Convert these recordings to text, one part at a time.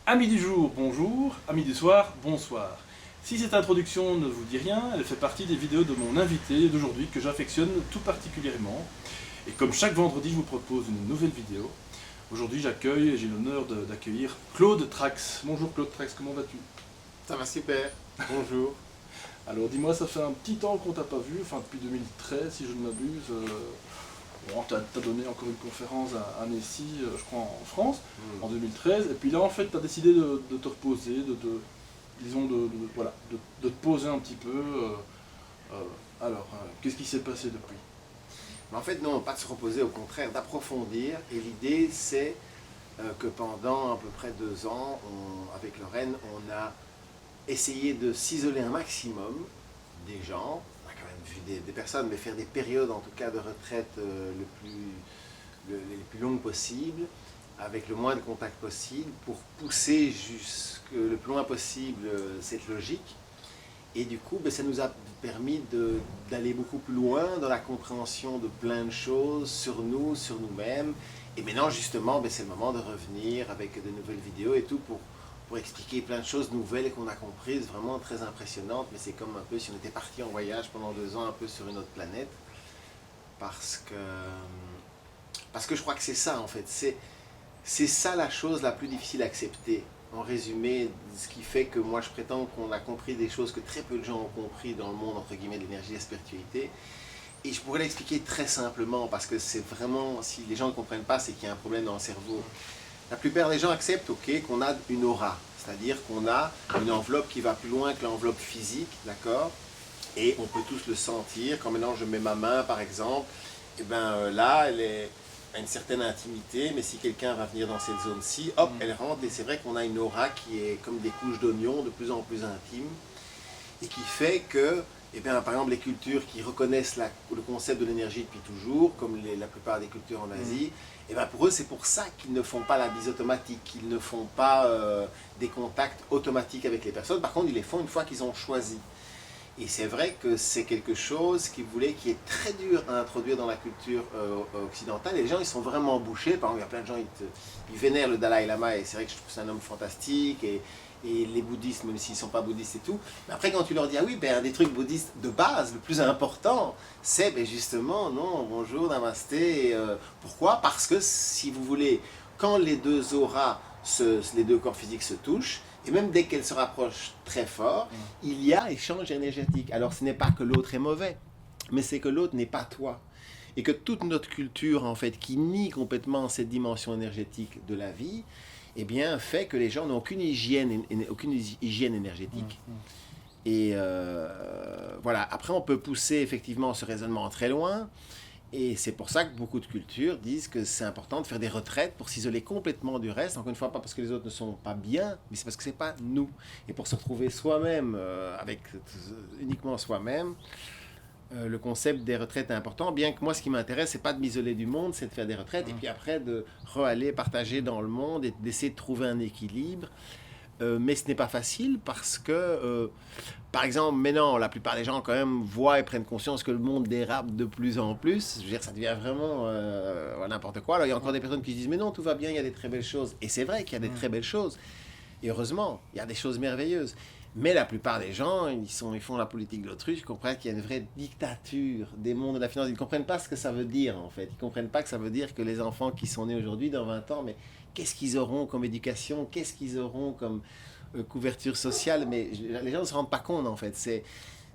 Amis du jour, bonjour. Amis du soir, bonsoir. Si cette introduction ne vous dit rien, elle fait partie des vidéos de mon invité d'aujourd'hui que j'affectionne tout particulièrement. Et comme chaque vendredi, je vous propose une nouvelle vidéo. Aujourd'hui, j'accueille et j'ai l'honneur d'accueillir Claude Trax. Bonjour Claude Trax, comment vas-tu? Ça va super, bonjour. Alors dis-moi, ça fait un petit temps qu'on t'a pas vu, enfin depuis 2013 si je ne m'abuse. Bon, t'as donné encore une conférence à Annecy, je crois en France, en 2013. Et puis là, en fait, t'as décidé de te reposer, disons, voilà, de te poser un petit peu. Qu'est-ce qui s'est passé depuis? Mais en fait, non, pas de se reposer, au contraire, d'approfondir. Et l'idée, c'est que pendant à peu près 2 ans, avec Lorraine, on a essayé de s'isoler un maximum des gens. On a quand même vu des personnes, mais faire des périodes, en tout cas, de retraite les plus longues possibles, avec le moins de contact possible, pour pousser jusque le plus loin possible cette logique. Et du coup, ça nous a permis d'aller beaucoup plus loin dans la compréhension de plein de choses sur nous, sur nous-mêmes. Et maintenant, justement, c'est le moment de revenir avec de nouvelles vidéos et tout pour expliquer plein de choses nouvelles qu'on a comprises, vraiment très impressionnantes. Mais c'est comme un peu si on était parti en voyage pendant 2 ans, un peu sur une autre planète. Parce que je crois que c'est ça, en fait. C'est ça la chose la plus difficile à accepter. En résumé, ce qui fait que moi je prétends qu'on a compris des choses que très peu de gens ont compris dans le monde, entre guillemets, de l'énergie et de la spiritualité. Et je pourrais l'expliquer très simplement, parce que c'est vraiment, si les gens ne comprennent pas, c'est qu'il y a un problème dans le cerveau. La plupart des gens acceptent, ok, qu'on a une aura, c'est-à-dire qu'on a une enveloppe qui va plus loin que l'enveloppe physique, d'accord? Et on peut tous le sentir. Quand maintenant je mets ma main, par exemple, et là, elle est à une certaine intimité, mais si quelqu'un va venir dans cette zone-ci, hop, elle rentre, et c'est vrai qu'on a une aura qui est comme des couches d'oignons, de plus en plus intime, et qui fait que, par exemple, les cultures qui reconnaissent le concept de l'énergie depuis toujours, comme la plupart des cultures en Asie, pour eux, c'est pour ça qu'ils ne font pas la bise automatique, qu'ils ne font pas des contacts automatiques avec les personnes. Par contre, ils les font une fois qu'ils ont choisi. Et c'est vrai que c'est quelque chose qui est très dur à introduire dans la culture occidentale. Et les gens, ils sont vraiment bouchés. Par exemple, il y a plein de gens, ils vénèrent le Dalai Lama. Et c'est vrai que je trouve que c'est un homme fantastique. Et les bouddhistes, même s'ils ne sont pas bouddhistes et tout. Mais après, quand tu leur dis, ah oui, un des trucs bouddhistes de base, le plus important, c'est justement, non, bonjour, namasté. Pourquoi? Parce que, si vous voulez, quand les deux auras, les deux corps physiques se touchent, et même dès qu'elles se rapprochent très fort, il y a échange énergétique. Alors ce n'est pas que l'autre est mauvais, mais c'est que l'autre n'est pas toi. Et que toute notre culture, en fait, qui nie complètement cette dimension énergétique de la vie, fait que les gens n'ont aucune hygiène énergétique. Et voilà, après on peut pousser effectivement ce raisonnement très loin. Et c'est pour ça que beaucoup de cultures disent que c'est important de faire des retraites pour s'isoler complètement du reste. Encore une fois, pas parce que les autres ne sont pas bien, mais c'est parce que c'est pas nous. Et pour se retrouver soi-même, avec uniquement soi-même, le concept des retraites est important. Bien que moi, ce qui m'intéresse, c'est pas de m'isoler du monde, c'est de faire des retraites et puis après de aller partager dans le monde et d'essayer de trouver un équilibre. Mais ce n'est pas facile parce que, par exemple, maintenant, la plupart des gens quand même voient et prennent conscience que le monde dérape de plus en plus. Je veux dire, ça devient vraiment n'importe quoi. Alors, il y a encore des personnes qui disent, mais non, tout va bien, il y a des très belles choses. Et c'est vrai qu'il y a des très belles choses. Et heureusement, il y a des choses merveilleuses. Mais la plupart des gens, ils font la politique de l'autruche, ils comprennent qu'il y a une vraie dictature des mondes de la finance. Ils ne comprennent pas ce que ça veut dire, en fait. Ils ne comprennent pas que ça veut dire que les enfants qui sont nés aujourd'hui, dans 20 ans, mais qu'est-ce qu'ils auront comme éducation? Qu'est-ce qu'ils auront comme couverture sociale? Mais les gens ne se rendent pas compte, en fait.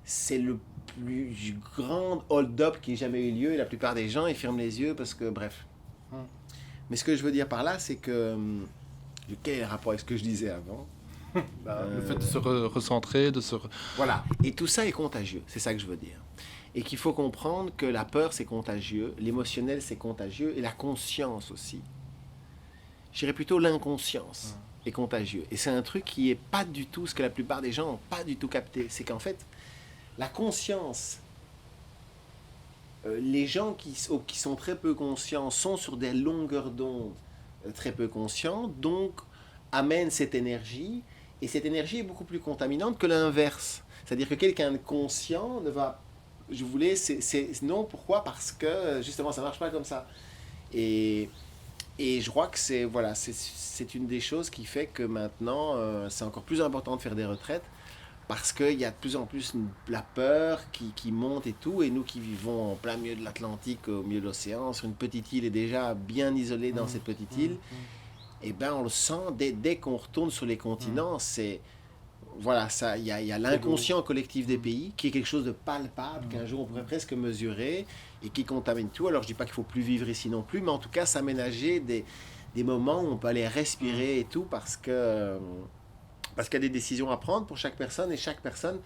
C'est le plus grand hold-up qui ait jamais eu lieu. Et la plupart des gens, ils ferment les yeux parce que, bref. Mais ce que je veux dire par là, c'est que... Quel est le rapport avec ce que je disais avant? Le fait de se recentrer, Voilà, et tout ça est contagieux, c'est ça que je veux dire. Et qu'il faut comprendre que la peur c'est contagieux, l'émotionnel c'est contagieux, et la conscience aussi. Je dirais plutôt l'inconscience est contagieux. Et c'est un truc qui est pas du tout ce que la plupart des gens n'ont pas du tout capté. C'est qu'en fait, la conscience, les gens qui sont très peu conscients sont sur des longueurs d'onde très peu conscients, donc amènent cette énergie. Et cette énergie est beaucoup plus contaminante que l'inverse. C'est-à-dire que quelqu'un de conscient ne va... Je voulais... Non, pourquoi? Parce que, justement, ça ne marche pas comme ça. Et Et je crois que c'est une des choses qui fait que maintenant, c'est encore plus important de faire des retraites parce qu'il y a de plus en plus la peur qui monte et tout. Et nous qui vivons en plein milieu de l'Atlantique, au milieu de l'océan, sur une petite île et déjà bien isolée dans cette petite île, et ben on le sent dès qu'on retourne sur les continents. Voilà, ça, il y a l'inconscient collectif des pays qui est quelque chose de palpable qu'un jour on pourrait presque mesurer et qui contamine tout. Alors je dis pas qu'il faut plus vivre ici non plus, mais en tout cas s'aménager des moments où on peut aller respirer et tout parce qu'il y a des décisions à prendre pour chaque personne et chaque personne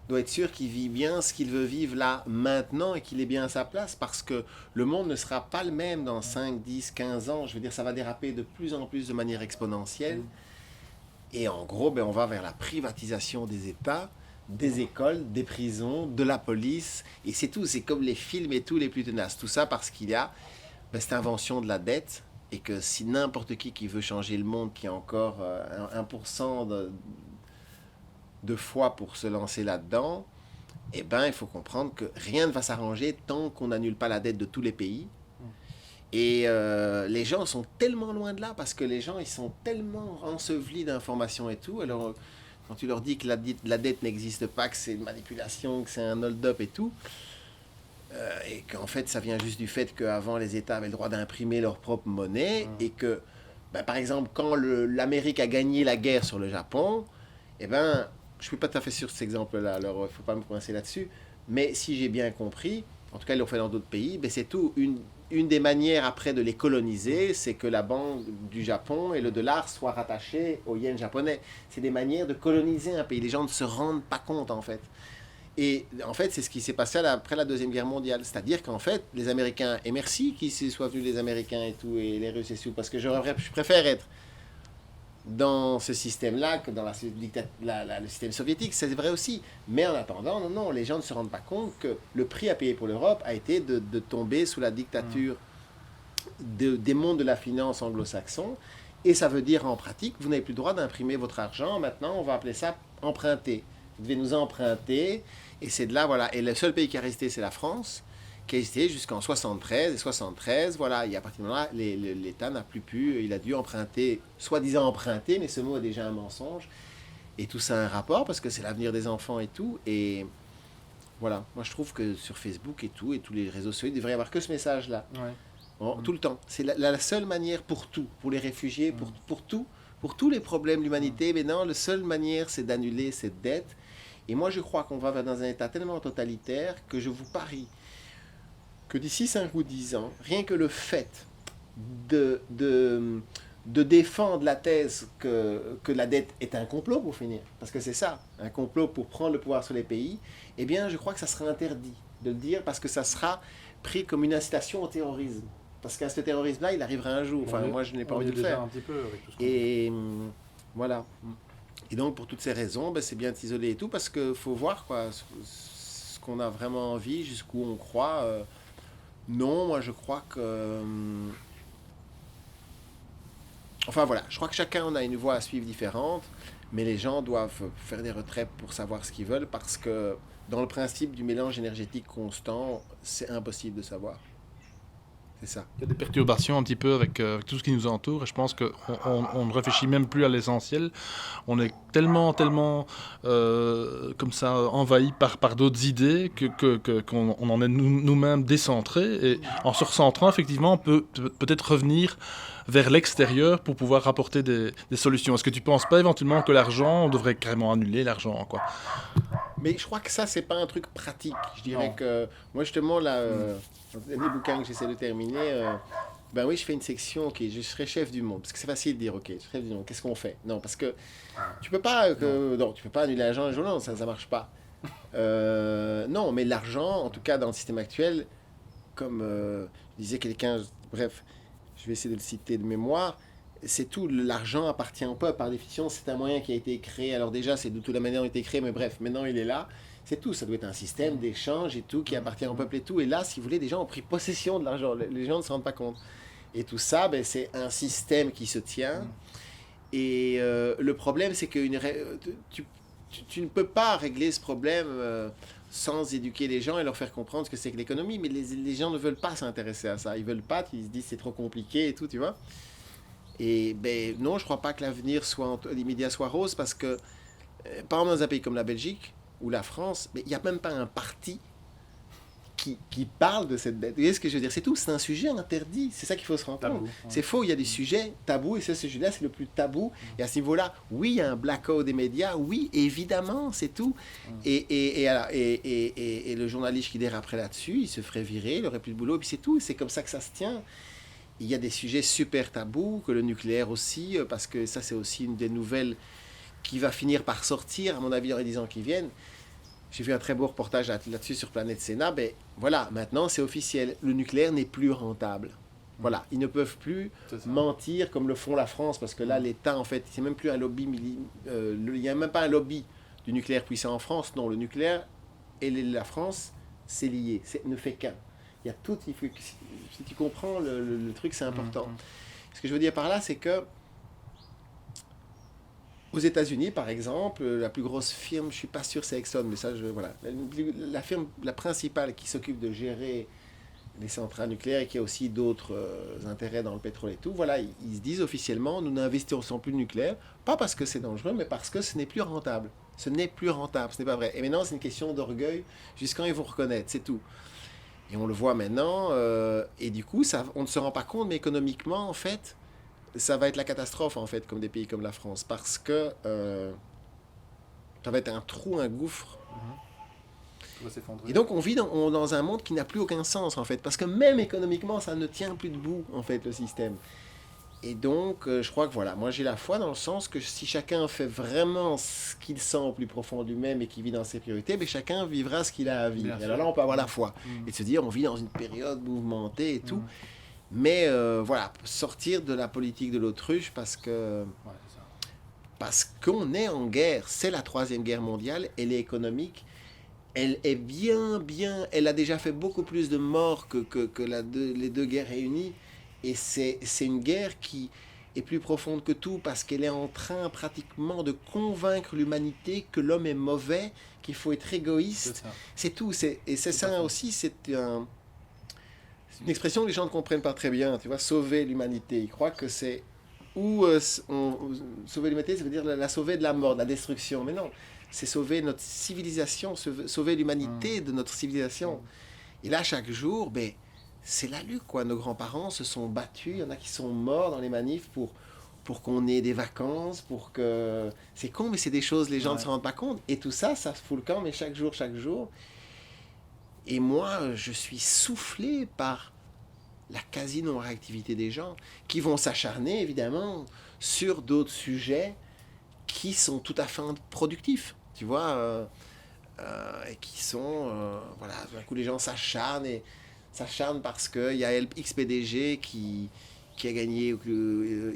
doit être sûr qu'il vit bien ce qu'il veut vivre là maintenant et qu'il est bien à sa place parce que le monde ne sera pas le même dans 5, 10, 15 ans. Je veux dire, ça va déraper de plus en plus de manière exponentielle. Et en gros, on va vers la privatisation des États, des écoles, des prisons, de la police. Et c'est tout, c'est comme les films et tout les plus tenaces. Tout ça parce qu'il y a cette invention de la dette. Et que si n'importe qui veut changer le monde, qui a encore 1% de foi pour se lancer là-dedans, eh ben, il faut comprendre que rien ne va s'arranger tant qu'on n'annule pas la dette de tous les pays. Et les gens sont tellement loin de là parce que les gens ils sont tellement ensevelis d'informations et tout. Alors quand tu leur dis que la dette n'existe pas, que c'est une manipulation, que c'est un hold-up et tout, et qu'en fait ça vient juste du fait qu'avant les États avaient le droit d'imprimer leur propre monnaie et que, par exemple, quand l'Amérique a gagné la guerre sur le Japon, eh ben, je ne suis pas tout à fait sûr de cet exemple-là, alors il ne faut pas me coincer là-dessus, mais si j'ai bien compris, en tout cas ils l'ont fait dans d'autres pays, c'est tout une des manières après de les coloniser, c'est que la banque du Japon et le dollar soient rattachés au yen japonais. C'est des manières de coloniser un pays. Les gens ne se rendent pas compte en fait. Et en fait, c'est ce qui s'est passé après la Deuxième Guerre mondiale. C'est-à-dire qu'en fait, les Américains, et merci qu'ils soient venus les Américains et tout, et les Russes et tout, parce que je préfère être dans ce système-là que dans le système soviétique, c'est vrai aussi. Mais en attendant, non, les gens ne se rendent pas compte que le prix à payer pour l'Europe a été de tomber sous la dictature des mondes de la finance anglo-saxon. Et ça veut dire en pratique, vous n'avez plus le droit d'imprimer votre argent. Maintenant, on va appeler ça emprunter. Vous devez nous emprunter. Et c'est de là, voilà. Et le seul pays qui est resté, c'est la France, qui est resté jusqu'en 73. Et 73, voilà, et à partir de là, l'État n'a plus pu, il a dû emprunter, soi-disant emprunter, mais ce mot est déjà un mensonge. Et tout ça a un rapport, parce que c'est l'avenir des enfants et tout. Et voilà, moi je trouve que sur Facebook et tout, et tous les réseaux sociaux, il devrait y avoir que ce message-là. Ouais. Tout le temps. C'est la seule manière pour tout, pour les réfugiés, pour tout, pour tous les problèmes de l'humanité. Mais non, la seule manière, c'est d'annuler cette dette. Et moi, je crois qu'on va dans un état tellement totalitaire que je vous parie que d'ici 5 ou 10 ans, rien que le fait de défendre la thèse que la dette est un complot pour finir, parce que c'est ça, un complot pour prendre le pouvoir sur les pays, eh bien, je crois que ça sera interdit de le dire parce que ça sera pris comme une incitation au terrorisme. Parce que ce terrorisme-là, il arrivera un jour. Enfin, moi, je n'ai pas envie de le faire. Un petit peu avec tout ce et voilà. Et donc, pour toutes ces raisons, c'est bien de s'isoler et tout, parce qu'il faut voir quoi, ce qu'on a vraiment envie, jusqu'où on croit. Non, moi, je crois que... Enfin, voilà. Je crois que chacun, on a une voie à suivre différente, mais les gens doivent faire des retraites pour savoir ce qu'ils veulent, parce que dans le principe du mélange énergétique constant, c'est impossible de savoir. C'est ça. Il y a des perturbations un petit peu avec tout ce qui nous entoure et je pense qu'on ne réfléchit même plus à l'essentiel. On est tellement comme ça envahi par d'autres idées qu'on en est nous-mêmes décentrés et en se recentrant, effectivement, on peut peut-être revenir vers l'extérieur pour pouvoir apporter des solutions. Est-ce que tu ne penses pas éventuellement que l'argent, on devrait carrément annuler l'argent, quoi? Mais je crois que ça, c'est pas un truc pratique. Je dirais que moi, justement, là, les bouquins que j'essaie de terminer, ben oui, je fais une section qui je serai chef du monde. Parce que c'est facile de dire, ok, chef du monde, qu'est-ce qu'on fait? Non, parce que tu peux pas, tu peux pas annuler l'argent un jour, non, ça marche pas. Non, mais l'argent, en tout cas dans le système actuel, comme disait quelqu'un, bref, je vais essayer de le citer de mémoire. C'est tout, l'argent appartient au peuple, par définition, c'est un moyen qui a été créé. Alors déjà, c'est de toute la manière dont il a été créé, mais bref, maintenant il est là. C'est tout, ça doit être un système d'échange et tout, qui appartient au peuple et tout. Et là, si vous voulez, des gens ont pris possession de l'argent, les gens ne se rendent pas compte. Et tout ça, c'est un système qui se tient. Et le problème, c'est que tu ne peux pas régler ce problème sans éduquer les gens et leur faire comprendre ce que c'est que l'économie. Mais les gens ne veulent pas s'intéresser à ça. Ils veulent pas, ils se disent c'est trop compliqué et tout, tu vois. Et ben non, je crois pas que l'avenir soit l'immédiat soit rose parce que, par exemple, dans un pays comme la Belgique ou la France, mais il n'y a même pas un parti qui parle de cette dette. Vous voyez ce que je veux dire? C'est tout, c'est un sujet interdit. C'est ça qu'il faut se rendre compte. Tabou, ouais. C'est faux, il y a des sujets tabous et ce sujet-là, c'est le plus tabou. Et à ce niveau-là, oui, il y a un blackout des médias, oui, évidemment, c'est tout. Et le journaliste qui déraperait là-dessus, il se ferait virer, il n'aurait plus de boulot, et puis c'est tout. C'est comme ça que ça se tient. Il y a des sujets super tabous, que le nucléaire aussi, parce que ça, c'est aussi une des nouvelles qui va finir par sortir, à mon avis, dans les 10 ans qui viennent. J'ai vu un très beau reportage là-dessus sur Planète Sénat. Ben voilà, maintenant c'est officiel. Le nucléaire n'est plus rentable. Voilà, ils ne peuvent plus mentir comme le font la France, parce que là, l'État, en fait, c'est même plus un lobby. Il n'y a même pas un lobby du nucléaire puissant en France. Non, le nucléaire et la France, c'est lié. Ne fait qu'un. Il y a tout. Si tu comprends le truc, c'est important. Ce que je veux dire par là, c'est que aux États-Unis, par exemple, la plus grosse firme, je ne suis pas sûr c'est Exxon, mais ça, voilà, la firme la principale qui s'occupe de gérer les centrales nucléaires et qui a aussi d'autres intérêts dans le pétrole et tout, voilà, ils se disent officiellement, nous n'investissons plus le nucléaire, pas parce que c'est dangereux, mais parce que ce n'est plus rentable. Ce n'est plus rentable, ce n'est pas vrai. Et maintenant, c'est une question d'orgueil, jusqu'à quand ils vont reconnaître, c'est tout. Et on le voit maintenant, et du coup, ça, on ne se rend pas compte, mais économiquement, en fait, ça va être la catastrophe, en fait, comme des pays comme la France, parce que ça va être un trou, un gouffre. Et donc, on vit dans un monde qui n'a plus aucun sens, en fait, parce que même économiquement, ça ne tient plus debout, en fait, le système. Et donc, je crois que voilà, moi j'ai la foi dans le sens que si chacun fait vraiment ce qu'il sent au plus profond de lui-même et qu'il vit dans ses priorités, mais chacun vivra ce qu'il a à vivre. Et alors là, on peut avoir la foi et se dire, on vit dans une période mouvementée et tout. Mais voilà, sortir de la politique de l'autruche parce qu'on est en guerre. C'est la 3e guerre mondiale, elle est économique. Elle est bien, elle a déjà fait beaucoup plus de morts que les 2 guerres réunies. Et c'est une guerre qui est plus profonde que tout parce qu'elle est en train pratiquement de convaincre l'humanité que l'homme est mauvais, qu'il faut être égoïste. C'est tout. Et c'est ça aussi, c'est une expression que les gens ne comprennent pas très bien. Tu vois, sauver l'humanité. Ils croient que c'est sauver l'humanité, ça veut dire la sauver de la mort, de la destruction. Mais non, c'est sauver notre civilisation, sauver l'humanité de notre civilisation. Et là, chaque jour, ben, c'est la lutte, quoi. Nos grands-parents se sont battus, il y en a qui sont morts dans les manifs pour qu'on ait des vacances, pour que... C'est con, mais c'est des choses, les gens ne se rendent pas compte. Et tout ça, ça se fout le camp, mais chaque jour. Et moi, je suis soufflé par la quasi-non-réactivité des gens, qui vont s'acharner, évidemment, sur d'autres sujets qui sont tout à fait productifs, tu vois, et qui sont... voilà, d'un coup, les gens s'acharnent parce qu'il y a XPDG qui a gagné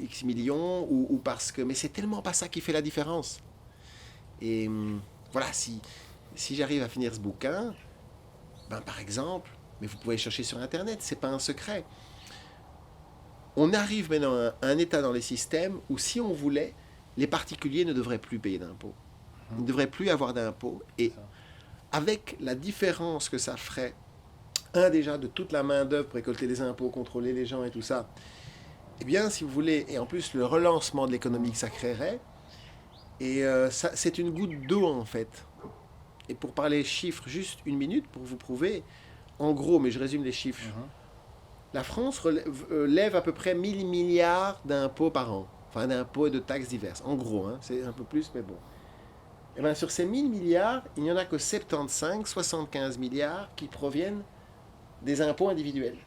X millions, ou parce que... Mais c'est tellement pas ça qui fait la différence. Et voilà, si j'arrive à finir ce bouquin, ben, par exemple, mais vous pouvez chercher sur Internet, c'est pas un secret. On arrive maintenant à un état dans les systèmes où si on voulait, les particuliers ne devraient plus payer d'impôts. Ils ne devraient plus avoir d'impôts. Et avec la différence que ça ferait, déjà de toute la main-d'œuvre pour récolter les impôts, contrôler les gens et tout ça, eh bien, si vous voulez, et en plus le relancement de l'économie que ça créerait, et ça, c'est une goutte d'eau en fait. Et pour parler chiffres, juste 1 minute pour vous prouver, en gros, mais je résume les chiffres, la France lève à peu près 1000 milliards d'impôts par an, enfin d'impôts et de taxes diverses, en gros, hein, c'est un peu plus, mais bon. Et bien sur ces 1000 milliards, il n'y en a que 75 milliards qui proviennent des impôts individuels,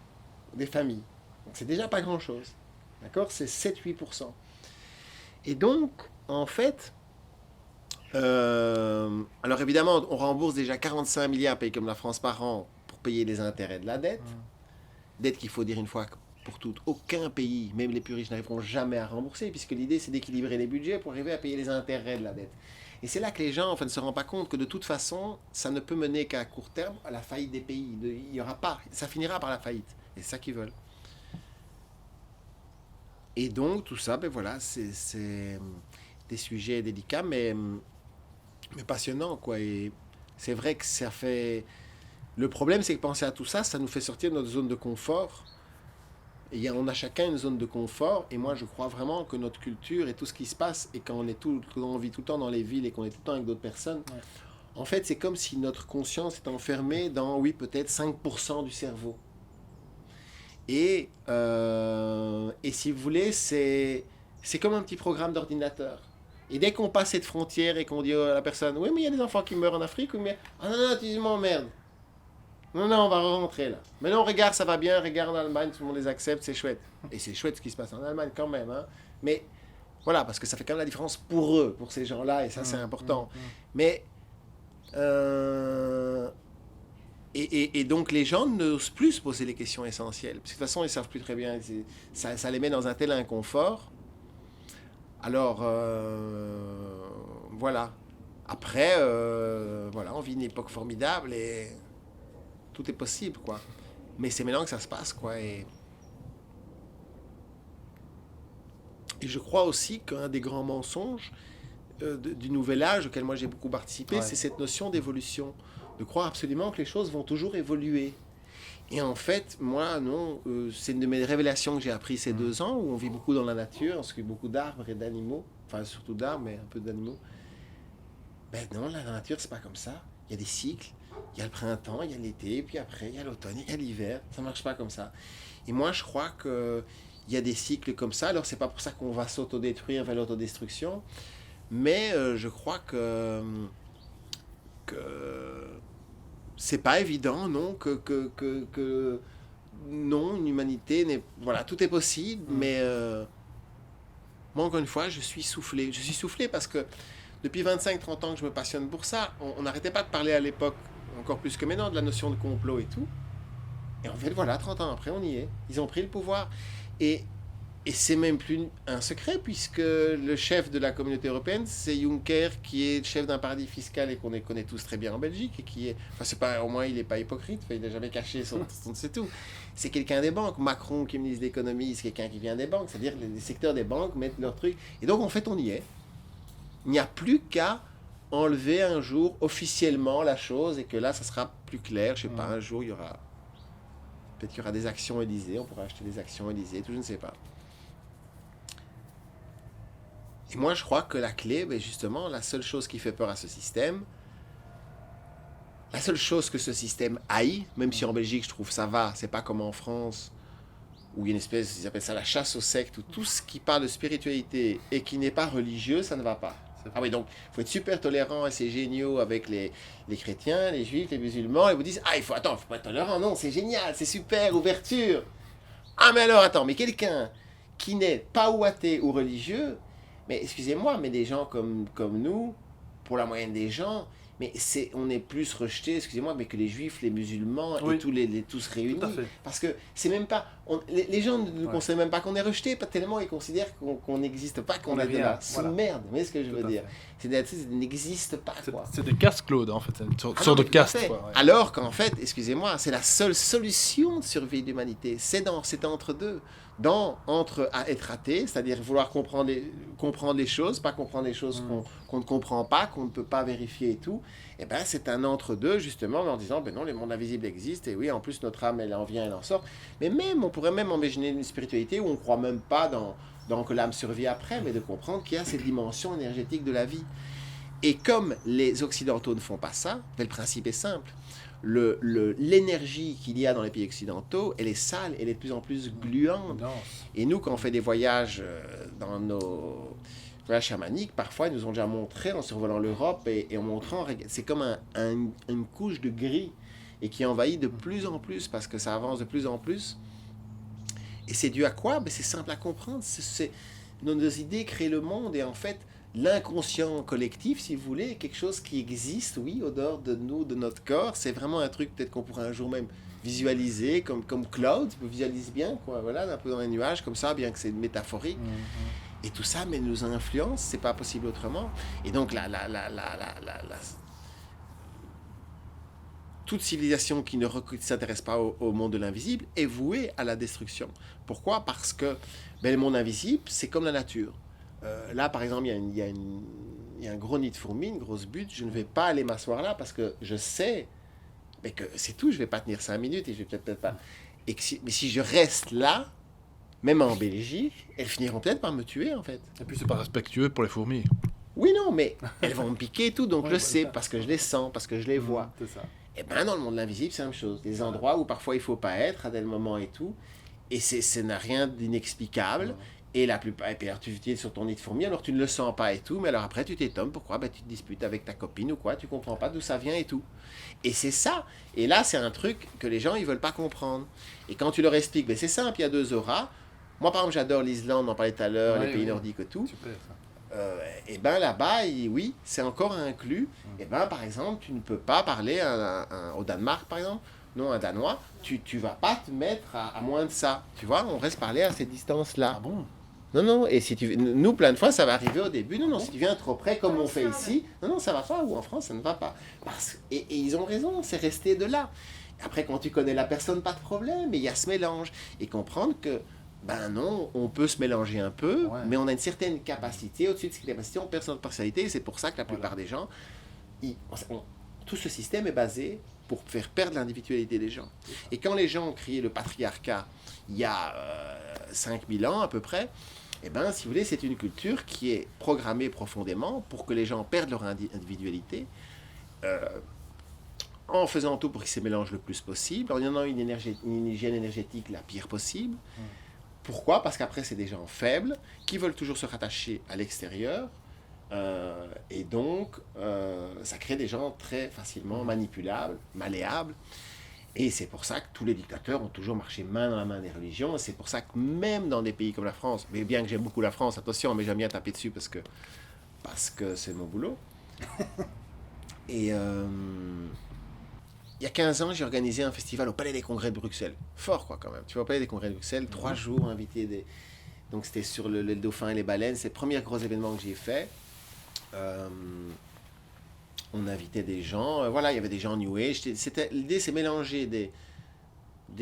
des familles. Donc c'est déjà pas grand-chose. D'accord? C'est 7-8%. Et donc, en fait, alors évidemment, on rembourse déjà 45 milliards payés comme la France par an pour payer les intérêts de la dette. Dette qu'il faut dire une fois pour toutes, aucun pays, même les plus riches, n'arriveront jamais à rembourser, puisque l'idée c'est d'équilibrer les budgets pour arriver à payer les intérêts de la dette. Et c'est là que les gens en fait, ne se rendent pas compte que de toute façon, ça ne peut mener qu'à court terme à la faillite des pays. Il y aura pas, ça finira par la faillite. Et c'est ça qu'ils veulent. Et donc tout ça, ben voilà, c'est des sujets délicats, mais passionnants, quoi. Et C'est vrai que ça fait... Le problème, c'est que penser à tout ça, ça nous fait sortir de notre zone de confort. Et on a chacun une zone de confort. Et moi, je crois vraiment que notre culture et tout ce qui se passe, et quand on vit tout le temps dans les villes et qu'on est tout le temps avec d'autres personnes, en fait, c'est comme si notre conscience est enfermée dans, oui, peut-être 5% du cerveau. Et si vous voulez, c'est comme un petit programme d'ordinateur. Et dès qu'on passe cette frontière et qu'on dit à la personne, oui, mais il y a des enfants qui meurent en Afrique, oui, mais ah non, non, tu m'emmerdes. Non, non, on va rentrer là. Mais non, regarde, ça va bien, regarde en Allemagne, tout le monde les accepte, c'est chouette. Et c'est chouette ce qui se passe en Allemagne quand même. Hein. Mais voilà, parce que ça fait quand même la différence pour eux, pour ces gens-là, et ça c'est important. Mais, et donc les gens n'osent plus se poser les questions essentielles. Parce que de toute façon, ils ne savent plus très bien. Ça les met dans un tel inconfort. Alors, voilà. Après, voilà, on vit une époque formidable et tout est possible, quoi. Mais c'est maintenant que ça se passe, quoi. Et je crois aussi qu'un des grands mensonges du nouvel âge auquel moi j'ai beaucoup participé, c'est cette notion d'évolution. De croire absolument que les choses vont toujours évoluer. Et en fait, moi, non, c'est une de mes révélations que j'ai appris ces 2 ans, où on vit beaucoup dans la nature, on s'occupe beaucoup d'arbres et d'animaux, enfin surtout d'arbres, mais un peu d'animaux. Ben non, la nature, c'est pas comme ça. Il y a des cycles. Il y a le printemps, il y a l'été, puis après, il y a l'automne, il y a l'hiver. Ça ne marche pas comme ça. Et moi, je crois qu'il y a des cycles comme ça. Alors, ce n'est pas pour ça qu'on va s'autodétruire vers l'autodestruction. Mais je crois que c'est pas évident, non, que non, une humanité n'est... Voilà, tout est possible, mais moi, encore une fois, je suis soufflé. Je suis soufflé parce que depuis 25-30 ans que je me passionne pour ça, on n'arrêtait pas de parler à l'époque, encore plus que maintenant, de la notion de complot et tout. Et en fait, voilà, 30 ans après, on y est. Ils ont pris le pouvoir. Et c'est même plus un secret, puisque le chef de la communauté européenne, c'est Juncker, qui est chef d'un paradis fiscal et qu'on connaît tous très bien en Belgique. Et qui est, enfin, c'est pas, au moins, il n'est pas hypocrite, il n'a jamais caché son c'est tout. C'est quelqu'un des banques. Macron, qui est ministre de l'économie, c'est quelqu'un qui vient des banques. C'est-à-dire les secteurs des banques mettent leurs trucs. Et donc, en fait, on y est. Il n'y a plus qu'à enlever un jour officiellement la chose et que là, ça sera plus clair. Je sais pas, un jour, il y aura... Peut-être qu'il y aura des actions Élysée, on pourra acheter des actions Élysée, tout, je ne sais pas. Et moi, je crois que la clé, ben justement, la seule chose qui fait peur à ce système, la seule chose que ce système haït, même si en Belgique, je trouve ça va, c'est pas comme en France, où il y a une espèce, ils appellent ça la chasse aux sectes, où tout ce qui parle de spiritualité et qui n'est pas religieux, ça ne va pas. Ah oui, donc il faut être super tolérant et c'est génial avec les chrétiens, les juifs, les musulmans, et vous disent, ah, il faut pas être tolérant, non, c'est génial, c'est super, ouverture. Ah, mais alors, attends, mais quelqu'un qui n'est pas ou athée ou religieux, mais excusez-moi, mais des gens comme nous, pour la moyenne des gens, mais on est plus rejetés, excusez-moi, mais que les juifs, les musulmans et tous réunis. Parce que c'est même pas... les gens ne considèrent même pas qu'on est rejetés, pas tellement ils considèrent qu'on n'existe pas, qu'on est de la sous-merde. Vous voyez ce que je veux dire? Ça n'existe pas, quoi. C'est des castes, Claude, en fait. C'est une sorte de caste, quoi. Alors qu'en fait, excusez-moi, c'est la seule solution de survie de l'humanité. C'est entre deux. Entre à être athée, c'est-à-dire vouloir comprendre les choses, pas comprendre les choses qu'on ne comprend pas, qu'on ne peut pas vérifier et tout, et ben c'est un entre-deux, justement, en disant, ben non, les mondes invisibles existent, et oui, en plus, notre âme, elle en vient, elle en sort. Mais même, on pourrait même imaginer une spiritualité où on ne croit même pas dans que l'âme survit après, mais de comprendre qu'il y a cette dimension énergétique de la vie. Et comme les Occidentaux ne font pas ça, le principe est simple. L'énergie qu'il y a dans les pays occidentaux, elle est sale, elle est de plus en plus gluante. Et nous, quand on fait des voyages dans nos voyages chamaniques, parfois, ils nous ont déjà montré, en survolant l'Europe et en montrant, c'est comme une couche de gris, et qui envahit de plus en plus, parce que ça avance de plus en plus. Et c'est dû à quoi? Ben, c'est simple à comprendre. Nos idées créent le monde, et en fait, l'inconscient collectif, si vous voulez, quelque chose qui existe, oui, au dehors de nous, de notre corps. C'est vraiment un truc peut-être qu'on pourrait un jour même visualiser, comme Claude, tu peux visualiser bien, quoi, voilà, un peu dans les nuages, comme ça, bien que c'est métaphorique. Et tout ça, mais nous influence, c'est pas possible autrement. Et donc, toute civilisation qui ne s'intéresse pas au monde de l'invisible est vouée à la destruction. Pourquoi? Parce que le monde invisible, c'est comme la nature. Là, par exemple, il y a il y a un gros nid de fourmis, une grosse butte, je ne vais pas aller m'asseoir là parce que je sais mais que c'est tout, je ne vais pas tenir 5 minutes et je vais peut-être pas. Et mais si je reste là, même en Belgique, elles finiront peut-être par me tuer en fait. Et puis c'est pas respectueux pour les fourmis. Oui, non, mais elles vont me piquer et tout, donc Ouais, je bah, sais ça. parce que je les sens, parce que je les vois. C'est ça. Et bien dans le monde de l'invisible, c'est la même chose. Des endroits où parfois il ne faut pas être à des moments et tout. Et ça n'a rien d'inexplicable. Ouais. Et la plupart, et puis alors tu es sur ton nid de fourmis, alors tu ne le sens pas et tout, mais alors après tu t'étonnes, pourquoi tu te disputes avec ta copine ou quoi, tu comprends pas d'où ça vient et tout. Et c'est ça. Et là, c'est un truc que les gens, ils veulent pas comprendre. Et quand tu leur expliques, c'est simple, il y a 2 auras. Moi, par exemple, j'adore l'Islande, on en parlait tout à l'heure, Ouais, les pays ouais. nordiques et tout. Super ça. Et ben là-bas, oui, c'est encore inclus. Et ben par exemple, tu ne peux pas parler au Danemark, par exemple. Non, un Danois, tu vas pas te mettre à moins de ça. Tu vois, on reste parler à ces distances-là. Ah bon? Non, et si nous, plein de fois, ça va arriver au début. Non, si tu viens trop près, comme on fait ici, non, ça va pas. Ou en France, ça ne va pas. Et ils ont raison, c'est rester de là. Après, quand tu connais la personne, pas de problème. Mais il y a ce mélange. Et comprendre que, ben non, on peut se mélanger un peu, Ouais. mais on a une certaine capacité. Au-dessus de cette capacité, on perd notre partialité. Et c'est pour ça que la plupart des gens, tout ce système est basé pour faire perdre l'individualité des gens. Et quand les gens ont créé le patriarcat, il y a 5000 ans à peu près, eh ben, si vous voulez, c'est une culture qui est programmée profondément pour que les gens perdent leur individualité, en faisant tout pour qu'ils se mélangent le plus possible, en ayant une hygiène énergétique la pire possible. Pourquoi? Parce qu'après, c'est des gens faibles qui veulent toujours se rattacher à l'extérieur. Et donc, ça crée des gens très facilement manipulables, malléables. Et c'est pour ça que tous les dictateurs ont toujours marché main dans la main des religions. Et c'est pour ça que même dans des pays comme la France, mais bien que j'aime beaucoup la France, attention, mais j'aime bien taper dessus parce que c'est mon boulot. Et il y a 15 ans, j'ai organisé un festival au Palais des Congrès de Bruxelles. Fort, quoi, quand même. Tu vois, au Palais des Congrès de Bruxelles, 3 jours, invité des... Donc, c'était sur le dauphin et les baleines. C'est le premier gros événement que j'ai fait. On invitait des gens. Voilà, il y avait des gens New Age. L'idée, c'est mélanger des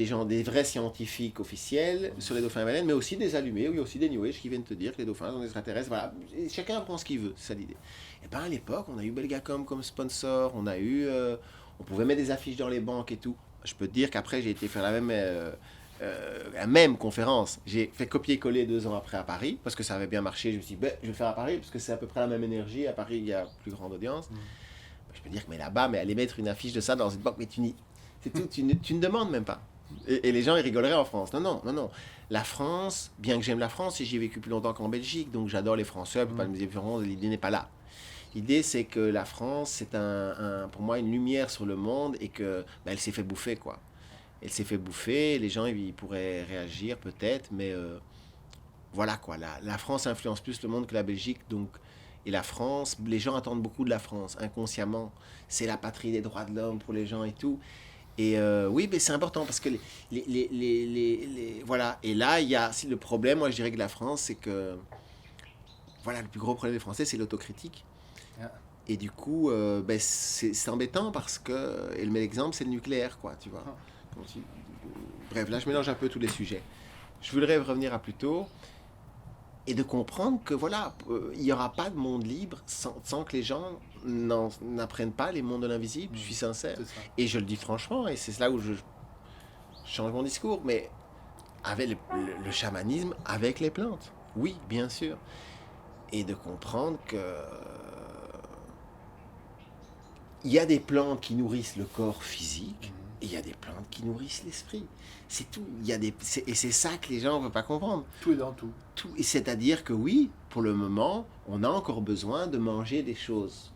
gens, des vrais scientifiques officiels sur les dauphins et les baleines, mais aussi des allumés, où il y a aussi des New Age qui viennent te dire que les dauphins sont des extraterrestres. Voilà, et chacun prend ce qu'il veut, c'est ça l'idée. Et bien, à l'époque, on a eu Belgacom comme sponsor, on pouvait mettre des affiches dans les banques et tout. Je peux te dire qu'après, j'ai été faire la même conférence. J'ai fait copier-coller 2 ans après à Paris, parce que ça avait bien marché. Je me suis dit, je vais le faire à Paris, parce que c'est à peu près la même énergie. À Paris, il y a plus grande audience. Je peux dire que là-bas, aller mettre une affiche de ça dans une banque, mais c'est tout, tu ne demandes même pas. Et les gens, ils rigoleraient en France. Non. La France, bien que j'aime la France, et j'y ai vécu plus longtemps qu'en Belgique, donc j'adore les Français, pas me dire l'idée n'est pas là. L'idée, c'est que la France, c'est pour moi une lumière sur le monde et que elle s'est fait bouffer, quoi. Elle s'est fait bouffer, les gens, ils pourraient réagir peut-être, mais voilà, quoi. La France influence plus le monde que la Belgique, donc... Et la France, les gens attendent beaucoup de la France, inconsciemment. C'est la patrie des droits de l'homme pour les gens et tout. Et oui, mais c'est important parce que voilà. Et là, il y a le problème, moi je dirais que la France, c'est que... Voilà, le plus gros problème des Français, c'est l'autocritique. Yeah. Et du coup, c'est embêtant parce que... Et l'exemple, c'est le nucléaire, quoi, tu vois. Bref, là, je mélange un peu tous les sujets. Je voudrais revenir à plus tôt. Et de comprendre que voilà, il n'y aura pas de monde libre sans que les gens n'apprennent pas les mondes de l'invisible, je suis sincère. Et je le dis franchement, et c'est là où je change mon discours, mais avec le chamanisme, avec les plantes, oui, bien sûr. Et de comprendre que il y a des plantes qui nourrissent le corps physique, et il y a des plantes qui nourrissent l'esprit. C'est tout. Et c'est ça que les gens ne veulent pas comprendre. Tout est dans tout. Et c'est-à-dire que oui, pour le moment, on a encore besoin de manger des choses.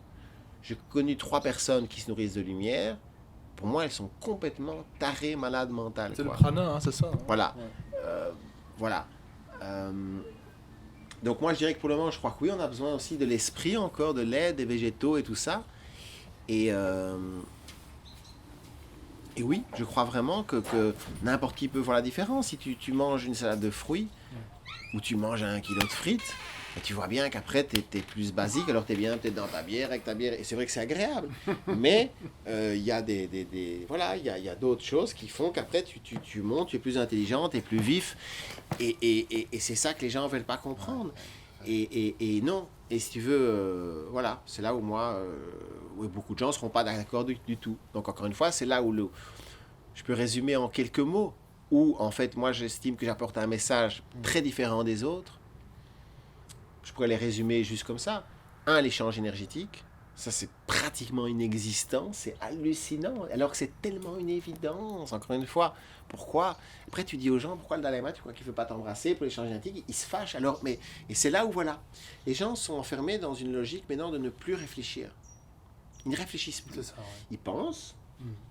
J'ai connu 3 personnes qui se nourrissent de lumière. Pour moi, elles sont complètement tarées, malades mentales. C'est le prana, hein, c'est ça. Hein. Voilà. Voilà. Donc moi, je dirais que pour le moment, je crois que oui, on a besoin aussi de l'esprit encore, de l'aide, des végétaux et tout ça. Et oui, je crois vraiment que n'importe qui peut voir la différence. Si tu manges une salade de fruits ou tu manges 1 kilo de frites, tu vois bien qu'après, tu es plus basique, alors tu es bien peut-être dans ta bière, avec ta bière, et c'est vrai que c'est agréable. Mais il y a voilà, il y a d'autres choses qui font qu'après, tu montes, tu es plus intelligent, tu es plus vif. Et c'est ça que les gens ne veulent pas comprendre. Et non, Et si tu veux, voilà, c'est là où moi, où beaucoup de gens ne seront pas d'accord du tout. Donc encore une fois, c'est là où je peux résumer en quelques mots, où en fait, moi j'estime que j'apporte un message très différent des autres. Je pourrais les résumer juste comme ça. Un, l'échange énergétique. Ça, c'est pratiquement inexistant. C'est hallucinant. Alors que c'est tellement une évidence. Encore une fois, pourquoi? Après, tu dis aux gens, pourquoi le Dalai Lama, tu crois qu'il ne veut pas t'embrasser pour l'échange énergétique? Il se fâche. Alors, et c'est là où, voilà, les gens sont enfermés dans une logique maintenant de ne plus réfléchir. Ils ne réfléchissent plus. C'est ça, ouais. Ils pensent,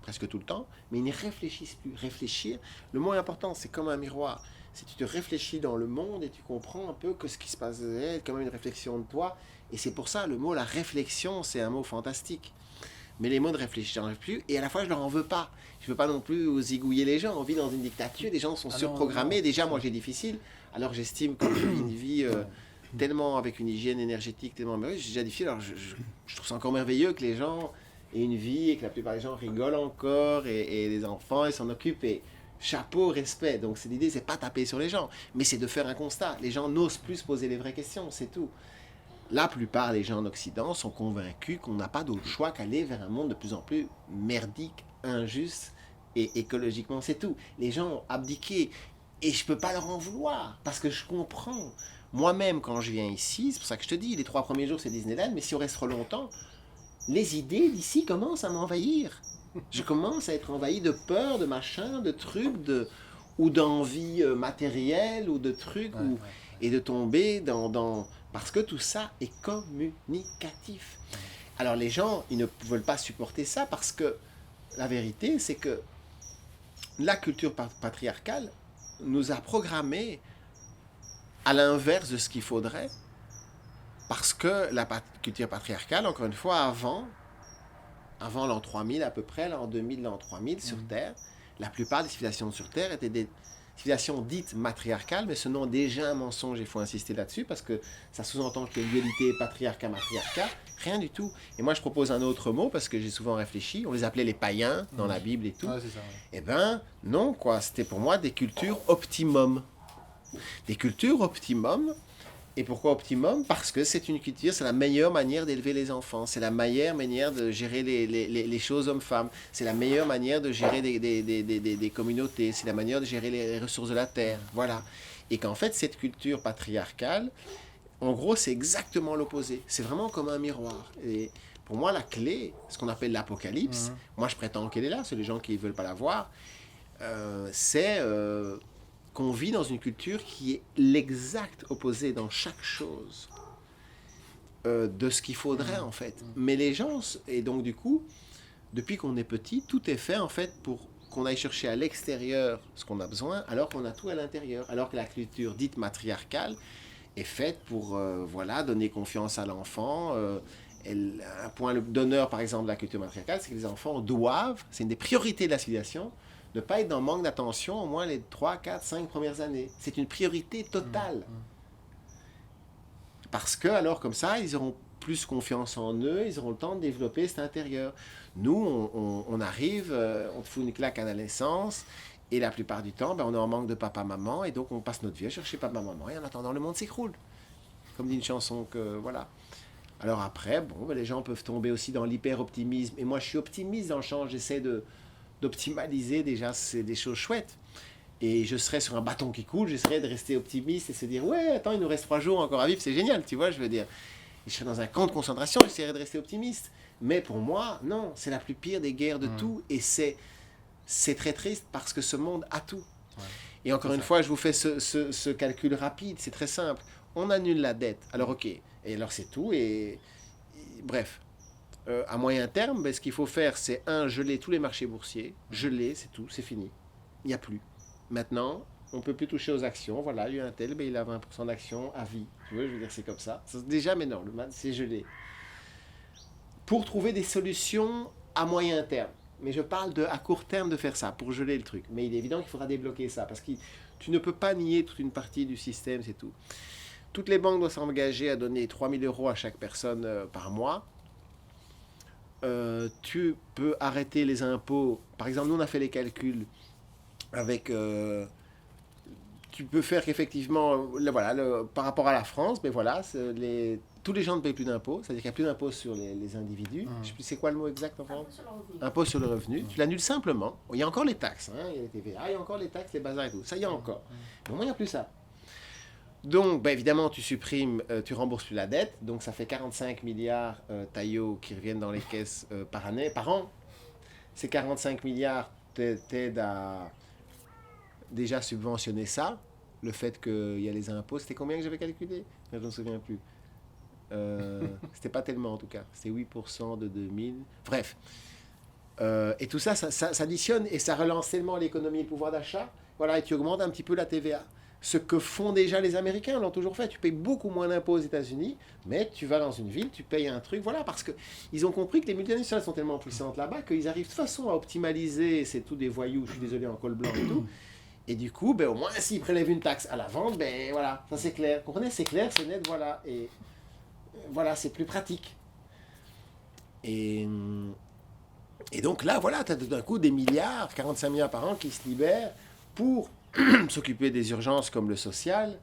presque tout le temps, mais ils ne réfléchissent plus. Réfléchir, le mot important, c'est comme un miroir. Si tu te réfléchis dans le monde et tu comprends un peu que ce qui se passe, c'est quand même une réflexion de toi. Et c'est pour ça, le mot, la réflexion, c'est un mot fantastique. Mais les mots de réfléchir, j'en ai plus. Et à la fois, je leur en veux pas. Je veux pas non plus zigouiller les gens. On vit dans une dictature, les gens sont surprogrammés. Déjà, moi, j'ai difficile. Alors, j'estime que je vis une vie tellement avec une hygiène énergétique tellement merveilleuse. J'ai déjà difficile. Alors, je trouve ça encore merveilleux que les gens aient une vie et que la plupart des gens rigolent encore et les enfants, ils s'en occupent. Et chapeau, respect. Donc, l'idée, c'est pas taper sur les gens, mais c'est de faire un constat. Les gens n'osent plus se poser les vraies questions, c'est tout. La plupart des gens en Occident sont convaincus qu'on n'a pas d'autre choix qu'aller vers un monde de plus en plus merdique, injuste et écologiquement, c'est tout. Les gens ont abdiqué et je ne peux pas leur en vouloir parce que je comprends. Moi-même, quand je viens ici, c'est pour ça que je te dis, les 3 premiers jours, c'est Disneyland, mais si on reste trop longtemps, les idées d'ici commencent à m'envahir. Je commence à être envahi de peur, de machin, de trucs, ou d'envie matérielle, ou de trucs, et de tomber dans... Parce que tout ça est communicatif. Alors les gens, ils ne veulent pas supporter ça parce que la vérité, c'est que la culture patriarcale nous a programmés à l'inverse de ce qu'il faudrait. Parce que la culture patriarcale, encore une fois, avant l'an 3000 à peu près, l'an 2000, l'an 3000 sur Terre, la plupart des civilisations sur Terre étaient des civilisations dites matriarcales, mais ce nom est déjà un mensonge, il faut insister là-dessus, parce que ça sous-entend qu'il y a une dualité patriarcat-matriarcat, rien du tout. Et moi je propose un autre mot, parce que j'ai souvent réfléchi, on les appelait les païens dans la Bible et tout. Ouais, c'est ça, ouais. Eh ben non, quoi, c'était pour moi des cultures optimum. Des cultures optimum. Et pourquoi optimum? Parce que c'est une culture, c'est la meilleure manière d'élever les enfants, c'est la meilleure manière de gérer les choses hommes-femmes, c'est la meilleure manière de gérer des communautés, c'est la manière de gérer les ressources de la terre, voilà. Et qu'en fait, cette culture patriarcale, en gros, c'est exactement l'opposé. C'est vraiment comme un miroir. Et pour moi, la clé, ce qu'on appelle l'apocalypse, moi je prétends qu'elle est là, c'est les gens qui ne veulent pas la voir, c'est... qu'on vit dans une culture qui est l'exact opposé dans chaque chose de ce qu'il faudrait en fait. Mais les gens, et donc du coup, depuis qu'on est petit, tout est fait en fait pour qu'on aille chercher à l'extérieur ce qu'on a besoin, alors qu'on a tout à l'intérieur. Alors que la culture dite matriarcale est faite pour voilà, donner confiance à l'enfant. Un point d'honneur par exemple de la culture matriarcale, c'est que les enfants doivent, c'est une des priorités de la civilisation, ne pas être dans le manque d'attention au moins les 3, 4, 5 premières années. C'est une priorité totale. Parce que, alors, comme ça, ils auront plus confiance en eux, ils auront le temps de développer cet intérieur. Nous, on arrive, on te fout une claque à la naissance, et la plupart du temps, on est en manque de papa-maman, et donc on passe notre vie à chercher papa-maman, et en attendant, le monde s'écroule. Comme dit une chanson que, voilà. Alors après, les gens peuvent tomber aussi dans l'hyper-optimisme, et moi, je suis optimiste dans le champ, j'essaie d'optimaliser déjà, c'est des choses chouettes. Et je serais sur un bâton qui coule, j'essaierais de rester optimiste et se dire, ouais, attends, il nous reste 3 jours encore à vivre, c'est génial, tu vois, je veux dire. Et je serais dans un camp de concentration, j'essaierais de rester optimiste. Mais pour moi, non, c'est la plus pire des guerres de tout, et c'est très triste parce que ce monde a tout. Ouais, et encore une fois, je vous fais ce calcul rapide, c'est très simple. On annule la dette, alors ok, et alors c'est tout, et bref. À moyen terme, ce qu'il faut faire, c'est geler tous les marchés boursiers, geler, c'est tout, c'est fini. Il n'y a plus. Maintenant, on ne peut plus toucher aux actions. Voilà, il y a un tel, il a 20% d'actions à vie. Tu vois, je veux dire, c'est comme ça. Déjà, mais non, c'est gelé. Pour trouver des solutions à moyen terme. Mais je parle à court terme de faire ça, pour geler le truc. Mais il est évident qu'il faudra débloquer ça, parce que tu ne peux pas nier toute une partie du système, c'est tout. Toutes les banques doivent s'engager à donner 3 000 € à chaque personne par mois. Tu peux arrêter les impôts. Par exemple, nous, on a fait les calculs avec... tu peux faire qu'effectivement, voilà, par rapport à la France, mais voilà, tous les gens ne payent plus d'impôts, c'est-à-dire qu'il n'y a plus d'impôts sur les individus. Je sais plus, c'est quoi le mot exact en France ? Impôt sur le revenu. Tu l'annules simplement. Il y a encore les taxes, hein, il y a les TVA, il y a encore les taxes, les bazars et tout. Ça, il y a encore. Mais au moins, il n'y a plus ça. Donc, ben, évidemment, tu supprimes, tu rembourses plus la dette. Donc, ça fait 45 milliards taillots qui reviennent dans les caisses par an. Ces 45 milliards t'aident à déjà subventionner ça. Le fait qu'il y a les impôts, c'était combien que j'avais calculé ? Je ne me souviens plus. C'était pas tellement en tout cas. C'était 8% de 2000. Bref. Et tout ça, ça additionne et ça relance tellement l'économie et le pouvoir d'achat. Voilà, et tu augmentes un petit peu la TVA. Ce que font déjà les Américains, l'ont toujours fait. Tu payes beaucoup moins d'impôts aux États-Unis, mais tu vas dans une ville, tu payes un truc, voilà, parce qu'ils ont compris que les multinationales sont tellement puissantes là-bas qu'ils arrivent de toute façon à optimaliser, c'est tout des voyous, je suis désolé, en col blanc et tout. Et du coup, ben, au moins, s'ils prélèvent une taxe à la vente, ben voilà, ça c'est clair. Vous comprenez, c'est clair, c'est net, voilà. Et voilà, c'est plus pratique. Et donc là, voilà, tu as d'un coup des milliards, 45 milliards par an qui se libèrent pour s'occuper des urgences comme le social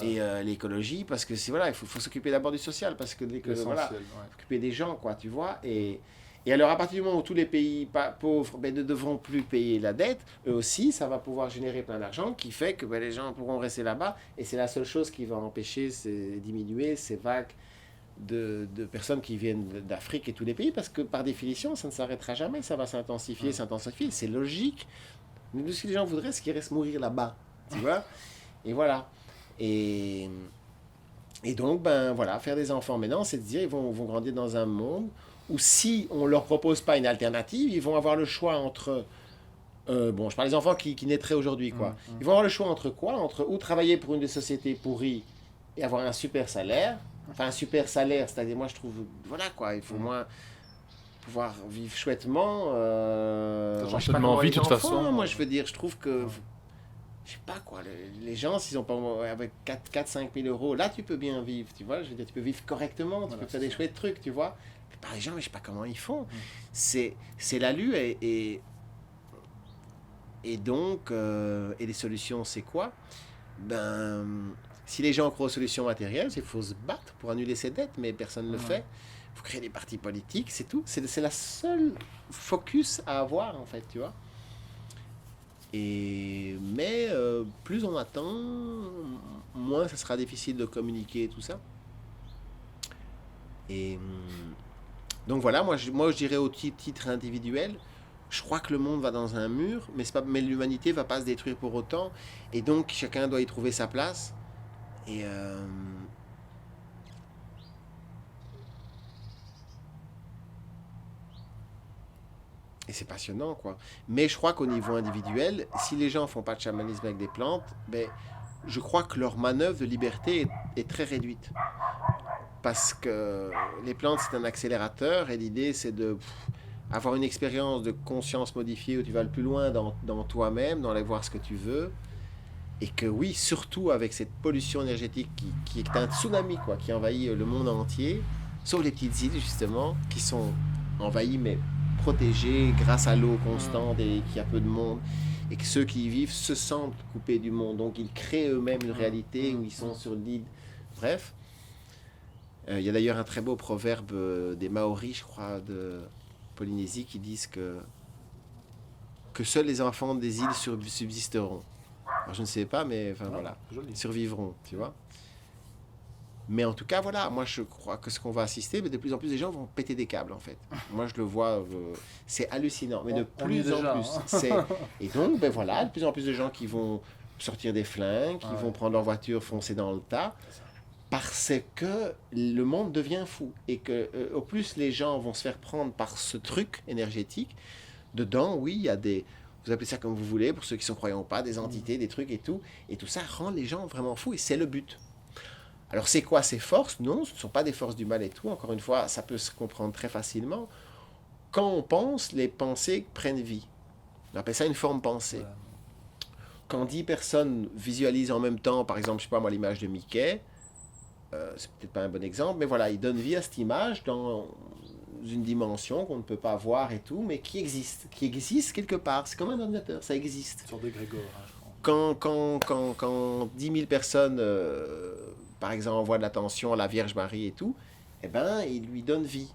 et l'écologie, parce que voilà, il faut s'occuper d'abord du social, parce que voilà, s'occuper des gens, quoi, tu vois. Et alors, à partir du moment où tous les pays pauvres ne devront plus payer la dette, eux aussi, ça va pouvoir générer plein d'argent, qui fait que les gens pourront rester là-bas, et c'est la seule chose qui va empêcher, diminuer ces vagues de personnes qui viennent d'Afrique et tous les pays, parce que par définition, ça ne s'arrêtera jamais, ça va s'intensifier, c'est logique. Mais ce que les gens voudraient, c'est qu'ils restent mourir là-bas, tu vois. Et voilà. Et donc, ben voilà, faire des enfants maintenant, c'est de dire, ils vont grandir dans un monde où si on ne leur propose pas une alternative, ils vont avoir le choix entre... bon, je parle des enfants qui naîtraient aujourd'hui, quoi. Ils vont avoir le choix entre quoi ? Entre ou travailler pour une des sociétés pourries et avoir un super salaire. Enfin, un super salaire, c'est-à-dire, moi, je trouve... Voilà, quoi, il faut moins... pouvoir vivre chouettement. T'as chouettement envie, de toute façon. Moi, je veux dire, je trouve que... Je sais pas, quoi. Les gens, s'ils ont pas... Avec 4-5 000 euros, là, tu peux bien vivre, tu vois. Je veux dire, tu peux vivre correctement, tu peux faire des chouettes trucs, tu vois. Mais par les gens, je sais pas comment ils font. C'est l'alu et donc... et les solutions, c'est quoi ? Ben... Si les gens croient aux solutions matérielles, il faut se battre pour annuler ces dettes, mais personne ne le fait. Il faut créer des partis politiques, c'est tout. C'est la seule focus à avoir, en fait, tu vois. Mais plus on attend, moins ça sera difficile de communiquer et tout ça. Et donc voilà, moi je dirais au titre individuel, je crois que le monde va dans un mur, mais l'humanité ne va pas se détruire pour autant. Et donc chacun doit y trouver sa place. Et c'est passionnant, quoi. Mais je crois qu'au niveau individuel, si les gens font pas de chamanisme avec des plantes, ben, je crois que leur manœuvre de liberté est très réduite. Parce que les plantes, c'est un accélérateur, et l'idée, c'est avoir une expérience de conscience modifiée où tu vas le plus loin dans toi-même, dans aller voir ce que tu veux. Et que oui, surtout avec cette pollution énergétique qui est un tsunami, quoi, qui envahit le monde entier, sauf les petites îles, justement, qui sont envahies, mais protégées grâce à l'eau constante et qu'il y a peu de monde. Et que ceux qui y vivent se sentent coupés du monde. Donc, ils créent eux-mêmes une réalité où ils sont sur l'île. Bref. Il y a d'ailleurs un très beau proverbe des Maoris, je crois, de Polynésie, qui disent que seuls les enfants des îles subsisteront. Alors, je ne sais pas, mais enfin, voilà, survivront, tu vois. Mais en tout cas, voilà, moi je crois que ce qu'on va assister, mais de plus en plus, les gens vont péter des câbles, en fait. Moi, je le vois, c'est hallucinant, mais de plus en plus. Et donc, ben voilà, de plus en plus de gens qui vont sortir des flingues, qui vont prendre leur voiture, foncer dans le tas, parce que le monde devient fou. Et que, au plus les gens vont se faire prendre par ce truc énergétique, dedans, oui, il y a des... Vous appelez ça comme vous voulez, pour ceux qui sont croyants ou pas, des entités, des trucs et tout. Et tout ça rend les gens vraiment fous, et c'est le but. Alors, c'est quoi ces forces ? Non, ce ne sont pas des forces du mal et tout. Encore une fois, ça peut se comprendre très facilement. Quand on pense, les pensées prennent vie. On appelle ça une forme pensée. Ouais. Quand 10 personnes visualisent en même temps, par exemple, je ne sais pas moi, l'image de Mickey, c'est peut-être pas un bon exemple, mais voilà, ils donnent vie à cette image dans une dimension qu'on ne peut pas voir et tout, mais qui existe quelque part. C'est comme un ordinateur, ça existe. Sur des Grégor, hein, je crois. Quand 10 000 personnes par exemple, envoie de l'attention à la Vierge Marie et tout, eh ben, il lui donne vie.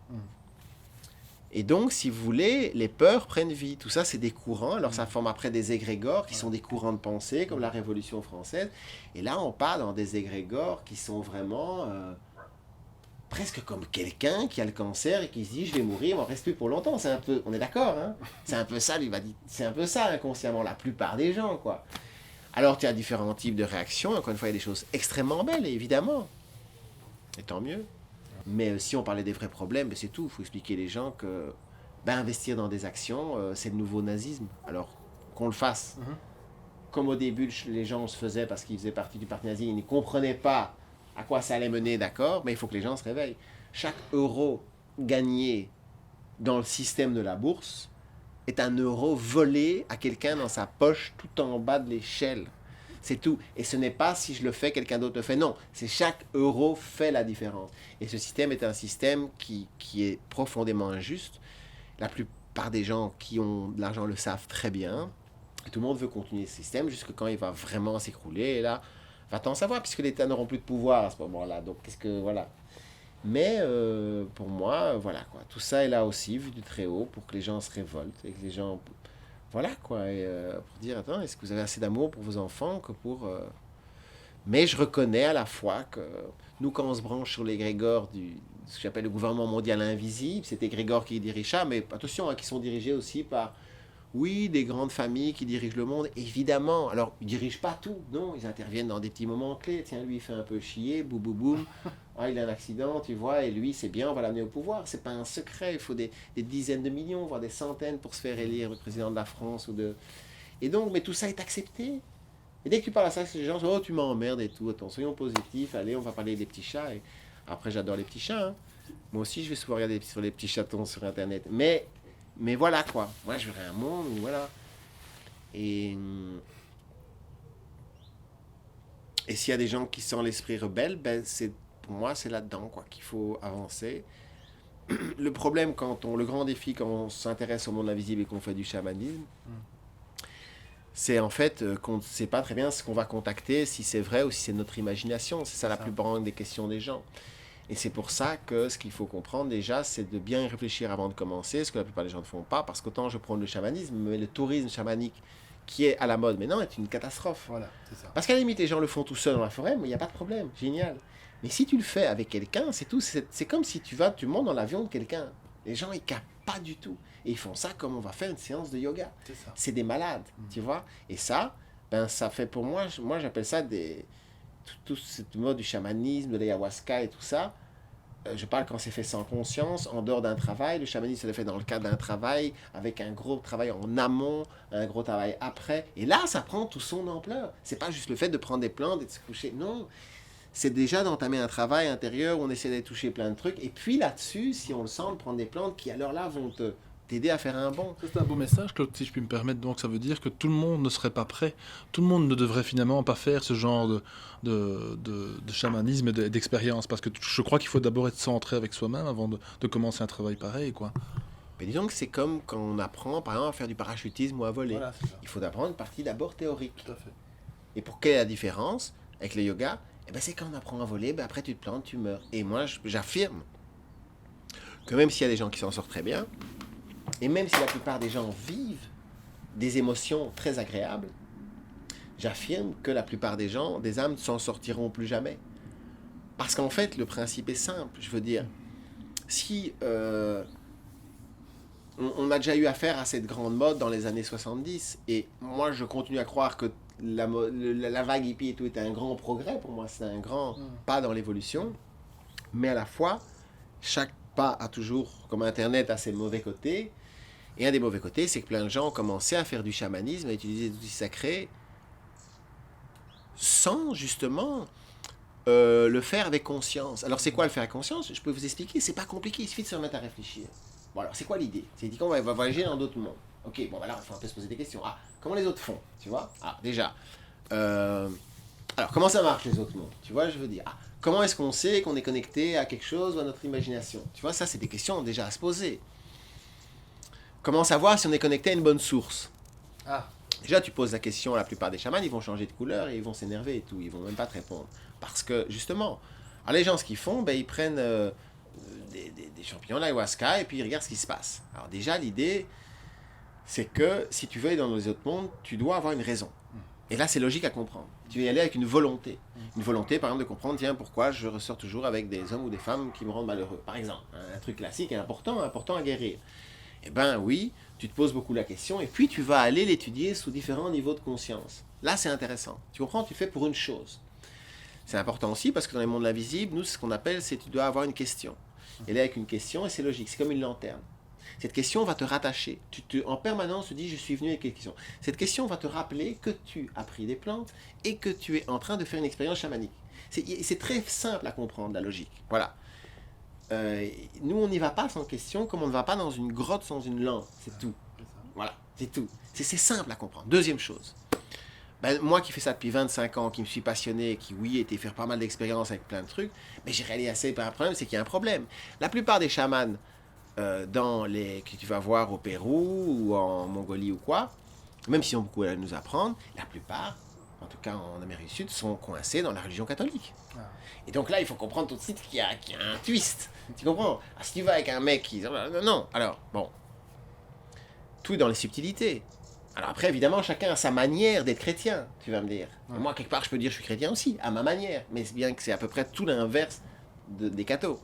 Et donc, si vous voulez, les peurs prennent vie. Tout ça, c'est des courants. Alors, ça forme après des égrégores qui sont des courants de pensée, comme la Révolution française. Et là, on part dans des égrégores qui sont vraiment presque comme quelqu'un qui a le cancer et qui se dit « je vais mourir, on ne reste plus pour longtemps ». C'est un peu, on est d'accord, hein? C'est un peu ça, c'est un peu ça, inconsciemment, la plupart des gens, quoi. Alors, tu as différents types de réactions. Encore une fois, il y a des choses extrêmement belles, évidemment. Et tant mieux. Mais si on parlait des vrais problèmes, c'est tout. Il faut expliquer les gens que investir dans des actions, c'est le nouveau nazisme. Alors, qu'on le fasse. Comme au début, les gens se faisaient parce qu'ils faisaient partie du parti nazi, ils ne comprenaient pas à quoi ça allait mener, d'accord, mais il faut que les gens se réveillent. Chaque euro gagné dans le système de la bourse est un euro volé à quelqu'un dans sa poche tout en bas de l'échelle. C'est tout. Et ce n'est pas si je le fais, quelqu'un d'autre le fait. Non, c'est chaque euro fait la différence. Et ce système est un système qui est profondément injuste. La plupart des gens qui ont de l'argent le savent très bien. Et tout le monde veut continuer ce système jusqu'à quand il va vraiment s'écrouler. Et là, va-t-on savoir, puisque l'État n'auront plus de pouvoir à ce moment-là. Donc, voilà. Mais pour moi, voilà quoi. Tout ça est là aussi, vu du très haut, pour que les gens se révoltent et que les gens... Voilà quoi, et pour dire, attends, est-ce que vous avez assez d'amour pour vos enfants que pour... Mais je reconnais à la fois que nous, quand on se branche sur l'égrégore ce que j'appelle le gouvernement mondial invisible, c'est égrégore qui dirige ça, mais attention, qui sont dirigés aussi par, oui, des grandes familles qui dirigent le monde, évidemment. Alors, ils ne dirigent pas tout, non, ils interviennent dans des petits moments clés. Tiens, lui, il fait un peu chier, boum, boum, boum. Ah, il a un accident, tu vois, et lui, c'est bien, on va l'amener au pouvoir. C'est pas un secret, il faut des dizaines de millions, voire des centaines pour se faire élire le président de la France. Et donc, mais tout ça est accepté. Et dès que tu parles à ça, les gens disent, oh, tu m'emmerdes et tout. Attends, soyons positifs, allez, on va parler des petits chats. Et après, j'adore les petits chats. Hein. Moi aussi, je vais souvent regarder sur les petits chatons sur Internet. Mais voilà, quoi. Moi, je voudrais un monde où, voilà. Et s'il y a des gens qui sont l'esprit rebelle, pour moi, c'est là-dedans quoi, qu'il faut avancer. Le problème, le grand défi quand on s'intéresse au monde invisible et qu'on fait du chamanisme, c'est en fait qu'on ne sait pas très bien ce qu'on va contacter, si c'est vrai ou si c'est notre imagination. C'est ça la plus grande des questions des gens. Et c'est pour ça que ce qu'il faut comprendre déjà, c'est de bien y réfléchir avant de commencer, ce que la plupart des gens ne font pas, parce qu'autant je prends le chamanisme, mais le tourisme chamanique qui est à la mode maintenant est une catastrophe. Voilà, c'est ça. Parce qu'à la limite, les gens le font tout seuls dans la forêt, mais il n'y a pas de problème, génial. Mais si tu le fais avec quelqu'un, c'est tout. C'est comme si tu montes dans l'avion de quelqu'un. Les gens, ils captent pas du tout. Et ils font ça comme on va faire une séance de yoga. C'est des malades, tu vois. Et ça, ça fait pour moi j'appelle ça tout ce mode du chamanisme, de l'ayahuasca et tout ça. Je parle quand c'est fait sans conscience, en dehors d'un travail. Le chamanisme, c'est fait dans le cadre d'un travail, avec un gros travail en amont, un gros travail après. Et là, ça prend tout son ampleur. C'est pas juste le fait de prendre des plantes et de se coucher. Non, c'est déjà d'entamer un travail intérieur où on essaie d'aller toucher plein de trucs. Et puis là-dessus, si on le sent, de prendre des plantes qui, alors là, vont t'aider à faire un bond. C'est un beau message, Claude, si je puis me permettre. Donc ça veut dire que tout le monde ne serait pas prêt. Tout le monde ne devrait finalement pas faire ce genre de chamanisme et d'expérience. Parce que je crois qu'il faut d'abord être centré avec soi-même avant de commencer un travail pareil, quoi. Mais disons que c'est comme quand on apprend, par exemple, à faire du parachutisme ou à voler. Voilà, il faut apprendre une partie d'abord théorique. Tout à fait. Et pour quelle est la différence avec le yoga? C'est quand on apprend à voler, après tu te plantes, tu meurs. Et moi, j'affirme que même s'il y a des gens qui s'en sortent très bien, et même si la plupart des gens vivent des émotions très agréables, j'affirme que la plupart des gens, des âmes, ne s'en sortiront plus jamais. Parce qu'en fait, le principe est simple. Je veux dire, si on a déjà eu affaire à cette grande mode dans les années 70, et moi, je continue à croire que la vague hippie et tout était un grand progrès. Pour moi, c'est un grand pas dans l'évolution. Mais à la fois, chaque pas a toujours, comme Internet, a ses mauvais côtés. Et un des mauvais côtés, c'est que plein de gens ont commencé à faire du chamanisme, à utiliser des outils sacrés, sans justement le faire avec conscience. Alors c'est quoi le faire avec conscience? Je peux vous expliquer, c'est pas compliqué, il suffit de se remettre à réfléchir. Bon alors c'est quoi l'idée? C'est dit qu'on va voyager dans d'autres mondes. Ok, bon alors il faut un peu se poser des questions. Ah, comment les autres font? Tu vois? Ah, déjà. Alors comment ça marche les autres mondes? Tu vois, je veux dire. Ah, comment est-ce qu'on sait qu'on est connecté à quelque chose ou à notre imagination? Tu vois, ça c'est des questions déjà à se poser. Comment savoir si on est connecté à une bonne source? Déjà, tu poses la question à la plupart des chamans, ils vont changer de couleur et ils vont s'énerver et tout. Ils vont même pas te répondre. Parce que, justement, alors les gens, ce qu'ils font, ben, ils prennent des champignons, l'ayahuasca, et puis ils regardent ce qui se passe. Alors déjà, l'idée, c'est que si tu veux aller dans les autres mondes, tu dois avoir une raison. Et là, c'est logique à comprendre. Tu veux y aller avec une volonté. Une volonté, par exemple, de comprendre, tiens, pourquoi je ressors toujours avec des hommes ou des femmes qui me rendent malheureux. Par exemple, un truc classique et important à guérir. Eh bien, oui, tu te poses beaucoup la question, et puis tu vas aller l'étudier sous différents niveaux de conscience. Là, c'est intéressant. Tu comprends, tu le fais pour une chose. C'est important aussi, parce que dans les mondes invisibles, nous, ce qu'on appelle, c'est que tu dois avoir une question. Et là, avec une question, et c'est logique, c'est comme une lanterne. Cette question va te rattacher. En permanence, tu dis, je suis venu avec une question. Cette question va te rappeler que tu as pris des plantes et que tu es en train de faire une expérience chamanique. C'est très simple à comprendre, la logique. Voilà. Nous, on n'y va pas sans question, comme on ne va pas dans une grotte sans une lampe. C'est tout. Voilà, c'est tout. C'est simple à comprendre. Deuxième chose. Ben, moi qui fais ça depuis 25 ans, qui me suis passionné, qui, oui, été faire pas mal d'expériences avec plein de trucs, mais j'ai réalisé assez par un problème, c'est qu'il y a un problème. La plupart des chamans que tu vas voir au Pérou ou en Mongolie ou quoi, même s'ils ont beaucoup à nous apprendre, la plupart, en tout cas en Amérique du Sud, sont coincés dans la religion catholique. Et donc là, il faut comprendre tout de suite qu'il y a un twist. Tu comprends? Si tu vas avec un mec qui... Non, alors, bon. Tout est dans les subtilités. Alors après, évidemment, chacun a sa manière d'être chrétien, tu vas me dire. Et moi, quelque part, je peux dire que je suis chrétien aussi, à ma manière. Mais c'est bien que c'est à peu près tout l'inverse des cathos.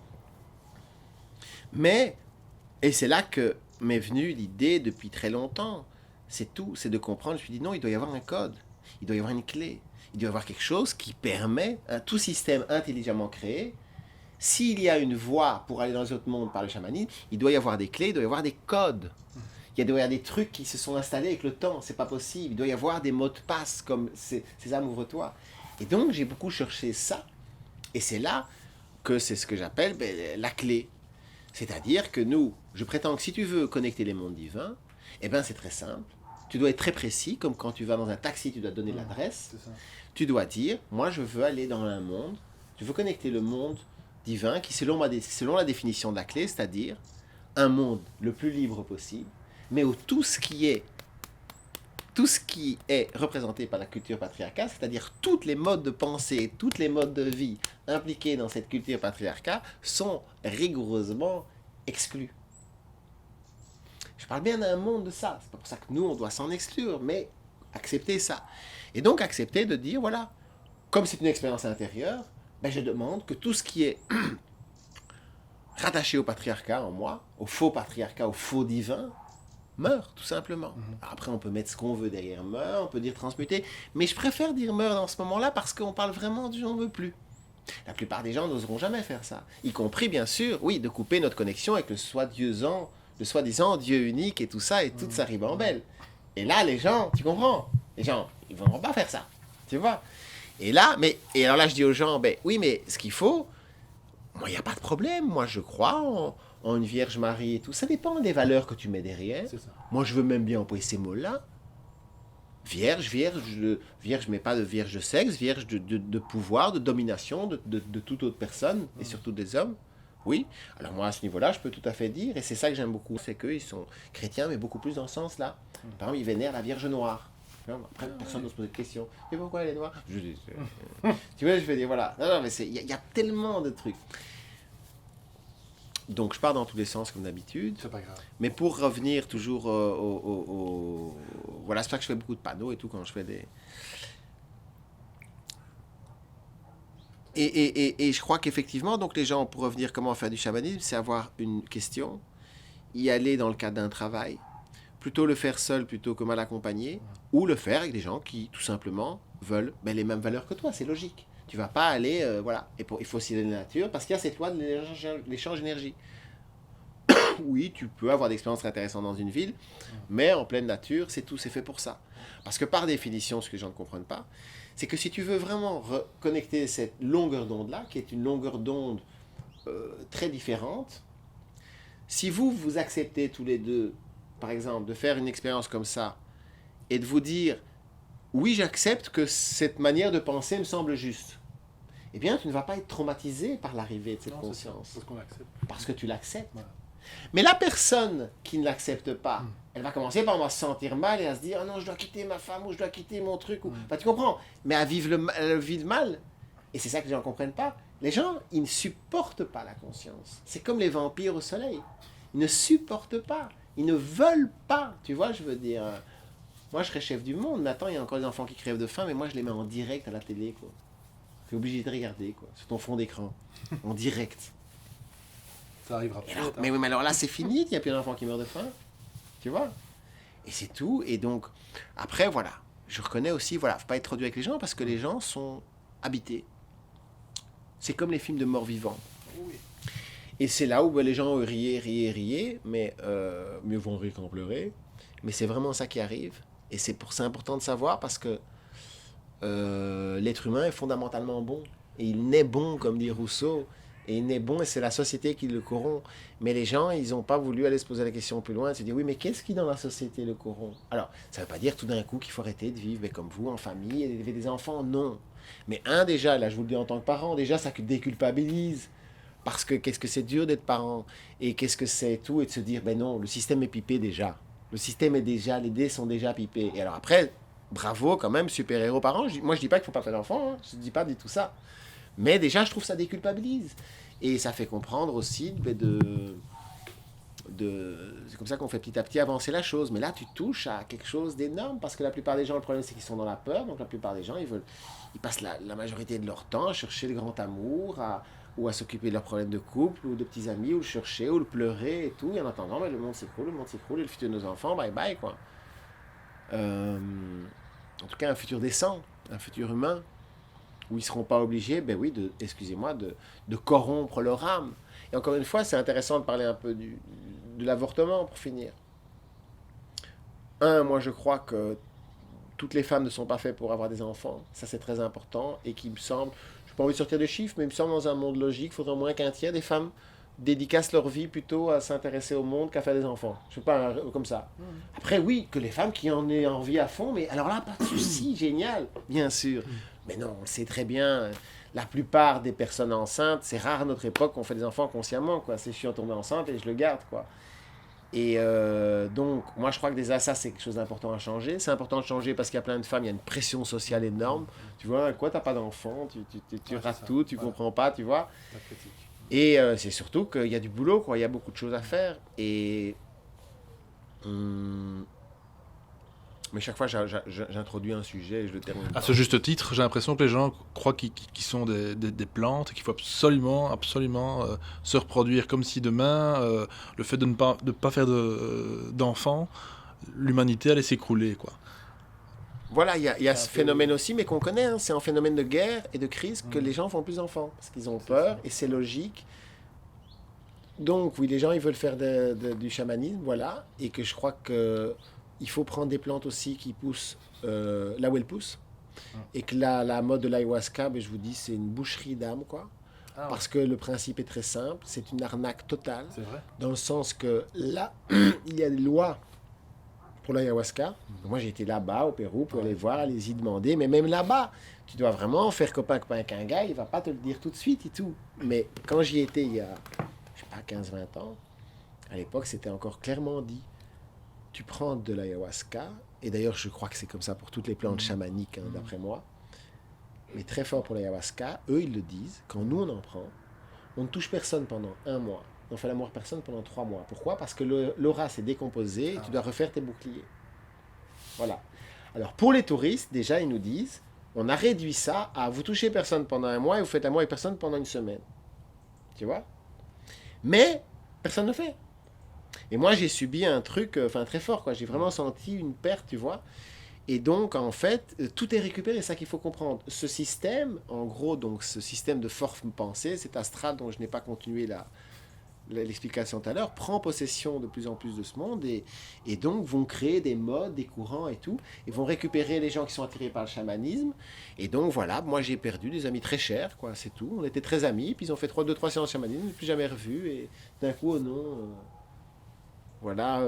Mais, et c'est là que m'est venue l'idée depuis très longtemps, c'est tout, c'est de comprendre, je me suis dit non, il doit y avoir un code, il doit y avoir une clé, il doit y avoir quelque chose qui permet, tout système intelligemment créé, s'il y a une voie pour aller dans les autres mondes par le chamanisme, il doit y avoir des clés, il doit y avoir des codes. Il doit y avoir des trucs qui se sont installés avec le temps, c'est pas possible. Il doit y avoir des mots de passe comme Sésame, ouvre-toi. Et donc j'ai beaucoup cherché ça, et c'est là que c'est ce que j'appelle la clé. C'est-à-dire que nous, je prétends que si tu veux connecter les mondes divins, eh ben c'est très simple. Tu dois être très précis, comme quand tu vas dans un taxi, tu dois donner l'adresse. Tu dois dire, moi je veux aller dans un monde, je veux connecter le monde divin qui, selon la définition de la clé, c'est-à-dire un monde le plus libre possible, mais où tout ce qui est représenté par la culture patriarcale, c'est-à-dire toutes les modes de pensée, toutes les modes de vie impliqués dans cette culture patriarcale, sont rigoureusement exclus. Je parle bien d'un monde de ça. C'est pas pour ça que nous, on doit s'en exclure, mais accepter ça. Et donc accepter de dire, voilà, comme c'est une expérience intérieure, ben je demande que tout ce qui est rattaché au patriarcat en moi, au faux patriarcat, au faux divin, meurt, tout simplement. Après, on peut mettre ce qu'on veut derrière meurt, on peut dire transmuter, mais je préfère dire meurt dans ce moment-là parce qu'on parle vraiment du j'en veux plus. La plupart des gens n'oseront jamais faire ça, y compris, bien sûr, oui, de couper notre connexion avec le soi-disant Dieu unique et tout ça, et toute sa ribambelle. Et là, les gens, tu comprends? Les gens, ils ne vont pas faire ça, tu vois? Et alors là, je dis aux gens, ben oui, mais ce qu'il faut, moi, il n'y a pas de problème, moi, je crois en une Vierge Marie et tout. Ça dépend des valeurs que tu mets derrière. Moi, je veux même bien employer ces mots-là. Vierge, mais pas de vierge de sexe, vierge de pouvoir, de domination de toute autre personne, et surtout des hommes. Oui, alors moi, à ce niveau-là, je peux tout à fait dire, et c'est ça que j'aime beaucoup, c'est qu'ils sont chrétiens, mais beaucoup plus dans ce sens-là. Par exemple, ils vénèrent la Vierge Noire. Après, personne ne se pose de questions. Et pourquoi elle est noire? Tu vois, je vais dire, voilà. Non, mais il y a tellement de trucs. Donc je pars dans tous les sens comme d'habitude. C'est pas grave. Mais pour revenir toujours voilà, c'est pour ça que je fais beaucoup de panneaux et tout quand je fais des... Et je crois qu'effectivement, donc les gens, pour revenir comment faire du chamanisme, c'est avoir une question, y aller dans le cadre d'un travail, plutôt le faire seul plutôt que mal accompagné, ou le faire avec des gens qui, tout simplement, veulent les mêmes valeurs que toi, c'est logique. Tu vas pas aller, voilà. Et il faut aussi la nature, parce qu'il y a cette loi de l'échange d'énergie. Oui, tu peux avoir des expériences intéressantes dans une ville, mais en pleine nature, c'est tout, c'est fait pour ça. Parce que par définition, ce que les gens ne comprennent pas, c'est que si tu veux vraiment reconnecter cette longueur d'onde-là, qui est une longueur d'onde très différente, si vous acceptez tous les deux, par exemple, de faire une expérience comme ça, et de vous dire, oui, j'accepte que cette manière de penser me semble juste, eh bien, tu ne vas pas être traumatisé par l'arrivée de cette conscience. Parce qu'on l'accepte. Parce que tu l'acceptes. Voilà. Mais la personne qui ne l'accepte pas, elle va commencer par se sentir mal et à se dire ah non, je dois quitter ma femme ou je dois quitter mon truc. Enfin, tu comprends? Mais elle vit le mal. Et c'est ça que les gens ne comprennent pas. Les gens, ils ne supportent pas la conscience. C'est comme les vampires au soleil. Ils ne supportent pas. Ils ne veulent pas. Tu vois, je veux dire. Moi, je serais chef du monde. Maintenant, il y a encore des enfants qui crèvent de faim, mais moi, je les mets en direct à la télé, quoi. Tu es obligé de regarder, quoi, sur ton fond d'écran, en direct. Ça arrivera peut-être. Mais oui, mais alors là, c'est fini. Il n'y a plus d'enfants qui meurent de faim. Tu vois? Et c'est tout. Et donc, après, voilà. Je reconnais aussi, voilà, faut pas être trop dur avec les gens parce que les gens sont habités. C'est comme les films de morts-vivants. Oui. Et c'est là où les gens riaient, mais mieux vont rire qu'en pleurer. Mais c'est vraiment ça qui arrive. Et c'est important de savoir parce que l'être humain est fondamentalement bon. Et il naît bon, comme dit Rousseau. Et il naît bon et c'est la société qui le corrompt. Mais les gens, ils n'ont pas voulu aller se poser la question plus loin, se dire oui, mais qu'est-ce qui dans la société le corrompt? Alors, ça ne veut pas dire tout d'un coup qu'il faut arrêter de vivre mais comme vous, en famille, et d'élever des enfants, non. Mais déjà, là je vous le dis en tant que parent, déjà ça déculpabilise. Parce que qu'est-ce que c'est dur d'être parent et qu'est-ce que c'est tout et de se dire ben non, le système est pipé déjà. Le système est déjà, les dés sont déjà pipés. Et alors après, bravo quand même, super-héros parents. Moi je dis pas qu'il faut pas faire d'enfants, hein. Je dis pas du tout ça. Mais déjà je trouve ça déculpabilise. Et ça fait comprendre aussi c'est comme ça qu'on fait petit à petit avancer la chose. Mais là tu touches à quelque chose d'énorme parce que la plupart des gens, le problème c'est qu'ils sont dans la peur. Donc la plupart des gens, ils passent la majorité de leur temps à chercher le grand amour, ou à s'occuper de leurs problèmes de couple, ou de petits amis, ou le chercher, ou le pleurer, et tout. Et en attendant, le monde s'écroule, et le futur de nos enfants, bye bye, quoi. En tout cas, un futur décent, un futur humain, où ils ne seront pas obligés, de corrompre leur âme. Et encore une fois, c'est intéressant de parler un peu de l'avortement, pour finir. Moi, je crois que toutes les femmes ne sont pas faites pour avoir des enfants. Ça, c'est très important, et qu'il me semble... Je n'ai pas envie de sortir de chiffres, mais il me semble dans un monde logique, il faudrait au moins qu'un tiers des femmes dédicacent leur vie plutôt à s'intéresser au monde qu'à faire des enfants. Je ne sais pas, comme ça. Après, oui, que les femmes qui en aient envie à fond, mais alors là, pas de souci, génial, bien sûr. Mais non, on le sait très bien, la plupart des personnes enceintes, c'est rare à notre époque qu'on fait des enfants consciemment, quoi. C'est je suis tombé enceinte et je le garde, quoi. Et donc, moi, je crois que déjà, ça, c'est quelque chose d'important à changer. C'est important de changer parce qu'il y a plein de femmes, il y a une pression sociale énorme. Tu vois, quoi, t'as pas d'enfant, tu rates tout, tu comprends pas, tu vois. Et c'est surtout qu'il y a du boulot, quoi. Il y a beaucoup de choses à faire. Et... mais chaque fois, j'introduis un sujet et je le termine. À ce juste titre, j'ai l'impression que les gens croient qu'ils sont des plantes et qu'il faut absolument se reproduire comme si demain, le fait de ne pas faire d'enfants, l'humanité allait s'écrouler, quoi. Voilà, il y a ce phénomène aussi, mais qu'on connaît. Hein, c'est un phénomène de guerre et de crise que les gens font plus d'enfants. Parce qu'ils ont peur et c'est logique. Donc, oui, les gens, ils veulent faire du chamanisme, voilà. Et que je crois que... il faut prendre des plantes aussi qui poussent là où elles poussent. Et que la mode de l'ayahuasca, je vous dis, c'est une boucherie d'âme, quoi. Parce que le principe est très simple, c'est une arnaque totale. C'est vrai. Dans le sens que là, il y a des lois pour l'ayahuasca. Moi, j'ai été là-bas, au Pérou, pour aller voir, aller y demander. Mais même là-bas, tu dois vraiment faire copain avec un gars, il ne va pas te le dire tout de suite et tout. Mais quand j'y étais il y a, je sais pas, 15-20 ans, à l'époque, c'était encore clairement dit. Tu prends de l'ayahuasca, et d'ailleurs je crois que c'est comme ça pour toutes les plantes chamaniques, hein, d'après moi, mais très fort pour l'ayahuasca, eux ils le disent, quand nous on en prend, on ne touche personne pendant 1 mois, on fait l'amour à personne pendant 3 mois. Pourquoi? Parce que l'aura s'est décomposée et tu dois refaire tes boucliers. Voilà. Alors pour les touristes, déjà ils nous disent, on a réduit ça à vous touchez personne pendant 1 mois et vous faites l'amour avec personne pendant 1 semaine. Tu vois? Mais personne ne fait. Et moi, j'ai subi un truc très fort, quoi. J'ai vraiment senti une perte, tu vois. Et donc, en fait, tout est récupéré, c'est ça qu'il faut comprendre. Ce système, en gros, donc ce système de forme pensée, cet astral dont je n'ai pas continué l'explication tout à l'heure, prend possession de plus en plus de ce monde et donc vont créer des modes, des courants et tout, et vont récupérer les gens qui sont attirés par le chamanisme. Et donc, voilà, moi, j'ai perdu des amis très chers, quoi, c'est tout. On était très amis, puis ils ont fait 2-3 séances de chamanisme, je ne plus jamais revus, et d'un coup, oh non... voilà,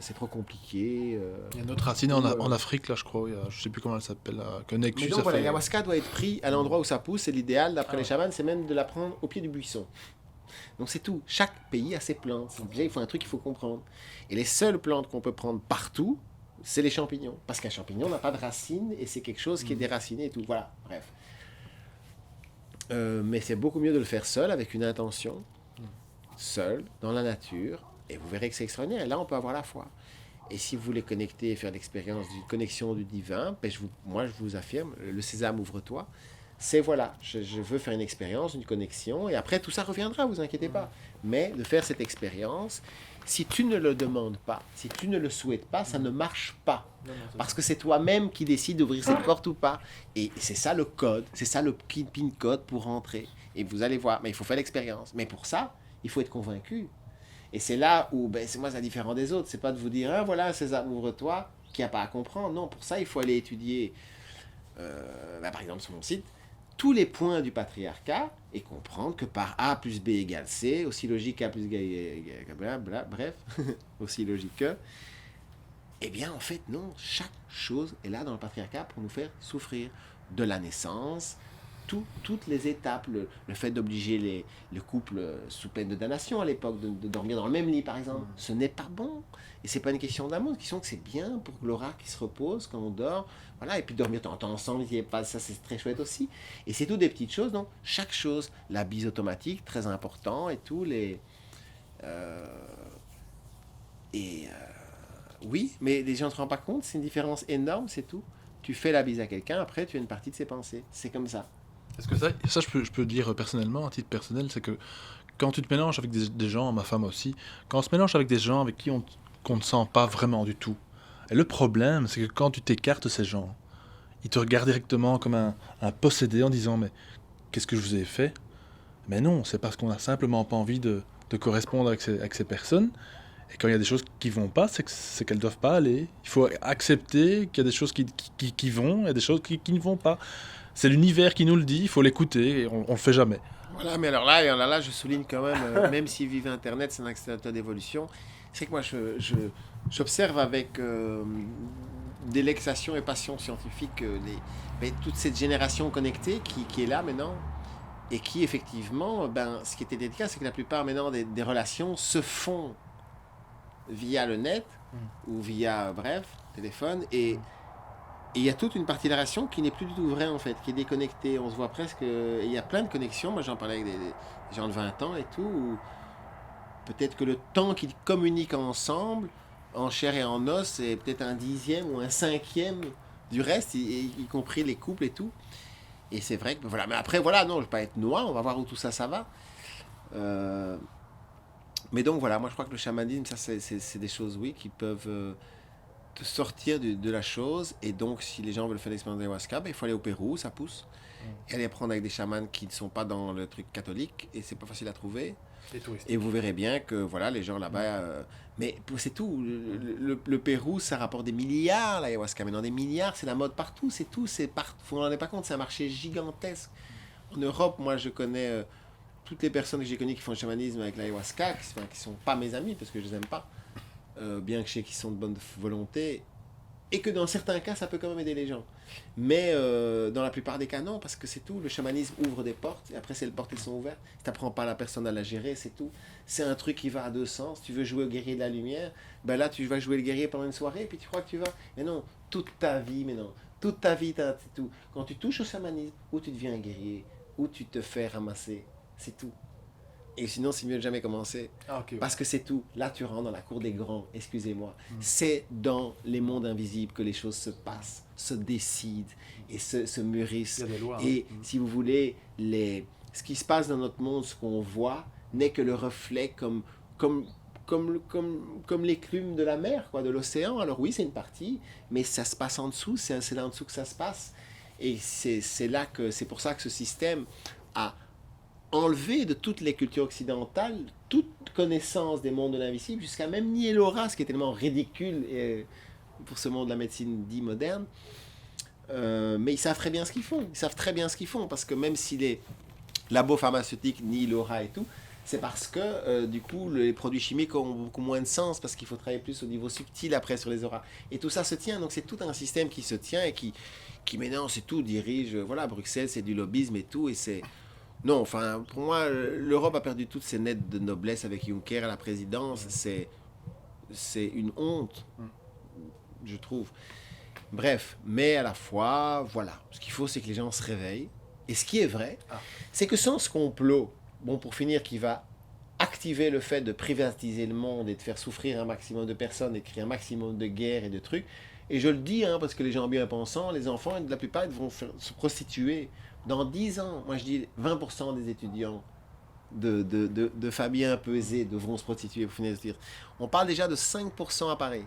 c'est trop compliqué. Il y a une autre racine en Afrique, là, je crois, je ne sais plus comment elle s'appelle, que Nectus. Mais donc voilà, l'ayahuasca doit être pris à l'endroit où ça pousse, et l'idéal, d'après les chamans, c'est même de la prendre au pied du buisson. Donc c'est tout. Chaque pays a ses plantes. Déjà, il faut un truc qu'il faut comprendre. Et les seules plantes qu'on peut prendre partout, c'est les champignons. Parce qu'un champignon n'a pas de racines et c'est quelque chose qui est déraciné et tout. Voilà, bref. Mais c'est beaucoup mieux de le faire seul, avec une intention, seul, dans la nature, et vous verrez que c'est extraordinaire. Et là, on peut avoir la foi. Et si vous voulez connecter et faire l'expérience d'une connexion du divin, ben moi, je vous affirme, le sésame, ouvre-toi, c'est voilà, je veux faire une expérience, une connexion, et après, tout ça reviendra, vous inquiétez pas. Mais de faire cette expérience, si tu ne le demandes pas, si tu ne le souhaites pas, ça ne marche pas. Parce que c'est toi-même qui décide d'ouvrir cette porte ou pas. Et c'est ça le code, c'est ça le pin code pour rentrer. Et vous allez voir, mais il faut faire l'expérience. Mais pour ça, il faut être convaincu. Et c'est là où, c'est moi, c'est différent des autres. C'est pas de vous dire, ah, voilà, Sésame, ouvre-toi, qu'il n'y a pas à comprendre. Non, pour ça, il faut aller étudier, par exemple, sur mon site, tous les points du patriarcat et comprendre que par A plus B égale C, aussi logique qu'A plus B égale bref, aussi logique que, eh bien, en fait, non, chaque chose est là dans le patriarcat pour nous faire souffrir. De la naissance, toutes les étapes, le fait d'obliger le couple sous peine de damnation à l'époque, de dormir dans le même lit, par exemple, ce n'est pas bon. Et c'est pas une question d'amour, c'est une question que c'est bien pour Laura qui se repose quand on dort. Voilà, et puis dormir tant ensemble, ça c'est très chouette aussi. Et c'est tout des petites choses, donc chaque chose, la bise automatique, très important, et tous les... oui, mais les gens ne se rendent pas compte, c'est une différence énorme, c'est tout. Tu fais la bise à quelqu'un, après tu as une partie de ses pensées. C'est comme ça. Est-ce que ça je peux le dire personnellement, à titre personnel, c'est que quand tu te mélanges avec des gens, ma femme aussi, quand on se mélange avec des gens avec qui qu'on ne sent pas vraiment du tout, et le problème, c'est que quand tu t'écartes de ces gens, ils te regardent directement comme un possédé en disant « Mais qu'est-ce que je vous ai fait ?» Mais non, c'est parce qu'on n'a simplement pas envie de correspondre avec ces personnes. Et quand il y a des choses qui vont pas, c'est qu'elles doivent pas aller. Il faut accepter qu'il y a des choses qui vont, et des choses qui ne vont pas. C'est l'univers qui nous le dit, il faut l'écouter, et on le fait jamais. Voilà, mais alors là, je souligne quand même, même si vive Internet, c'est un accélérateur d'évolution, c'est que moi, j'observe avec délectation et passion scientifique toute cette génération connectée qui est là maintenant, et qui, effectivement, ce qui était délicat, c'est que la plupart maintenant des relations se font via le net, ou via, téléphone, et il y a toute une partie de la relation qui n'est plus du tout vraie, en fait, qui est déconnectée. On se voit presque... Il y a plein de connexions. Moi, j'en parlais avec des gens de 20 ans et tout, où peut-être que le temps qu'ils communiquent ensemble, en chair et en os, c'est peut-être un 10e ou un 5e du reste, y compris les couples et tout. Et c'est vrai que... Voilà. Mais après, voilà, non, je ne vais pas être noir, on va voir où tout ça va. Mais donc, voilà, moi, je crois que le chamanisme, ça, c'est des choses, oui, qui peuvent... de sortir de la chose, et donc si les gens veulent faire l'expérience d'ayahuasca, il faut aller au Pérou, ça pousse, et aller apprendre avec des chamans qui ne sont pas dans le truc catholique, et c'est pas facile à trouver, et vous verrez bien que voilà, les gens là-bas, mais c'est tout, le Pérou, ça rapporte des milliards, l'ayahuasca, maintenant des milliards, c'est la mode partout, c'est tout, vous vous rendez pas compte, c'est un marché gigantesque. En Europe, moi je connais toutes les personnes que j'ai connues qui font le chamanisme avec l'ayahuasca, qui sont pas mes amis, parce que je les aime pas, bien que je sais qu'ils sont de bonne volonté, et que dans certains cas, ça peut quand même aider les gens. Mais dans la plupart des cas, non, parce que c'est tout. Le chamanisme ouvre des portes, et après, ces portes, elles sont ouvertes. Tu n'apprends pas à la personne à la gérer, c'est tout. C'est un truc qui va à deux sens. Tu veux jouer au guerrier de la lumière, là, tu vas jouer le guerrier pendant une soirée, et puis tu crois que tu vas... Mais non, toute ta vie, toute ta vie, c'est tout. Quand tu touches au chamanisme, ou tu deviens un guerrier, ou tu te fais ramasser, c'est tout. Et sinon, c'est mieux de jamais commencer. Parce que c'est tout. Là, tu rentres dans la cour des grands, excusez-moi. C'est dans les mondes invisibles que les choses se passent, se décident et se mûrissent. Il y a des lois, et si vous voulez, ce qui se passe dans notre monde, ce qu'on voit, n'est que le reflet comme l'éclume de la mer, de l'océan. Alors oui, c'est une partie, mais ça se passe en dessous, c'est là en dessous que ça se passe. Et c'est pour ça que ce système a enlever de toutes les cultures occidentales toute connaissance des mondes de l'invisible, jusqu'à même nier l'aura, ce qui est tellement ridicule pour ce monde de la médecine dit moderne. Mais ils savent très bien ce qu'ils font. Parce que même si les labos pharmaceutiques nient l'aura et tout, c'est parce que du coup les produits chimiques ont beaucoup moins de sens, parce qu'il faut travailler plus au niveau subtil après sur les auras. Et tout ça se tient, donc c'est tout un système qui se tient et qui maintenant c'est tout dirige. Voilà, Bruxelles, c'est du lobbyisme et tout, et c'est... Non, enfin, pour moi, l'Europe a perdu toutes ses lettres de noblesse avec Juncker à la présidence. C'est une honte, je trouve. Bref, mais à la fois, voilà. Ce qu'il faut, c'est que les gens se réveillent. Et ce qui est vrai, c'est que sans ce complot, bon, pour finir, qui va activer le fait de privatiser le monde et de faire souffrir un maximum de personnes et de créer un maximum de guerres et de trucs, et je le dis, parce que les gens bien pensants, les enfants, la plupart, ils vont se prostituer. Dans 10 ans, moi je dis 20% des étudiants de familles un peu aisées devront se prostituer pour finir de dire. On parle déjà de 5% à Paris,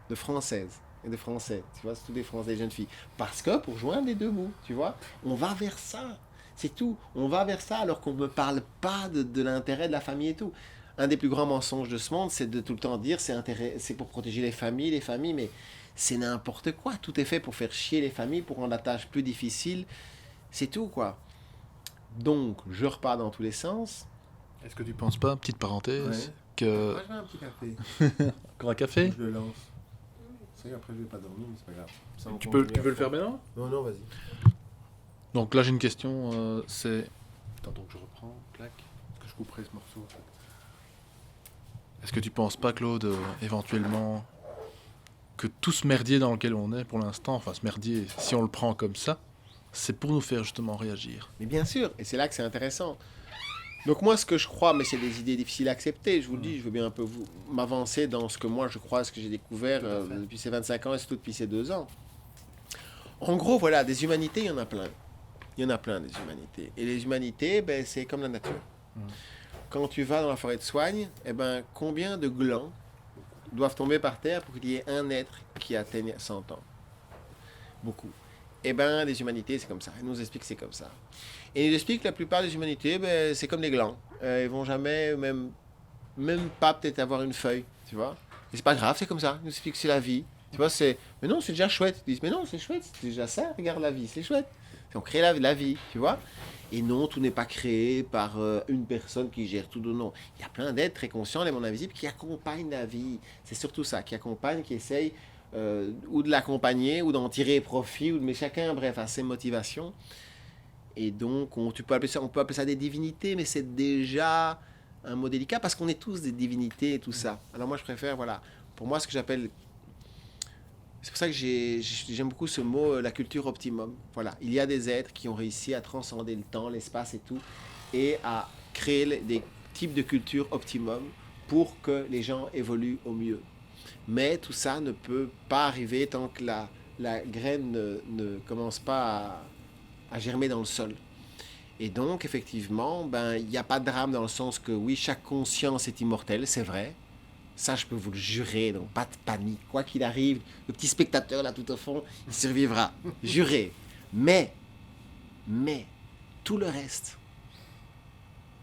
de Françaises et de Français, tu vois, c'est tous des Français, des jeunes filles. Parce que, pour joindre les deux bouts, tu vois, on va vers ça, c'est tout. On va vers ça alors qu'on ne me parle pas de l'intérêt de la famille et tout. Un des plus grands mensonges de ce monde, c'est de tout le temps dire c'est pour protéger les familles, mais c'est n'importe quoi. Tout est fait pour faire chier les familles, pour rendre la tâche plus difficile. C'est tout, quoi. Donc, je repars dans tous les sens. Est-ce que tu penses pas, petite parenthèse, que... Moi, je veux un petit café. Encore un café? Je le lance. C'est vrai, après, je vais pas dormir, mais c'est pas grave. Tu veux le faire maintenant? Non, vas-y. Donc là, j'ai une question, c'est... Attends, donc je reprends, clac. Est-ce que je couperai ce morceau, en fait? Est-ce que tu penses pas, Claude, éventuellement, que tout ce merdier dans lequel on est pour l'instant, enfin ce merdier, si on le prend comme ça, c'est pour nous faire justement réagir? Mais bien sûr, et c'est là que c'est intéressant. Donc moi, ce que je crois, mais c'est des idées difficiles à accepter, je vous le dis, je veux bien un peu m'avancer dans ce que moi je crois, ce que j'ai découvert depuis ces 25 ans et surtout depuis ces 2 ans. En gros, voilà, des humanités, il y en a plein. Il y en a plein, des humanités. Et les humanités, ben, c'est comme la nature. Quand tu vas dans la forêt de soigne, eh ben, combien de glands doivent tomber par terre pour qu'il y ait un être qui atteigne 100 ans? Beaucoup. Eh bien, les humanités, c'est comme ça. Ils nous expliquent que c'est comme ça. Et ils expliquent que la plupart des humanités, ben, c'est comme les glands. Ils vont jamais, même pas peut-être avoir une feuille, tu vois. Et c'est pas grave, c'est comme ça. Ils nous expliquent que c'est la vie. Tu vois, mais non, c'est déjà chouette. Ils disent, mais non, c'est chouette, c'est déjà ça, regarde la vie, c'est chouette. On crée la vie, tu vois. Et non, tout n'est pas créé par une personne qui gère tout. Non. Il y a plein d'êtres très conscients, les mondes invisibles, qui accompagnent la vie. C'est surtout ça, qui accompagnent, qui essayent ou de l'accompagner, ou d'en tirer profit, mais chacun, bref, a ses motivations. Et donc, on peut appeler ça des divinités, mais c'est déjà un mot délicat, parce qu'on est tous des divinités et tout ça. Alors moi, je préfère, voilà, pour moi, ce que j'appelle... C'est pour ça que j'aime beaucoup ce mot, la culture optimum. Voilà, il y a des êtres qui ont réussi à transcender le temps, l'espace et tout, et à créer des types de culture optimum pour que les gens évoluent au mieux. Mais tout ça ne peut pas arriver tant que la graine ne commence pas à germer dans le sol. Et donc, effectivement, ben, il n'y a pas de drame dans le sens que, oui, chaque conscience est immortelle, c'est vrai. Ça, je peux vous le jurer, donc pas de panique. Quoi qu'il arrive, le petit spectateur là tout au fond, il survivra. Juré. Mais, tout le reste.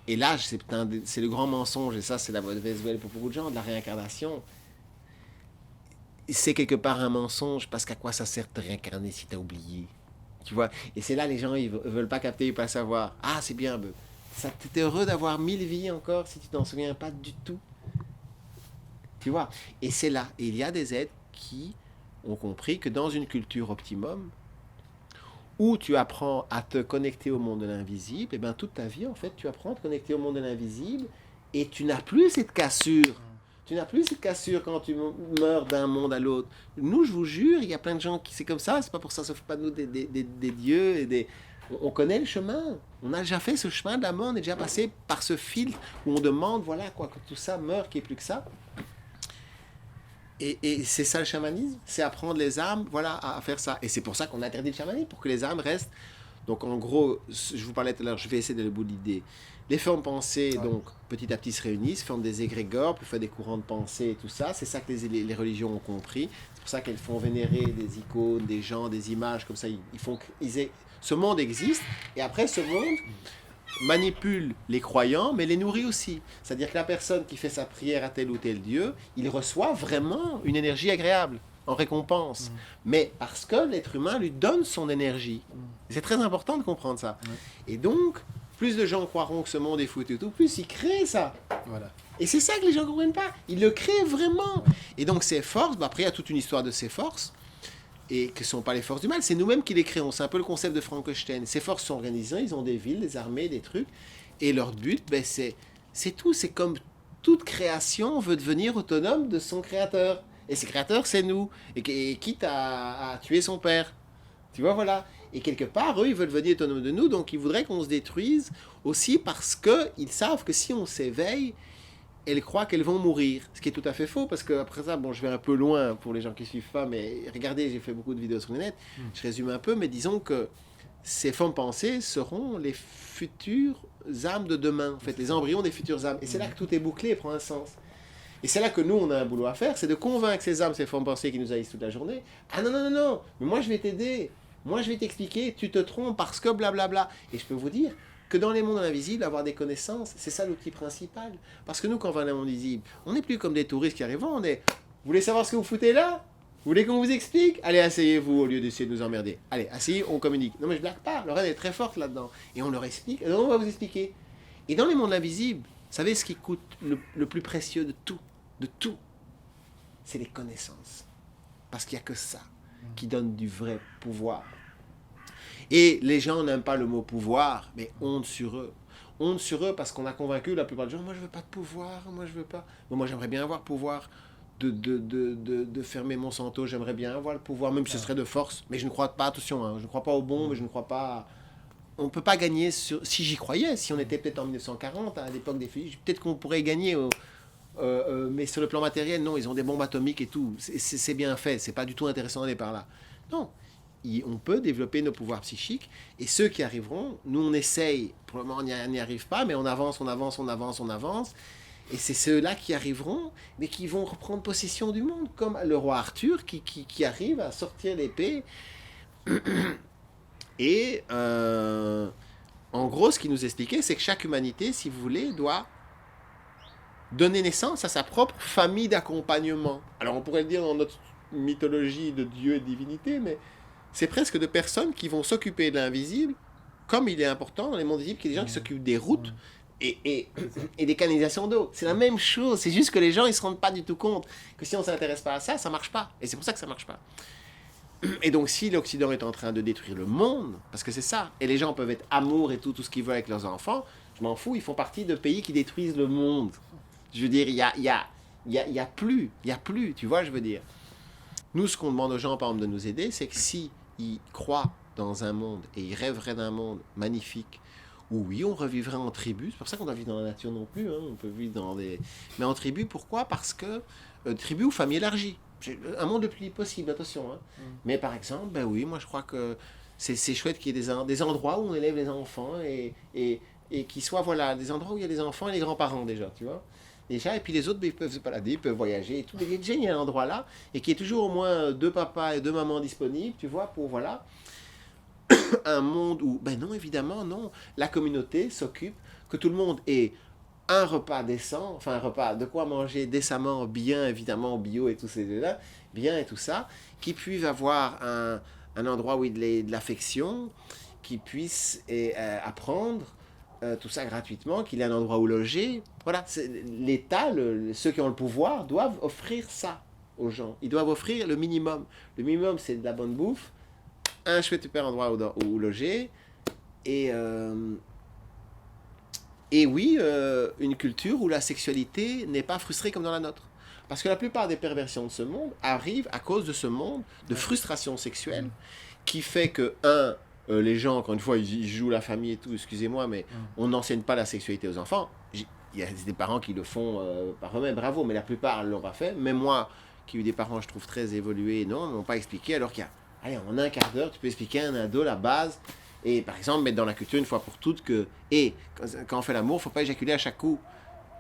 Et là, c'est le grand mensonge, et ça, c'est la mauvaise nouvelle pour beaucoup de gens, de la réincarnation. C'est quelque part un mensonge, parce qu'à quoi ça sert de réincarner si t'as oublié? Tu vois? Et c'est là, les gens, ils veulent pas capter, ils veulent pas savoir. Ah, c'est bien, ça t'es heureux d'avoir 1000 vies encore si tu t'en souviens pas du tout. Tu vois? Et c'est là. Et il y a des êtres qui ont compris que dans une culture optimum, où tu apprends à te connecter au monde de l'invisible, et bien toute ta vie, en fait, tu apprends à te connecter au monde de l'invisible, et tu n'as plus cette cassure. Tu n'as plus cette cassure quand tu meurs d'un monde à l'autre. Nous, je vous jure, il y a plein de gens qui c'est comme ça, c'est pas pour ça, ça fait pas de nous des dieux, et on connaît le chemin. On a déjà fait ce chemin de la mort, on est déjà passé par ce filtre où on demande, voilà, quoi, que tout ça meurt, qu'il n'y ait plus que ça. Et c'est ça le chamanisme, c'est apprendre les âmes, voilà, à faire ça. Et c'est pour ça qu'on interdit le chamanisme, pour que les âmes restent. Donc en gros, je vous parlais tout à l'heure, je vais essayer d'aller au bout de l'idée. Les formes pensées, donc petit à petit se réunissent, forment des égrégores, pour faire des courants de pensée et tout ça. C'est ça que les religions ont compris. C'est pour ça qu'elles font vénérer des icônes, des gens, des images, comme ça. Ce monde existe, et après ce monde manipule les croyants, mais les nourrit aussi. C'est-à-dire que la personne qui fait sa prière à tel ou tel Dieu, il reçoit vraiment une énergie agréable en récompense. Mais parce que l'être humain lui donne son énergie. C'est très important de comprendre ça. Et donc, plus de gens croiront que ce monde est foutu et tout, plus ils créent ça. Voilà. Et c'est ça que les gens ne comprennent pas. Ils le créent vraiment. Et donc ces forces, après il y a toute une histoire de ces forces. et que ne sont pas les forces du mal, c'est nous-mêmes qui les créons. C'est un peu le concept de Frankenstein. Ces forces sont organisées, ils ont des villes, des armées, des trucs, et leur but, c'est tout. C'est comme toute création veut devenir autonome de son créateur. Et ce créateur, c'est nous. Et quitte à tuer son père. Tu vois, voilà. Et quelque part, eux, ils veulent devenir autonomes de nous, donc ils voudraient qu'on se détruise aussi parce qu'ils savent que si on s'éveille, elles croient qu'elles vont mourir. Ce qui est tout à fait faux, parce qu'après ça, bon, je vais un peu loin pour les gens qui ne suivent pas, mais regardez, j'ai fait beaucoup de vidéos sur le net, je résume un peu, mais disons que ces formes pensées seront les futures âmes de demain, en fait, les embryons des futures âmes. Et c'est là que tout est bouclé et prend un sens. Et c'est là que nous, on a un boulot à faire, c'est de convaincre ces âmes, ces formes pensées qui nous haïssent toute la journée. Ah non, non, non, non, mais moi je vais t'aider. Moi je vais t'expliquer, tu te trompes parce que blablabla. Et je peux vous dire que dans les mondes invisibles, avoir des connaissances, c'est ça l'outil principal. Parce que nous, quand on va dans le monde visible, on n'est plus comme des touristes qui arrivent, on est... Vous voulez savoir ce que vous foutez là? Vous voulez qu'on vous explique? Allez, asseyez-vous au lieu d'essayer de nous emmerder. Allez, asseyez, on communique. Non mais je blague pas, Lorraine est très forte là-dedans. Et on leur explique, et on va vous expliquer. Et dans les mondes invisibles, vous savez ce qui coûte le plus précieux de tout, c'est les connaissances. Parce qu'il n'y a que ça qui donne du vrai pouvoir. Et les gens n'aiment pas le mot pouvoir, mais honte sur eux. Honte sur eux parce qu'on a convaincu la plupart des gens, moi je veux pas de pouvoir, moi je veux pas. Moi j'aimerais bien avoir pouvoir de fermer Monsanto, j'aimerais bien avoir le pouvoir, même si ce serait de force. Mais je ne crois pas, attention, hein, je ne crois pas au bon, mais je ne crois pas... On ne peut pas gagner sur... Si j'y croyais, si on était peut-être en 1940, à l'époque des fusils, peut-être qu'on pourrait gagner... mais sur le plan matériel, non, ils ont des bombes atomiques et tout. C'est bien fait, c'est pas du tout intéressant d'aller par là. Non, on peut développer nos pouvoirs psychiques, et ceux qui arriveront, nous on essaye, pour le moment on n'y arrive pas, mais on avance, et c'est ceux-là qui arriveront, mais qui vont reprendre possession du monde, comme le roi Arthur qui arrive à sortir l'épée. Et en gros, ce qu'il nous expliquait, c'est que chaque humanité, si vous voulez, doit donner naissance à sa propre famille d'accompagnement. Alors on pourrait le dire dans notre mythologie de Dieu et de divinité, mais c'est presque de personnes qui vont s'occuper de l'invisible, comme il est important dans les mondes visibles qu'il y ait des gens qui s'occupent des routes et des canalisations d'eau. C'est la même chose, c'est juste que les gens ils ne se rendent pas du tout compte que si on ne s'intéresse pas à ça, ça ne marche pas. Et c'est pour ça que ça ne marche pas. Et donc si l'Occident est en train de détruire le monde, parce que c'est ça, et les gens peuvent être amour et tout ce qu'ils veulent avec leurs enfants, je m'en fous, ils font partie de pays qui détruisent le monde. Je veux dire, il y a plus, tu vois, je veux dire. Nous, ce qu'on demande aux gens, par exemple, de nous aider, c'est que si ils croient dans un monde, et ils rêveraient d'un monde magnifique, où oui, on revivrait en tribu, c'est pour ça qu'on doit vivre dans la nature non plus, hein, on peut vivre dans des... Mais en tribu, pourquoi? Parce que tribu ou famille élargie, un monde le plus possible, attention. Hein. Mais par exemple, ben oui, moi je crois que c'est chouette qu'il y ait des endroits où on élève les enfants, et qui soient, voilà, des endroits où il y a des enfants et les grands-parents déjà, tu vois. Déjà, et puis les autres, ils peuvent se balader, ils peuvent voyager et tout. Mais déjà, il y a un endroit là, et qui est toujours au moins 2 papas et 2 mamans disponibles, tu vois, pour, voilà, un monde où, ben non, évidemment, non. La communauté s'occupe que tout le monde ait un repas décent, enfin un repas de quoi manger décemment, bien, évidemment, bio et tout là, bien et tout ça, qui puisse avoir un endroit où il y a de l'affection, qui puisse apprendre, tout ça gratuitement, qu'il ait un endroit où loger. Voilà, l'État, ceux qui ont le pouvoir, doivent offrir ça aux gens. Ils doivent offrir le minimum. Le minimum, c'est de la bonne bouffe, un chouette super endroit où loger, et oui, une culture où la sexualité n'est pas frustrée comme dans la nôtre. Parce que la plupart des perversions de ce monde arrivent à cause de ce monde de frustration sexuelle, qui fait que, les gens, encore une fois, ils jouent la famille et tout, excusez-moi, mais on n'enseigne pas la sexualité aux enfants. Il y a des parents qui le font par eux-mêmes, bravo, mais la plupart ne l'ont pas fait. Même moi, qui ai eu des parents, je trouve, très évolués, non, ne m'ont pas expliqué, alors qu'il y a, allez, en un quart d'heure, tu peux expliquer à un ado la base, et par exemple, mettre dans la culture une fois pour toutes que, quand on fait l'amour, il ne faut pas éjaculer à chaque coup.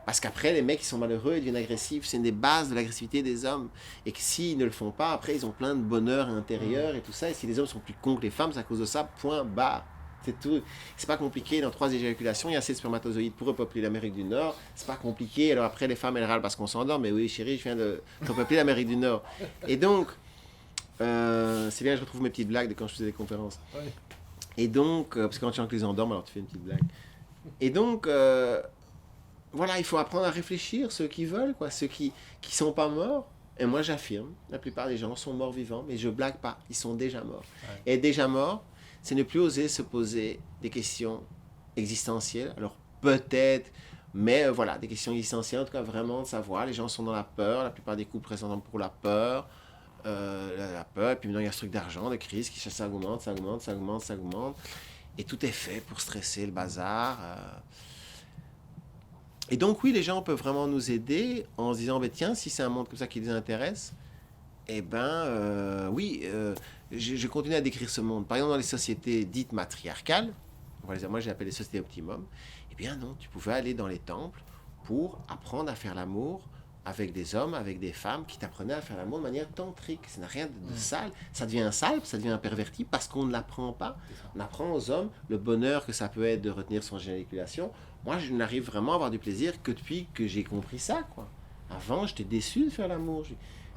Parce qu'après, les mecs, ils sont malheureux, ils deviennent agressifs. C'est une des bases de l'agressivité des hommes. Et que s'ils ne le font pas, après, ils ont plein de bonheur intérieur et tout ça. Et si les hommes sont plus cons que les femmes, c'est à cause de ça, point barre. C'est tout. C'est pas compliqué. Dans 3 éjaculations, il y a assez de spermatozoïdes pour repeupler l'Amérique du Nord. C'est pas compliqué. Alors après, les femmes, elles râlent parce qu'on s'endort. Mais oui, chérie, je viens de repeupler l'Amérique du Nord. Et donc, c'est bien, je retrouve mes petites blagues de quand je faisais des conférences. Ouais. Et donc, parce que quand tu sens que les endorment, alors tu fais une petite blague. Et donc... voilà, il faut apprendre à réfléchir, ceux qui veulent, quoi, ceux qui sont pas morts, Et moi, j'affirme, la plupart des gens sont morts vivants, mais je blague pas, ils sont déjà morts. Ouais. Et déjà morts, c'est ne plus oser se poser des questions existentielles. Alors peut-être, mais voilà, des questions existentielles, en tout cas vraiment de savoir. Les gens sont dans la peur, la plupart des couples restent pour la peur. La peur, et puis maintenant il y a ce truc d'argent, de crise, qui ça augmente, ça augmente, ça augmente, ça augmente. Et tout est fait pour stresser le bazar. Et donc oui, les gens peuvent vraiment nous aider en se disant, tiens, si c'est un monde comme ça qui les intéresse, eh ben oui, je continue à décrire ce monde. Par exemple, dans les sociétés dites matriarcales, moi je les appelle les sociétés optimum, eh bien non, tu pouvais aller dans les temples pour apprendre à faire l'amour avec des hommes, avec des femmes qui t'apprenaient à faire l'amour de manière tantrique. Ça n'a rien de sale. Ça devient sale, ça devient perverti parce qu'on ne l'apprend pas. On apprend aux hommes le bonheur que ça peut être de retenir son éjaculation. Moi, je n'arrive vraiment à avoir du plaisir que depuis que j'ai compris ça, quoi. Avant, j'étais déçu de faire l'amour.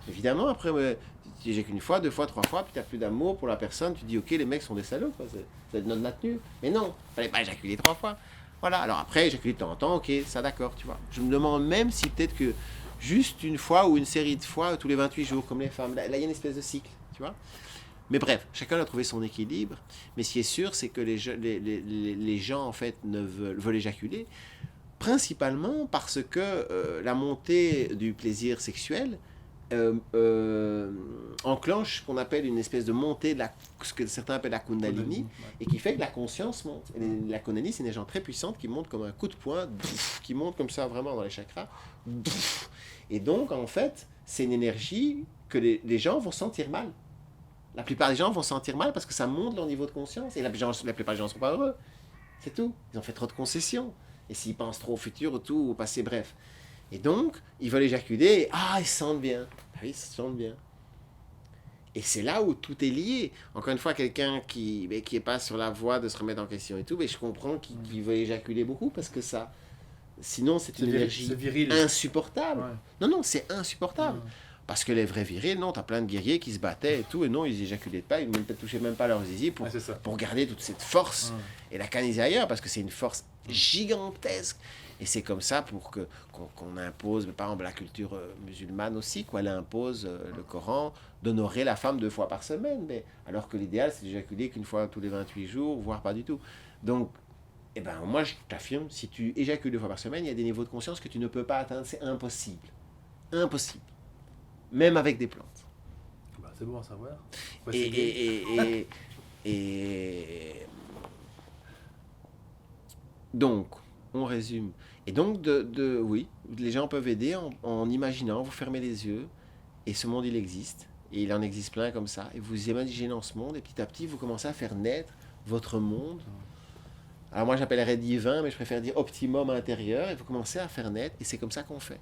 Évidemment, après, j'ai qu'une fois, 2 fois, 3 fois, puis tu n'as plus d'amour pour la personne. Tu dis, ok, les mecs sont des salauds, quoi. C'est notre nature. Mais non, il fallait pas éjaculer 3 fois. Voilà, alors après, éjaculer de temps en temps, ok, ça d'accord, tu vois. Je me demande même si peut-être que juste une fois ou une série de fois tous les 28 jours, comme les femmes. Là, il y a une espèce de cycle, tu vois. Mais bref, chacun a trouvé son équilibre. Mais ce qui est sûr, c'est que les gens, en fait, veulent éjaculer, principalement parce que la montée du plaisir sexuel enclenche ce qu'on appelle une espèce de montée de ce que certains appellent la Kundalini, et qui fait que la conscience monte. Et la Kundalini, c'est une énergie très puissante qui monte comme un coup de poing, qui monte comme ça vraiment dans les chakras. Et donc, en fait, c'est une énergie que les gens vont sentir mal. La plupart des gens vont sentir mal parce que ça monte leur niveau de conscience. Et la plupart des gens ne sont pas heureux. C'est tout. Ils ont fait trop de concessions. Et s'ils pensent trop au futur ou tout, au passé, bref. Et donc, ils veulent éjaculer et ils se sentent bien. Oui, ils se sentent bien. Et c'est là où tout est lié. Encore une fois, quelqu'un qui n'est pas sur la voie de se remettre en question et tout, je comprends qu'il veut éjaculer beaucoup parce que ça... Sinon, c'est une énergie insupportable. Ouais. Non, c'est insupportable. Ouais. Parce que les vrais virils, non, t'as plein de guerriers qui se battaient et tout, et non, ils éjaculaient pas, ils ne touchaient même pas leur zizi pour garder toute cette force et la canaliser ailleurs, parce que c'est une force gigantesque. Et c'est comme ça qu'on impose, par exemple, la culture musulmane aussi, quoi, elle impose le Coran d'honorer la femme 2 fois par semaine, alors que l'idéal, c'est d'éjaculer qu'une fois tous les 28 jours, voire pas du tout. Donc, moi, je t'affirme, si tu éjacules 2 fois par semaine, il y a des niveaux de conscience que tu ne peux pas atteindre, c'est impossible. Impossible. Même avec des plantes. C'est bon à savoir. Donc, on résume. Et donc, oui, les gens peuvent aider en imaginant, vous fermez les yeux, et ce monde, il existe. Et il en existe plein comme ça. Et vous imaginez dans ce monde, et petit à petit, vous commencez à faire naître votre monde. Alors moi, j'appellerais divin, mais je préfère dire optimum intérieur. Et vous commencez à faire naître, et c'est comme ça qu'on fait.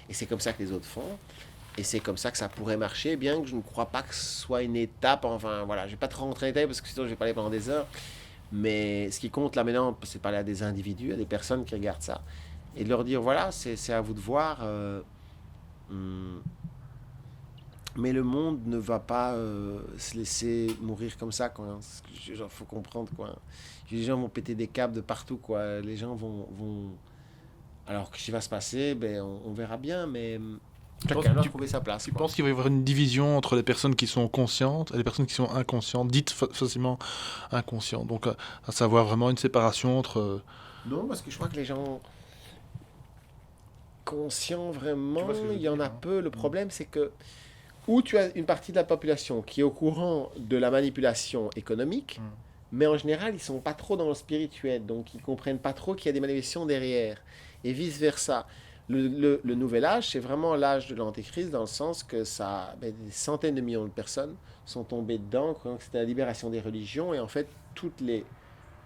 Et c'est comme ça que les autres font. Et c'est comme ça que ça pourrait marcher, bien que je ne crois pas que ce soit une étape. Enfin, voilà, je ne vais pas trop rentrer en détail parce que sinon je vais parler pendant des heures. Mais ce qui compte là maintenant, c'est de parler à des individus, à des personnes qui regardent ça. Et de leur dire, voilà, c'est à vous de voir. Mais le monde ne va pas se laisser mourir comme ça, quoi. Il faut comprendre, quoi. Les gens vont péter des câbles de partout, quoi. Les gens vont... Alors, qu'est-ce qui va se passer, on verra bien, mais... Chacun doit trouver sa place. Tu penses qu'il va y avoir une division entre les personnes qui sont conscientes et les personnes qui sont inconscientes, dites facilement inconscientes, donc à savoir vraiment une séparation entre... Non, parce que je crois que les gens conscients, vraiment, il y en a peu. Le problème, c'est que où tu as une partie de la population qui est au courant de la manipulation économique, mais en général, ils ne sont pas trop dans le spirituel, donc ils ne comprennent pas trop qu'il y a des manipulations derrière, et vice-versa. Le nouvel âge, c'est vraiment l'âge de l'antéchrist, dans le sens que des centaines de millions de personnes sont tombées dedans, croyant que c'était la libération des religions, et en fait, tous les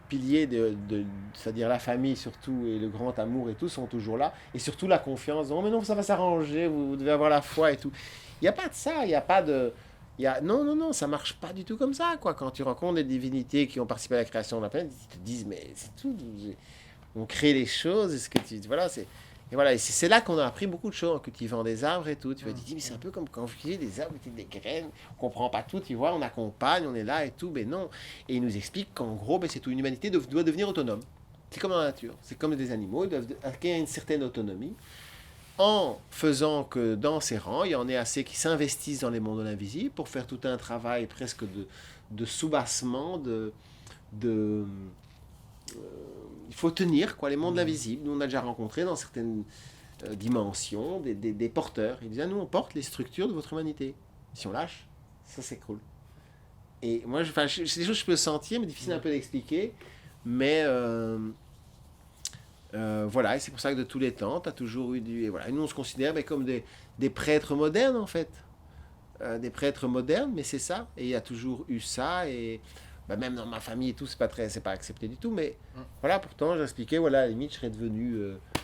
piliers c'est-à-dire la famille surtout, et le grand amour et tout, sont toujours là, et surtout la confiance. Non, mais non, ça va s'arranger, vous devez avoir la foi et tout. Il n'y a pas de ça, il n'y a pas de... Non, ça marche pas du tout comme ça, quoi. Quand tu rencontres des divinités qui ont participé à la création de la planète, ils te disent, mais c'est tout, on crée les choses, est-ce que tu... Voilà, c'est... Et voilà, et c'est là qu'on a appris beaucoup de choses en cultivant des arbres et tout. Tu vas te dire, mais c'est un peu comme quand vous cultivez des arbres, des graines, on comprend pas tout, tu vois, on accompagne, on est là et tout, mais non. Et il nous explique qu'en gros, c'est tout, une humanité doit devenir autonome. C'est comme dans la nature, c'est comme des animaux, ils doivent acquérir une certaine autonomie. en faisant que dans ces rangs, il y en ait assez qui s'investissent dans les mondes de l'invisible pour faire tout un travail presque de soubassement, il faut tenir quoi, les mondes de l'invisible. Nous, on a déjà rencontré dans certaines dimensions des porteurs. Ils disaient, nous, on porte les structures de votre humanité. Si on lâche, ça s'écroule. Et moi, c'est des choses que je peux sentir, mais difficile un peu d'expliquer. Mais voilà, et c'est pour ça que de tous les temps, tu as toujours eu du... Et voilà. Et nous, on se considère comme des prêtres modernes, en fait. Des prêtres modernes, mais c'est ça. Et il y a toujours eu ça. Et même dans ma famille et tout, c'est pas accepté du tout. Mais voilà, pourtant, j'expliquais, voilà, à la limite, je serais devenu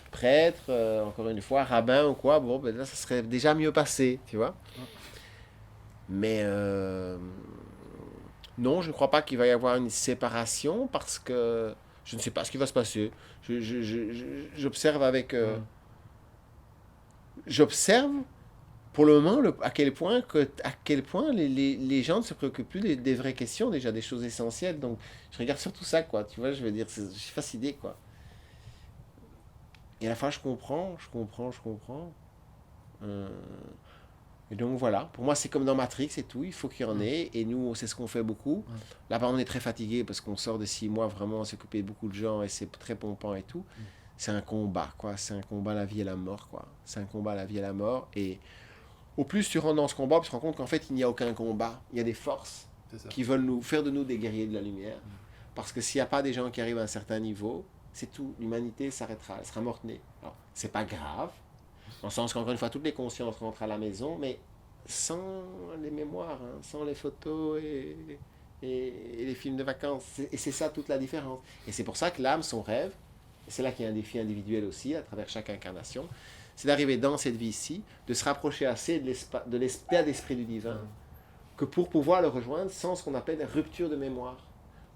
prêtre, encore une fois, rabbin ou quoi. Bon, là, ça serait déjà mieux passé, tu vois. Mais non, je ne crois pas qu'il va y avoir une séparation parce que je ne sais pas ce qui va se passer. J'observe avec... J'observe pour le moment à quel point les gens ne se préoccupent plus des vraies questions, déjà des choses essentielles. Donc je regarde surtout ça, quoi. Tu vois, je veux dire, je suis fasciné, quoi. Et à la fin, je comprends. Et donc voilà, pour moi c'est comme dans Matrix et tout, il faut qu'il y en ait, et nous c'est ce qu'on fait beaucoup. Là-bas on est très fatigué parce qu'on sort de 6 mois vraiment à s'occuper de beaucoup de gens et c'est très pompant et tout. C'est un combat, quoi, c'est un combat à la vie et la mort, quoi. C'est un combat à la vie et la mort, et au plus tu rentres dans ce combat, tu te rends compte qu'en fait il n'y a aucun combat, il y a des forces qui veulent nous faire de nous des guerriers de la lumière. Parce que s'il n'y a pas des gens qui arrivent à un certain niveau, c'est tout, l'humanité s'arrêtera, elle sera morte-née. Alors, c'est pas grave, dans le sens qu'encore une fois, toutes les consciences rentrent à la maison, mais sans les mémoires, hein, sans les photos et les films de vacances. Et c'est ça toute la différence. Et c'est pour ça que l'âme, son rêve, et c'est là qu'il y a un défi individuel aussi, à travers chaque incarnation, c'est d'arriver dans cette vie-ci, de se rapprocher assez de l'état d'esprit du divin, que pour pouvoir le rejoindre sans ce qu'on appelle rupture de mémoire.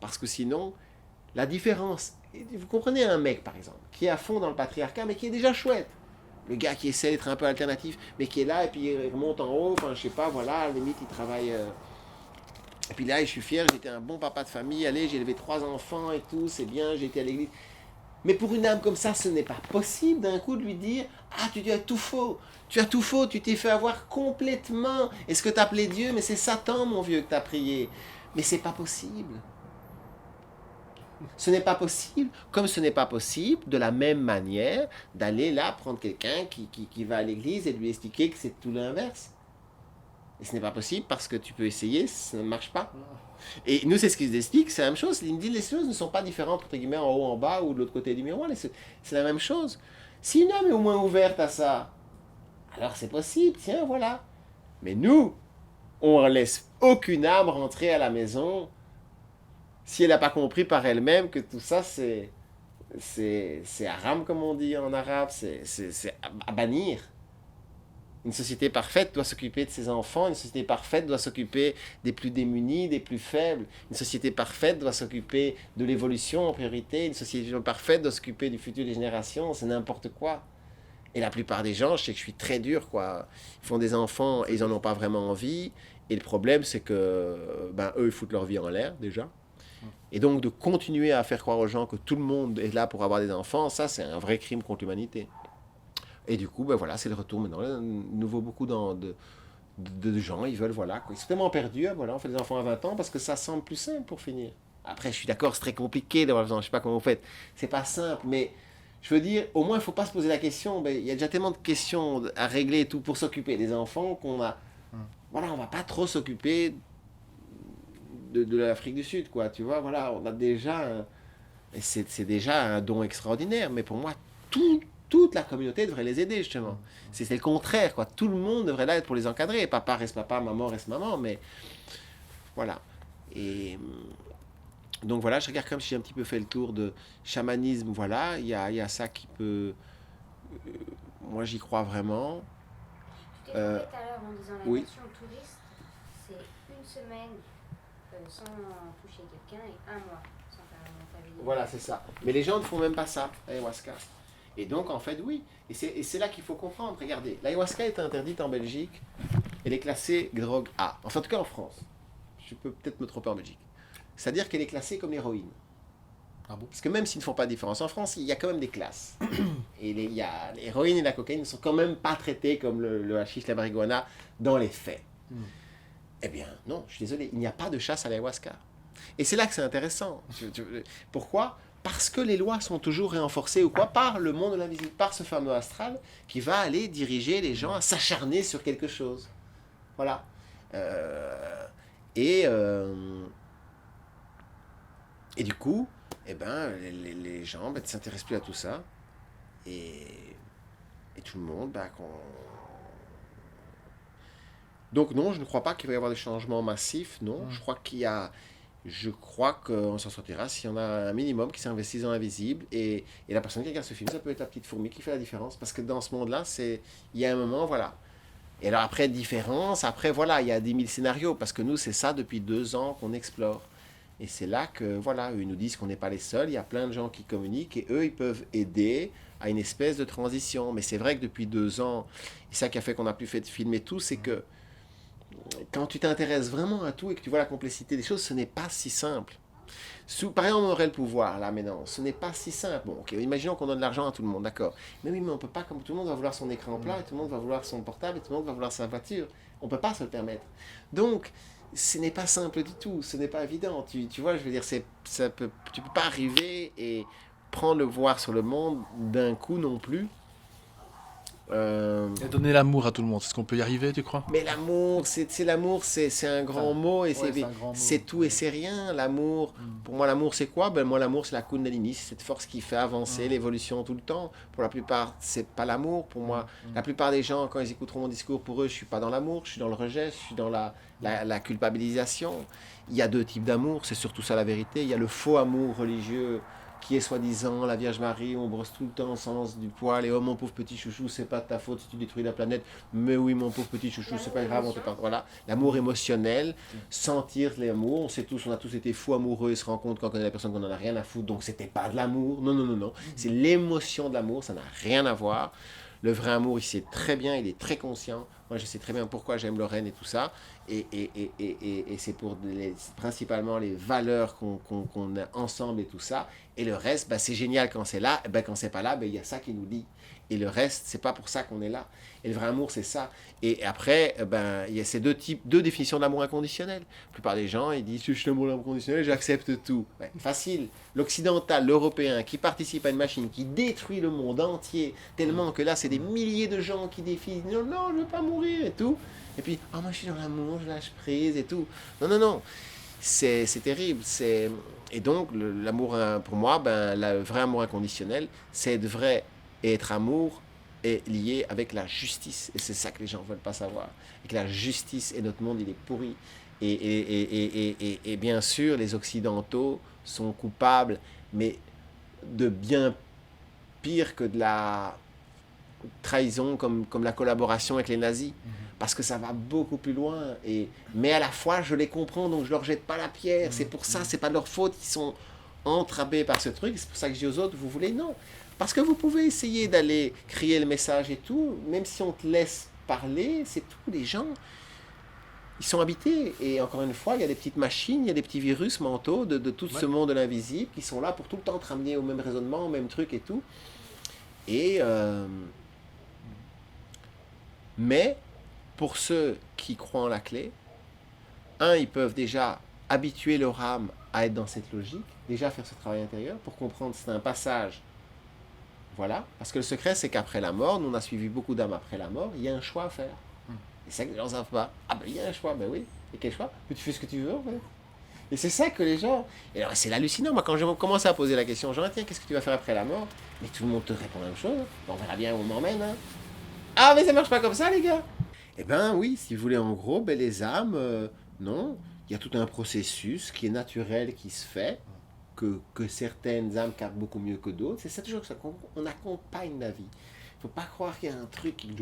Parce que sinon, la différence... Vous comprenez un mec, par exemple, qui est à fond dans le patriarcat, mais qui est déjà chouette. Le gars qui essaie d'être un peu alternatif, mais qui est là, et puis il remonte en haut, enfin, je sais pas, voilà, à la limite, il travaille... Et puis là, je suis fier, j'étais un bon papa de famille, allez, j'ai élevé 3 enfants et tout, c'est bien, j'ai été à l'église. Mais pour une âme comme ça, ce n'est pas possible d'un coup de lui dire « Ah, tu as tout faux, tu t'es fait avoir complètement. Et ce que tu as appelé Dieu, mais c'est Satan, mon vieux, que tu as prié. » Mais c'est pas possible. Ce n'est pas possible, comme ce n'est pas possible, de la même manière, d'aller là prendre quelqu'un qui va à l'église et lui expliquer que c'est tout l'inverse. Et ce n'est pas possible parce que tu peux essayer, ça ne marche pas. Et nous, c'est ce qu'ils expliquent, c'est la même chose. Ils disent les choses ne sont pas différentes, entre guillemets, en haut, en bas ou de l'autre côté du miroir. C'est la même chose. Si une âme est au moins ouverte à ça, alors c'est possible, tiens, voilà. Mais nous, on ne laisse aucune âme rentrer à la maison si elle n'a pas compris par elle-même que tout ça, c'est haram, comme on dit en arabe, c'est à bannir. Une société parfaite doit s'occuper de ses enfants, une société parfaite doit s'occuper des plus démunis, des plus faibles. Une société parfaite doit s'occuper de l'évolution en priorité, une société parfaite doit s'occuper du futur des générations, c'est n'importe quoi. Et la plupart des gens, je sais que je suis très dur, quoi. Ils font des enfants et ils n'en ont pas vraiment envie. Et le problème, c'est que eux, ils foutent leur vie en l'air, déjà. Et donc, de continuer à faire croire aux gens que tout le monde est là pour avoir des enfants, ça, c'est un vrai crime contre l'humanité. Et du coup, voilà, c'est le retour maintenant. Nouveau beaucoup de gens, ils veulent, voilà, quoi. Ils sont tellement perdus, voilà, on fait des enfants à 20 ans parce que ça semble plus simple pour finir. Après, je suis d'accord, c'est très compliqué d'avoir des enfants, je sais pas comment vous faites. C'est pas simple, mais je veux dire, au moins, il ne faut pas se poser la question. Il y a déjà tellement de questions à régler et tout pour s'occuper des enfants qu'on a... Voilà, on va pas trop s'occuper de l'Afrique du Sud, quoi. Tu vois, voilà, on a déjà... Et c'est déjà un don extraordinaire, mais pour moi, toute la communauté devrait les aider, justement. C'est le contraire, quoi. Tout le monde devrait là être pour les encadrer. Papa reste papa, maman reste maman, mais... Voilà. Et... Donc voilà, je regarde comme si j'ai un petit peu fait le tour de chamanisme, voilà, il y a ça qui peut... moi j'y crois vraiment. Tu t'es tout à l'heure en disant la oui. version touriste, c'est une semaine sans toucher quelqu'un et un mois sans faire un vidéo. Voilà, c'est ça. Mais les gens ne font même pas ça, l'ayahuasca. Et donc en fait, oui. Et c'est là qu'il faut comprendre. Regardez, l'ayahuasca est interdite en Belgique. Elle est classée drogue A. Enfin, en tout cas en France. Je peux peut-être me tromper en Belgique. C'est-à-dire qu'elle est classée comme l'héroïne. Ah bon? Parce que même s'ils ne font pas de différence en France, il y a quand même des classes. Et il y a l'héroïne et la cocaïne ne sont quand même pas traités comme le hashish, la marijuana dans les faits. Eh bien, non, je suis désolé, il n'y a pas de chasse à l'ayahuasca. Et c'est là que c'est intéressant. Pourquoi? Parce que les lois sont toujours renforcées ou quoi par le monde de l'invisible, par ce fameux astral qui va aller diriger les gens à s'acharner sur quelque chose. Voilà. Et du coup, eh ben, les gens ne s'intéressent plus à tout ça. Et tout le monde, Donc non, je ne crois pas qu'il va y avoir des changements massifs, non. Je crois qu'on s'en sortira s'il y en a un minimum qui s'investissent dans l'invisible. Et la personne qui regarde ce film, ça peut être la petite fourmi qui fait la différence. Parce que dans ce monde-là, il y a un moment, voilà. Et alors après, différence, après, voilà, il y a 10 000 scénarios. Parce que nous, c'est ça depuis 2 ans qu'on explore. Et c'est là que, voilà, eux nous disent qu'on n'est pas les seuls. Il y a plein de gens qui communiquent et eux, ils peuvent aider à une espèce de transition. Mais c'est vrai que depuis 2 ans, et ça qui a fait qu'on a pu faire de film et tout, c'est que quand tu t'intéresses vraiment à tout et que tu vois la complexité des choses, ce n'est pas si simple. Par exemple, on aurait le pouvoir, là, maintenant. Ce n'est pas si simple. Bon, ok, imaginons qu'on donne de l'argent à tout le monde, d'accord. Mais oui, mais on ne peut pas, comme tout le monde va vouloir son écran plat, et tout le monde va vouloir son portable, et tout le monde va vouloir sa voiture. On ne peut pas se le permettre. Donc, ce n'est pas simple du tout, ce n'est pas évident. Tu vois, je veux dire, tu ne peux pas arriver et prendre le pouvoir sur le monde d'un coup non plus. Et donner l'amour à tout le monde, est-ce qu'on peut y arriver, tu crois? Mais l'amour, c'est un grand mot, et ouais, c'est un grand mot. c'est tout et c'est rien. L'amour, pour moi, l'amour, c'est quoi? Moi, l'amour, c'est la Kundalini, c'est cette force qui fait avancer l'évolution tout le temps. Pour la plupart, c'est pas l'amour. Pour moi, la plupart des gens, quand ils écouteront mon discours, pour eux, je suis pas dans l'amour, je suis dans le rejet, je suis dans la culpabilisation. Il y a 2 types d'amour, c'est surtout ça la vérité. Il y a le faux amour religieux, qui est soi-disant la Vierge Marie, on brosse tout le temps sans lance du poil, et oh mon pauvre petit chouchou, c'est pas de ta faute si tu détruis la planète, mais oui mon pauvre petit chouchou, c'est pas grave, on te parle. Voilà, l'amour émotionnel, sentir l'amour, on a tous été fous amoureux et se rend compte quand on connaît la personne qu'on en a rien à foutre, donc c'était pas de l'amour, non, c'est l'émotion de l'amour, ça n'a rien à voir. Le vrai amour, il sait très bien, il est très conscient. Moi, je sais très bien pourquoi j'aime Lorraine et tout ça. Et c'est pour principalement les valeurs qu'on a ensemble et tout ça. Et le reste, c'est génial quand c'est là. Et quand c'est pas là, il y a ça qui nous lie. Et le reste, c'est pas pour ça qu'on est là. Et le vrai amour, c'est ça. Et après, il y a ces 2 définitions de l'amour inconditionnel. La plupart des gens, ils disent, je suis l'amour inconditionnel, j'accepte tout. Facile. L'occidental, l'européen, qui participe à une machine qui détruit le monde entier, tellement que là, c'est des milliers de gens qui défient, non, je veux pas mourir et tout. Et puis, moi, je suis dans l'amour, je lâche prise et tout. Non. C'est terrible. Et donc, l'amour, pour moi, le vrai amour inconditionnel, c'est être vrai et être amour est lié avec la justice. Et c'est ça que les gens ne veulent pas savoir. Et que la justice et notre monde, il est pourri. Et bien sûr, les Occidentaux sont coupables, mais de bien pire que de la trahison comme la collaboration avec les nazis. Parce que ça va beaucoup plus loin. Mais à la fois, je les comprends, donc je leur jette pas la pierre. C'est pour ça, c'est pas de leur faute. Ils sont entrapés par ce truc. C'est pour ça que je dis aux autres, vous voulez? Non. Parce que vous pouvez essayer d'aller crier le message et tout, même si on te laisse parler, c'est tout. Les gens, ils sont habités. Et encore une fois, il y a des petites machines, il y a des petits virus mentaux de tout ce monde de l'invisible qui sont là pour tout le temps te ramener au même raisonnement, au même truc et tout. Mais, pour ceux qui croient en la clé, ils peuvent déjà habituer leur âme à être dans cette logique, déjà faire ce travail intérieur pour comprendre que c'est un passage. Voilà, parce que le secret, c'est qu'après la mort, nous on a suivi beaucoup d'âmes après la mort, il y a un choix à faire. Et c'est ça que les gens ne savent pas. Il y a un choix, oui. Et quel choix? Tu fais ce que tu veux, en fait. Et c'est ça que les gens... Et alors, c'est hallucinant. Moi, quand je commence à poser la question, genre, tiens, qu'est-ce que tu vas faire après la mort? Mais tout le monde te répond la même chose. On verra bien où on m'emmène. Hein. Ah, mais ça marche pas comme ça, les gars. Eh bien, oui, si vous voulez, en gros, les âmes, non. Il y a tout un processus qui est naturel, qui se fait, que certaines âmes captent beaucoup mieux que d'autres. C'est ça toujours ça qu'on accompagne la vie. Il ne faut pas croire qu'il y a un truc qui...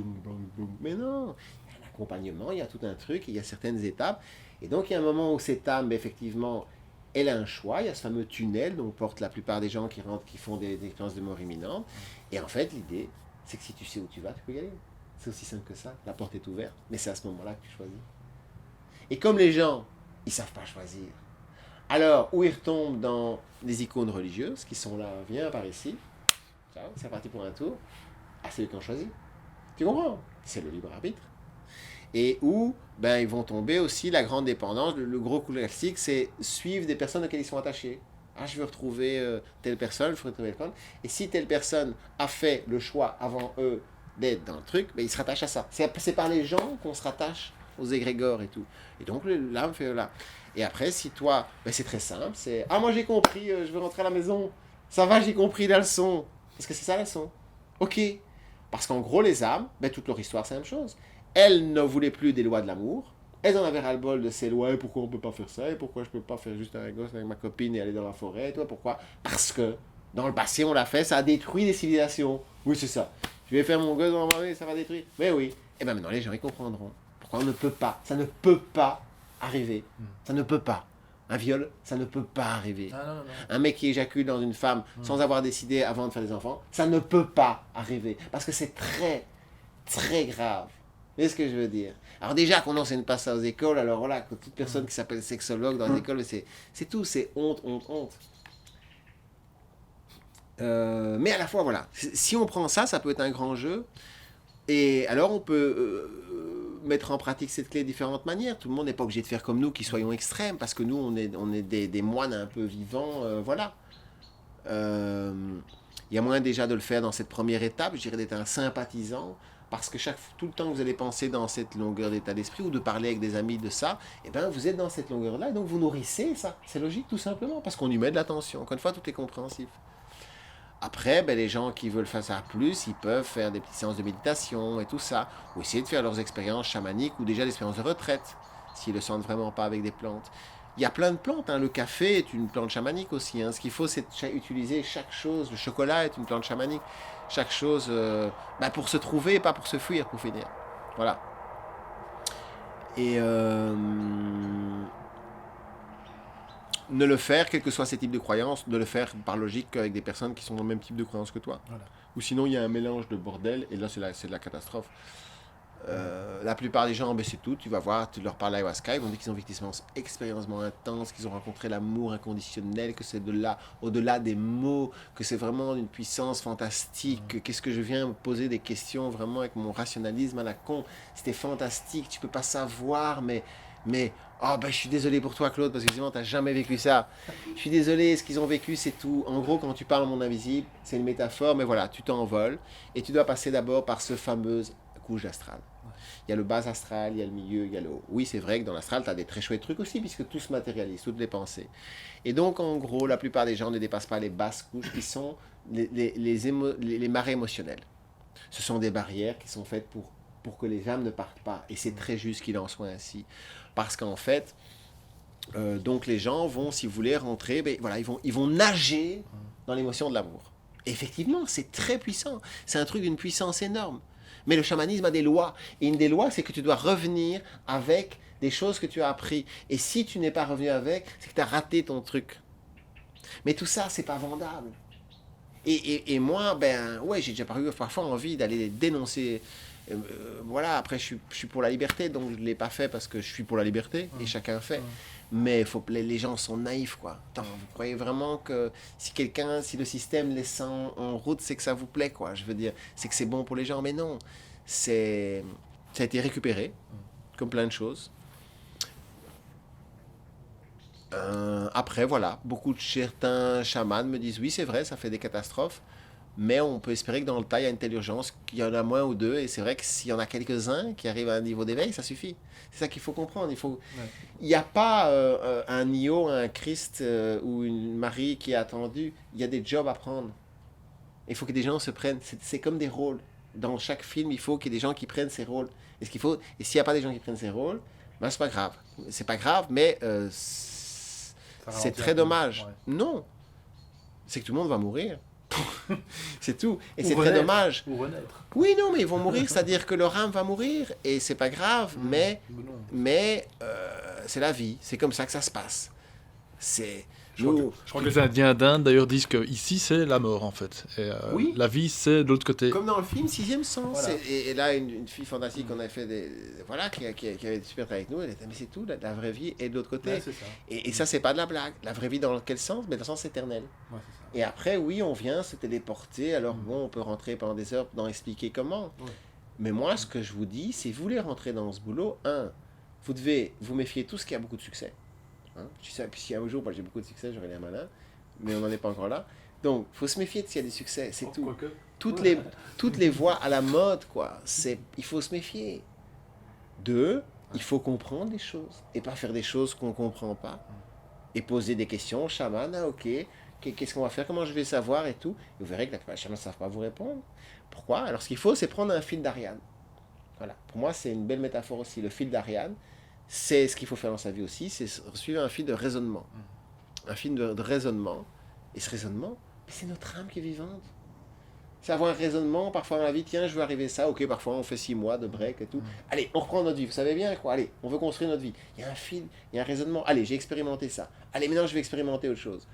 Mais non, il y a un accompagnement, il y a tout un truc, il y a certaines étapes. Et donc, il y a un moment où cette âme, effectivement, elle a un choix. Il y a ce fameux tunnel dont portent la plupart des gens qui rentrent, qui font des expériences de mort imminente. Et en fait, l'idée, c'est que si tu sais où tu vas, tu peux y aller. C'est aussi simple que ça. La porte est ouverte. Mais c'est à ce moment-là que tu choisis. Et comme les gens, ils ne savent pas choisir, Alors, où il retombe dans les icônes religieuses qui sont là, viens par ici, ciao, c'est parti pour un tour. Ah, c'est eux qui ont choisi. Tu comprends? C'est le libre arbitre. Et où ils vont tomber aussi la grande dépendance. Le gros coup classique, c'est suivre des personnes auxquelles ils sont attachés. Ah, je veux retrouver telle personne, je veux retrouver telle personne. Et si telle personne a fait le choix avant eux d'être dans le truc, ils se rattachent à ça. C'est par les gens qu'on se rattache aux égrégores et tout. Et donc l'âme fait là. Et après, si toi, c'est très simple, c'est « Ah, moi j'ai compris, je veux rentrer à la maison. Ça va, j'ai compris la leçon. » Parce que c'est ça la leçon. Ok. Parce qu'en gros, les âmes, toute leur histoire, c'est la même chose. Elles ne voulaient plus des lois de l'amour. Elles en avaient ras-le-bol de ces lois. Et pourquoi on ne peut pas faire ça? Et pourquoi je ne peux pas faire juste un gosse avec ma copine et aller dans la forêt? Et toi, pourquoi? Parce que dans le passé, on l'a fait, ça a détruit des civilisations. Oui, c'est ça. Je vais faire mon gosse dans la forêt, ça va détruire. Mais oui. Et bien maintenant, les gens, ils comprendront. Pourquoi on ne peut pas? Ça ne peut pas arriver. Ça ne peut pas. Un viol, ça ne peut pas arriver. Ah, non. Un mec qui éjacule dans une femme sans avoir décidé avant de faire des enfants, ça ne peut pas arriver. Parce que c'est très, très grave. Vous voyez ce que je veux dire? Alors déjà, qu'on n'enseigne pas ça aux écoles, alors voilà, que toute personne qui s'appelle sexologue dans les écoles, c'est tout, c'est honte. Mais à la fois, voilà, si on prend ça, ça peut être un grand jeu. Et alors, on peut mettre en pratique cette clé de différentes manières. Tout le monde n'est pas obligé de faire comme nous, qui soyons extrêmes, parce que nous, on est des moines un peu vivants, voilà. Il y a moyen déjà de le faire dans cette première étape, je dirais d'être un sympathisant, parce que tout le temps que vous allez penser dans cette longueur d'état d'esprit, ou de parler avec des amis de ça, vous êtes dans cette longueur-là, et donc vous nourrissez ça. C'est logique, tout simplement, parce qu'on y met de l'attention. Encore une fois, tout est compréhensif. Après, les gens qui veulent faire ça plus, ils peuvent faire des petites séances de méditation et tout ça, ou essayer de faire leurs expériences chamaniques ou déjà des expériences de retraite, s'ils ne le sentent vraiment pas avec des plantes. Il y a plein de plantes, le café est une plante chamanique aussi. Ce qu'il faut, c'est utiliser chaque chose. Le chocolat est une plante chamanique. Chaque chose pour se trouver et pas pour se fuir, pour finir. Voilà. Et ne le faire, quels que soient ces types de croyances, ne le faire par logique qu'avec des personnes qui sont dans le même type de croyances que toi. Voilà. Ou sinon, il y a un mélange de bordel, et là, c'est de la catastrophe. La plupart des gens, c'est tout. Tu vas voir, tu leur parles ayahuasca, ils vont dire qu'ils ont vécu des expériences intenses, qu'ils ont rencontré l'amour inconditionnel, que c'est de là, au-delà des mots, que c'est vraiment une puissance fantastique. Qu'est-ce que je viens me poser des questions vraiment avec mon rationalisme à la con? C'était fantastique, tu peux pas savoir, mais je suis désolé pour toi, Claude, parce que évidemment, tu n'as jamais vécu ça. Je suis désolé, ce qu'ils ont vécu, c'est tout. En gros, quand tu parles au monde invisible, c'est une métaphore, mais voilà, tu t'envoles et tu dois passer d'abord par ce fameuse couche astral. Il y a le bas astral, il y a le milieu, il y a le haut. Oui, c'est vrai que dans l'astral, tu as des très chouettes trucs aussi, puisque tout se matérialise, toutes les pensées. Et donc, en gros, la plupart des gens ne dépassent pas les basses couches, qui sont les marées émotionnelles. Ce sont des barrières qui sont faites pour que les âmes ne partent pas. Et c'est très juste qu'il en soit ainsi. Parce qu'en fait, donc les gens vont, si vous voulez, rentrer, ils vont nager dans l'émotion de l'amour. Et effectivement, c'est très puissant. C'est un truc d'une puissance énorme. Mais le chamanisme a des lois. Et une des lois, c'est que tu dois revenir avec des choses que tu as appris. Et si tu n'es pas revenu avec, c'est que tu as raté ton truc. Mais tout ça, c'est pas vendable. Et moi, j'ai déjà parfois envie d'aller dénoncer. Après, je suis pour la liberté, donc je ne l'ai pas fait parce que je suis pour la liberté, et chacun fait. Mais les gens sont naïfs, quoi. Attends, vous croyez vraiment que si le système les sent en route, c'est que ça vous plaît, quoi. Je veux dire, c'est que c'est bon pour les gens, mais non. Ça a été récupéré, comme plein de choses. Après, voilà, beaucoup de certains chamans me disent, oui, c'est vrai, ça fait des catastrophes, mais on peut espérer que dans le tas, il y a une telle urgence, qu'il y en a moins ou deux, et c'est vrai que s'il y en a quelques-uns qui arrivent à un niveau d'éveil, ça suffit. C'est ça qu'il faut comprendre. Il n'y a pas un Nio, un Christ ou une Marie qui est attendu. Il y a des jobs à prendre. Il faut que des gens se prennent. C'est comme des rôles. Dans chaque film, il faut qu'il y ait des gens qui prennent ces rôles. Et s'il n'y a pas des gens qui prennent ces rôles, c'est pas grave. C'est pas grave, mais c'est très dommage. Ouais. Non. C'est que tout le monde va mourir. C'est tout. Et c'est très dommage. Ou renaître. Oui, non, mais ils vont mourir, c'est-à-dire que leur âme va mourir, et c'est pas grave, mais c'est la vie, c'est comme ça que ça se passe. Nous, Je crois que les Indiens d'Inde d'ailleurs disent que ici c'est la mort en fait. Et, Oui. la vie c'est de l'autre côté. comme dans le film Sixième Sens. Voilà. Et là, une fille fantastique qu'on avait fait voilà, qui avait super travaillé avec nous, elle était, mais c'est tout, la vraie vie est de l'autre côté. Ouais, c'est ça. Et ça, c'est pas de la blague. La vraie vie dans quel sens? Mais dans le sens éternel. Ouais, c'est ça. Et après, oui, on vient se téléporter. Alors bon, on peut rentrer pendant des heures dans expliquer comment. Ouais. Mais moi, ce que je vous dis, si vous voulez rentrer dans ce boulot, vous devez vous méfier de tout ce qui a beaucoup de succès. Hein? Tu sais, puis si un jour, moi j'ai beaucoup de succès, j'aurais l'air malin, mais on n'en est pas encore là. Donc, il faut se méfier de s'il y a des succès, c'est tout. Quoique. Toutes les voies à la mode, quoi. Il faut se méfier. 2, il faut comprendre les choses et pas faire des choses qu'on ne comprend pas. Et poser des questions, chaman, ok, qu'est-ce qu'on va faire, comment je vais savoir et tout. Et vous verrez que la plupart des chamans ne savent pas vous répondre. Pourquoi? Alors, ce qu'il faut, c'est prendre un fil d'Ariane. Voilà. Pour moi, c'est une belle métaphore aussi. Le fil d'Ariane, c'est ce qu'il faut faire dans sa vie aussi, c'est suivre un fil de raisonnement. Un fil de raisonnement. Et ce raisonnement, c'est notre âme qui est vivante. C'est avoir un raisonnement, parfois dans la vie, tiens, je veux arriver à ça, ok, parfois on fait 6 mois de break et tout. Allez, on reprend notre vie, vous savez bien quoi, allez, on veut construire notre vie. Il y a un fil, il y a un raisonnement, allez, j'ai expérimenté ça. Allez, maintenant je vais expérimenter autre chose.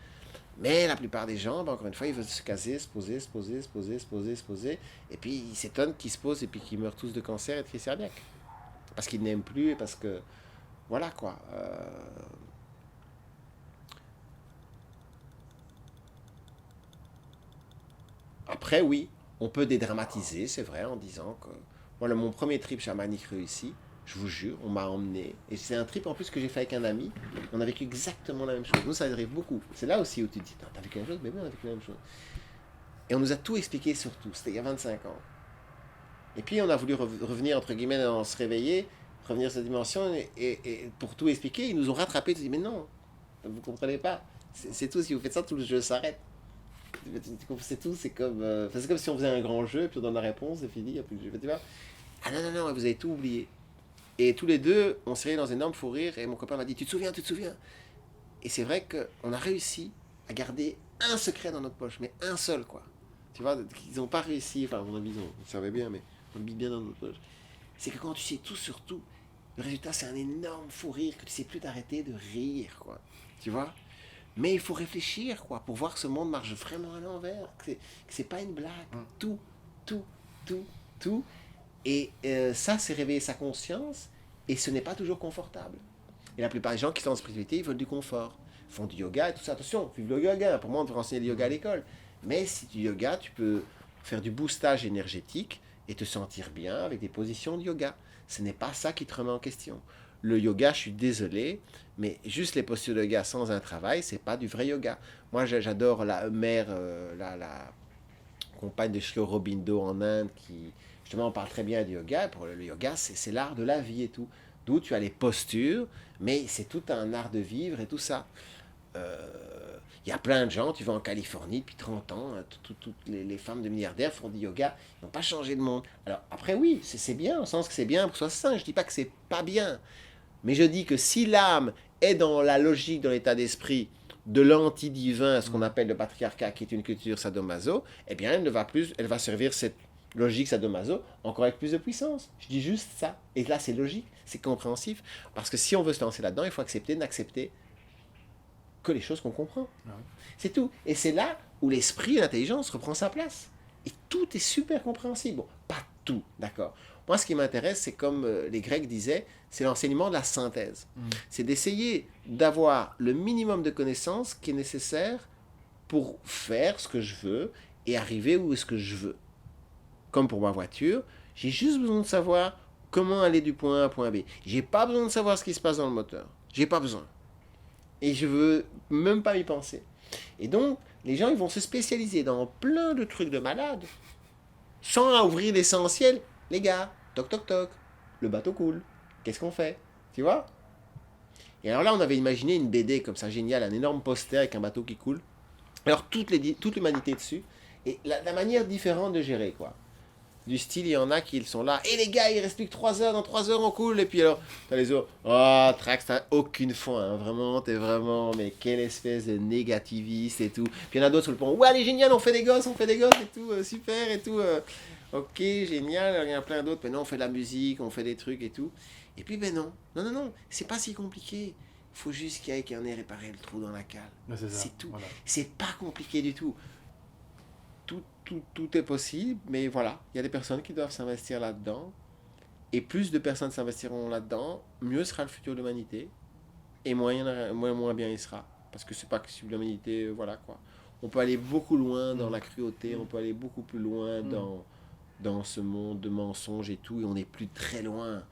Mais la plupart des gens, encore une fois, ils veulent se caser, se poser, et puis ils s'étonnent qu'ils se posent et puis qu'ils meurent tous de cancer et de crise cardiaque. Parce qu'ils n'aiment plus et parce que, voilà quoi. Après, oui, on peut dédramatiser, c'est vrai, en disant que... Voilà, mon premier trip chamanique réussi, je vous jure, on m'a emmené. Et c'est un trip en plus que j'ai fait avec un ami. On a vécu exactement la même chose. Nous, ça arrive beaucoup. C'est là aussi où tu te dis, t'as vécu la même chose? Mais oui, on a vécu la même chose. Et on nous a tout expliqué sur tout. C'était il y a 25 ans. Et puis, on a voulu revenir, entre guillemets, dans se réveiller, revenir sur cette dimension, et pour tout expliquer, ils nous ont rattrapés. Ils ont dit, mais non, vous ne comprenez pas. C'est tout, si vous faites ça, tout le jeu s'arrête. C'est tout, c'est comme si on faisait un grand jeu, et puis on donne la réponse, c'est fini, il n'y a plus de jeu. Tu vois? Ah non, vous avez tout oublié. Et tous les deux, on s'est réveillés dans un énorme fou rire, et mon copain m'a dit, tu te souviens? Et c'est vrai qu'on a réussi à garder un secret dans notre poche, mais un seul, quoi. Tu vois, ils n'ont pas réussi, enfin, à mon avis, ils savaient bien, mais on le mit bien dans notre poche. C'est que quand tu sais tout sur tout, le résultat, c'est un énorme fou rire, que tu ne sais plus t'arrêter de rire, quoi. Tu vois? Mais il faut réfléchir, quoi, pour voir que ce monde marche vraiment à l'envers, que c'est pas une blague. Tout. Et ça, c'est réveiller sa conscience, et ce n'est pas toujours confortable. Et la plupart des gens qui sont en spiritualité, ils veulent du confort. Ils font du yoga et tout ça. Attention, vive le yoga. Pour moi, on peut enseigner le yoga à l'école. Mais si tu yoga, tu peux faire du boostage énergétique et te sentir bien avec des positions de yoga. Ce n'est pas ça qui te remet en question. Le yoga, je suis désolé, mais juste les postures de yoga sans un travail, c'est pas du vrai yoga. Moi, j'adore la mère, la compagne de Sri Aurobindo en Inde, qui justement parle très bien du yoga. Pour le yoga, c'est l'art de la vie et tout. D'où tu as les postures, mais c'est tout un art de vivre et tout ça. Il y a plein de gens, tu vas en Californie depuis 30 ans, toutes les femmes de milliardaires font du yoga, ils n'ont pas changé le monde. Alors après oui, c'est bien, au sens que c'est bien pour soi sain, je ne dis pas que c'est pas bien, mais je dis que si l'âme est dans la logique, dans l'état d'esprit de l'anti-divin, ce qu'on appelle le patriarcat, qui est une culture sadomaso, eh bien elle va servir cette logique sadomaso encore avec plus de puissance. Je dis juste ça, et là c'est logique, c'est compréhensif, parce que si on veut se lancer là-dedans, il faut accepter d'accepter que les choses qu'on comprend. Ah oui. C'est tout. Et c'est là où l'esprit et l'intelligence reprend sa place. Et tout est super compréhensible. Bon, pas tout, d'accord. Moi, ce qui m'intéresse, c'est comme les Grecs disaient, c'est l'enseignement de la synthèse. C'est d'essayer d'avoir le minimum de connaissances qui est nécessaire pour faire ce que je veux et arriver où est-ce que je veux. Comme pour ma voiture, j'ai juste besoin de savoir comment aller du point A à point B. J'ai pas besoin de savoir ce qui se passe dans le moteur. J'ai pas besoin. Et je veux même pas y penser. Et donc, les gens, ils vont se spécialiser dans plein de trucs de malades, sans ouvrir l'essentiel. Les gars, toc toc toc, le bateau coule. Qu'est-ce qu'on fait? Tu vois? Et alors là, on avait imaginé une BD comme ça, géniale, un énorme poster avec un bateau qui coule. Alors, toute l'humanité dessus. Et la manière différente de gérer, quoi. Du style, il y en a qui sont là. Et les gars, il reste plus que 3 heures. Dans 3 heures, on coule. Et puis alors, t'as les autres. Oh, Trax, t'as aucune foi. Hein. Vraiment, t'es vraiment. Mais quelle espèce de négativiste et tout. Puis il y en a d'autres sur le pont. Ouais, allez, génial, on fait des gosses et tout. Super et tout. Ok, génial. Alors, il y en a plein d'autres. Mais non, on fait de la musique, on fait des trucs et tout. Et puis, ben non. Non. C'est pas si compliqué. faut juste qu'il y ait qui en ait réparé le trou dans la cale. Ouais, c'est ça. C'est tout. Voilà. C'est pas compliqué du tout. Tout est possible, mais voilà, il y a des personnes qui doivent s'investir là-dedans. Et plus de personnes s'investiront là-dedans, mieux sera le futur de l'humanité. Et moins bien il sera. Parce que c'est pas que si l'humanité, voilà quoi. On peut aller beaucoup loin dans la cruauté, on peut aller beaucoup plus loin dans ce monde de mensonges et tout, et on n'est plus très loin.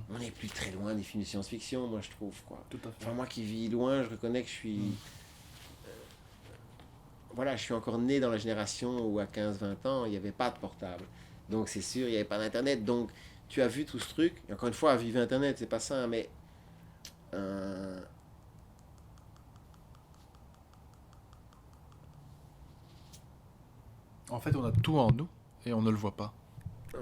On n'est plus très loin des films de science-fiction, moi je trouve quoi. Tout à fait. Enfin, moi qui vis loin, je reconnais que je suis. Voilà, je suis encore né dans la génération où à 15-20 ans, il n'y avait pas de portable. Donc c'est sûr, il n'y avait pas d'internet. Donc tu as vu tout ce truc. Et encore une fois, vivre internet, c'est pas ça, hein, mais. En fait, on a tout en nous et on ne le voit pas.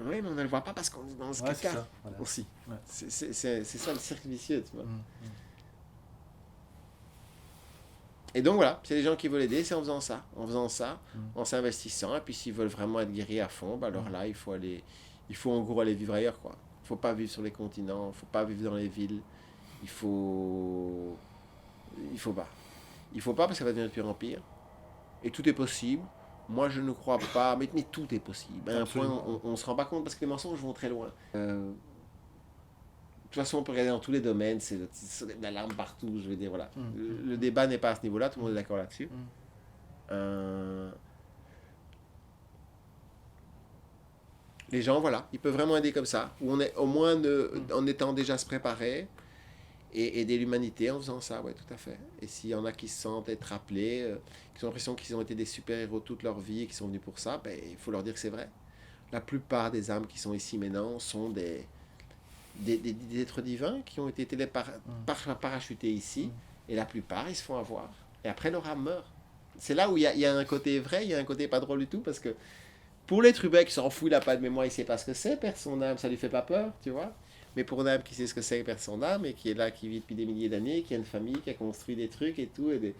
Oui, mais on ne le voit pas parce qu'on est dans ce Ouais, c'est caca ça. Voilà. aussi. Ouais. C'est ça le cercle vicieux, tu vois. Et donc voilà, c'est les gens qui veulent aider, c'est en faisant ça, en s'investissant. Et puis s'ils veulent vraiment être guéris à fond, bah alors là, il faut en gros aller vivre ailleurs, quoi. Il faut pas vivre sur les continents, il faut pas vivre dans les villes. Il faut pas. Il faut pas parce que ça va devenir de pire en pire. Et tout est possible. Moi, je ne crois pas, mais tout est possible. À un point, on ne se rend pas compte parce que les mensonges vont très loin. De toute façon, on peut regarder dans tous les domaines, c'est l'alarme partout, je veux dire, voilà. Le débat n'est pas à ce niveau-là, tout le monde est d'accord là-dessus. Les gens, voilà, ils peuvent vraiment aider comme ça, où on est au moins en étant déjà se préparer et aider l'humanité en faisant ça, ouais, tout à fait. Et s'il y en a qui se sentent être appelés, qui ont l'impression qu'ils ont été des super-héros toute leur vie et qui sont venus pour ça, ben, il faut leur dire que c'est vrai. La plupart des âmes qui sont ici maintenant sont des êtres divins qui ont été parachutés ici, et la plupart, ils se font avoir. Et après, leur âme meurt. C'est là où il y a un côté vrai, il y a un côté pas drôle du tout, parce que pour l'être humain qui s'en fout, il n'a pas de mémoire, il ne sait pas ce que c'est, perdre son âme, ça lui fait pas peur, tu vois. Mais pour une âme qui sait ce que c'est, perdre son âme, et qui est là, qui vit depuis des milliers d'années, qui a une famille, qui a construit des trucs et tout, il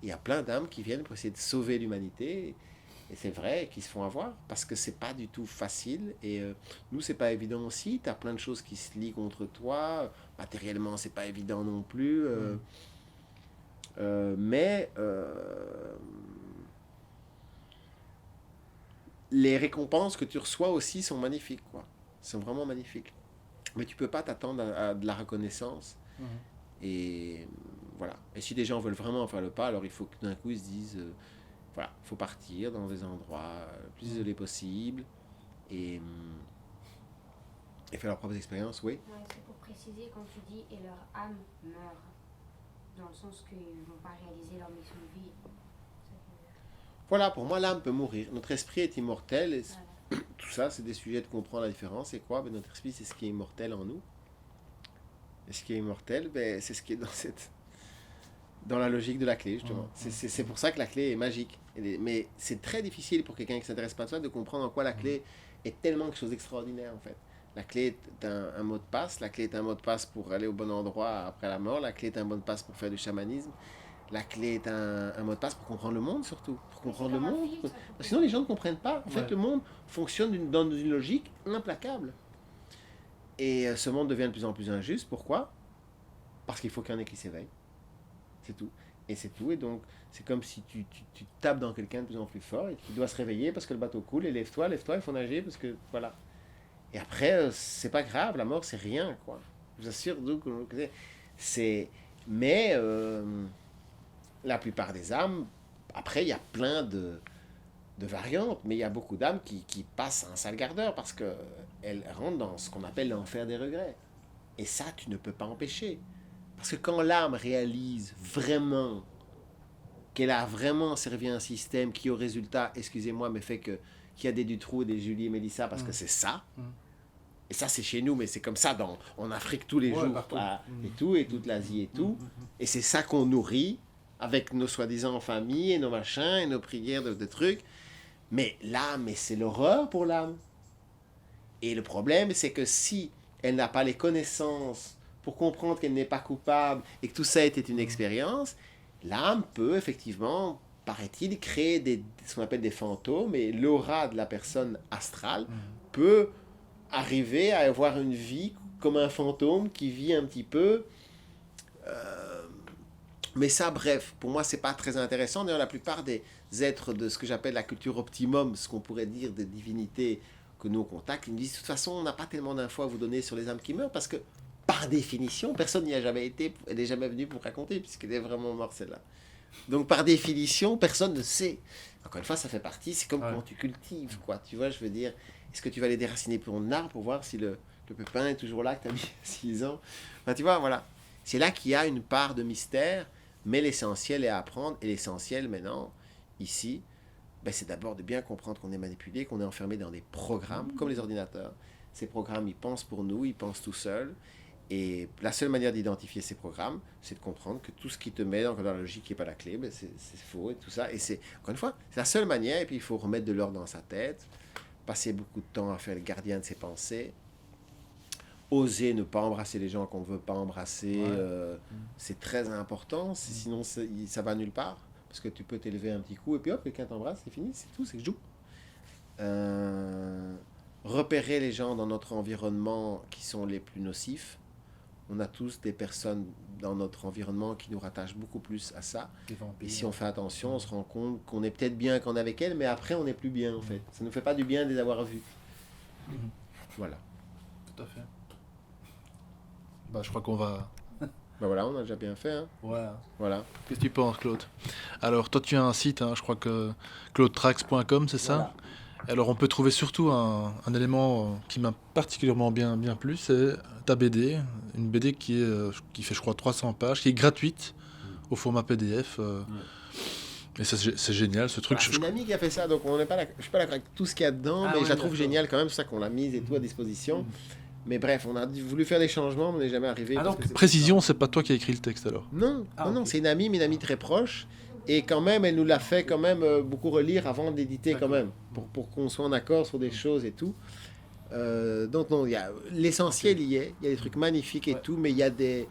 y a plein d'âmes qui viennent pour essayer de sauver l'humanité, et c'est vrai, qui se font avoir, parce que c'est pas du tout facile, et nous, c'est pas évident aussi, tu as plein de choses qui se lient contre toi, matériellement, c'est pas évident non plus, mais les récompenses que tu reçois aussi sont magnifiques, quoi. Sont vraiment magnifiques. Mais tu peux pas t'attendre à de la reconnaissance. Et voilà. Et si des gens veulent vraiment faire le pas, alors il faut que d'un coup ils se disent, voilà, il faut partir dans des endroits le plus isolés possible et faire leurs propres expériences, oui. Ouais, c'est pour préciser quand tu dis et leur âme meurt, dans le sens qu'ils ne vont pas réaliser leur mission de vie. Voilà, pour moi, l'âme peut mourir. Notre esprit est immortel. Et tout ça, c'est des sujets de comprendre la différence. C'est quoi? Notre esprit, c'est ce qui est immortel en nous. Et ce qui est immortel, c'est ce qui est dans la logique de la clé, justement. C'est pour ça que la clé est magique. Mais c'est très difficile pour quelqu'un qui ne s'intéresse pas à ça de comprendre en quoi la clé est tellement quelque chose d'extraordinaire, en fait. La clé est un mot de passe. La clé est un mot de passe pour aller au bon endroit après la mort. La clé est un mot de passe pour faire du chamanisme. La clé est un mot de passe pour comprendre le monde, surtout. Pour comprendre le monde. Sinon, les gens ne comprennent pas. En fait, le monde fonctionne dans une logique implacable. Et ce monde devient de plus en plus injuste. Pourquoi? Parce qu'il faut qu'il y en ait qui s'éveillent. C'est tout. Et c'est tout. Et donc, c'est comme si tu tapes dans quelqu'un de plus en plus fort et qui doit se réveiller parce que le bateau coule. Et lève-toi, il faut nager parce que, voilà. Et après, c'est pas grave. La mort, c'est rien, quoi. Je vous assure, donc, c'est... Mais... la plupart des âmes, après, il y a plein de variantes, mais il y a beaucoup d'âmes qui passent un sale quart d'heure parce qu'elles rentrent dans ce qu'on appelle l'enfer des regrets. Et ça, tu ne peux pas empêcher. Parce que quand l'âme réalise vraiment qu'elle a vraiment servi un système qui, au résultat, excusez-moi, mais fait qu'il y a des Dutroux, des Julie et Mélissa, parce que c'est ça. Et ça, c'est chez nous, mais c'est comme ça en Afrique tous les jours, et tout, et toute l'Asie et tout. Et c'est ça qu'on nourrit avec nos soi-disant familles et nos machins et nos prières de trucs. Mais l'âme, c'est l'horreur pour l'âme. Et le problème, c'est que si elle n'a pas les connaissances pour comprendre qu'elle n'est pas coupable et que tout ça était une expérience, l'âme peut effectivement, paraît-il, créer ce qu'on appelle des fantômes, et l'aura de la personne astrale peut arriver à avoir une vie comme un fantôme qui vit un petit peu. Mais ça, bref, pour moi, c'est pas très intéressant. D'ailleurs, la plupart des êtres de ce que j'appelle la culture optimum, ce qu'on pourrait dire des divinités que nous on contacte, ils me disent de toute façon, on n'a pas tellement d'infos à vous donner sur les âmes qui meurent parce que, par définition, personne n'y a jamais été, elle n'est jamais venue pour raconter puisqu'elle est vraiment morte celle-là. Donc, par définition, personne ne sait. Encore une fois, ça fait partie, c'est comme quand tu cultives, quoi. Tu vois, je veux dire, est-ce que tu vas aller déraciner pour un arbre pour voir si le pépin est toujours là que tu as mis 6 ans? Enfin, tu vois, voilà. C'est là qu'il y a une part de mystère. Mais l'essentiel est à apprendre, et l'essentiel maintenant, ici, c'est d'abord de bien comprendre qu'on est manipulé, qu'on est enfermé dans des programmes, comme les ordinateurs. Ces programmes, ils pensent pour nous, ils pensent tout seuls, et la seule manière d'identifier ces programmes, c'est de comprendre que tout ce qui te met dans la logique qui n'est pas la clé, c'est faux et tout ça, et c'est, encore une fois, c'est la seule manière, et puis il faut remettre de l'ordre dans sa tête, passer beaucoup de temps à faire le gardien de ses pensées, oser ne pas embrasser les gens qu'on ne veut pas embrasser, c'est très important, sinon ça va nulle part, parce que tu peux t'élever un petit coup, et puis hop, quelqu'un t'embrasse, c'est fini, c'est tout, c'est que je joue. Repérer les gens dans notre environnement qui sont les plus nocifs. On a tous des personnes dans notre environnement qui nous rattachent beaucoup plus à ça. Et si on fait attention, on se rend compte qu'on est peut-être bien quand on est avec elles, mais après on n'est plus bien en fait. Ça ne nous fait pas du bien de les avoir vus. Voilà. Tout à fait. Je crois qu'on va... Voilà, on a déjà bien fait. Hein. Ouais. Voilà. Qu'est-ce que tu penses, Claude? Alors, toi, tu as un site, je crois que claudetrax.com, c'est ça? Voilà. Alors, on peut trouver surtout un élément qui m'a particulièrement bien plu, c'est ta BD. Une BD qui fait, je crois, 300 pages, qui est gratuite au format PDF. Et ça, c'est génial, ce truc. C'est une amie qui a fait ça, donc je ne suis pas d'accord avec tout ce qu'il y a dedans, mais je la trouve géniale quand même, c'est ça qu'on l'a mise et tout à disposition. Mais bref, on a voulu faire des changements, mais on n'est jamais arrivé. Précision, c'est pas toi qui as écrit le texte alors? Non, non, c'est une amie, mais une amie très proche. Et quand même, elle nous l'a fait quand même beaucoup relire avant d'éditer quand même, pour qu'on soit en accord sur des choses et tout. Donc non, l'essentiel y est. Il y a des trucs magnifiques et tout, mais il y a des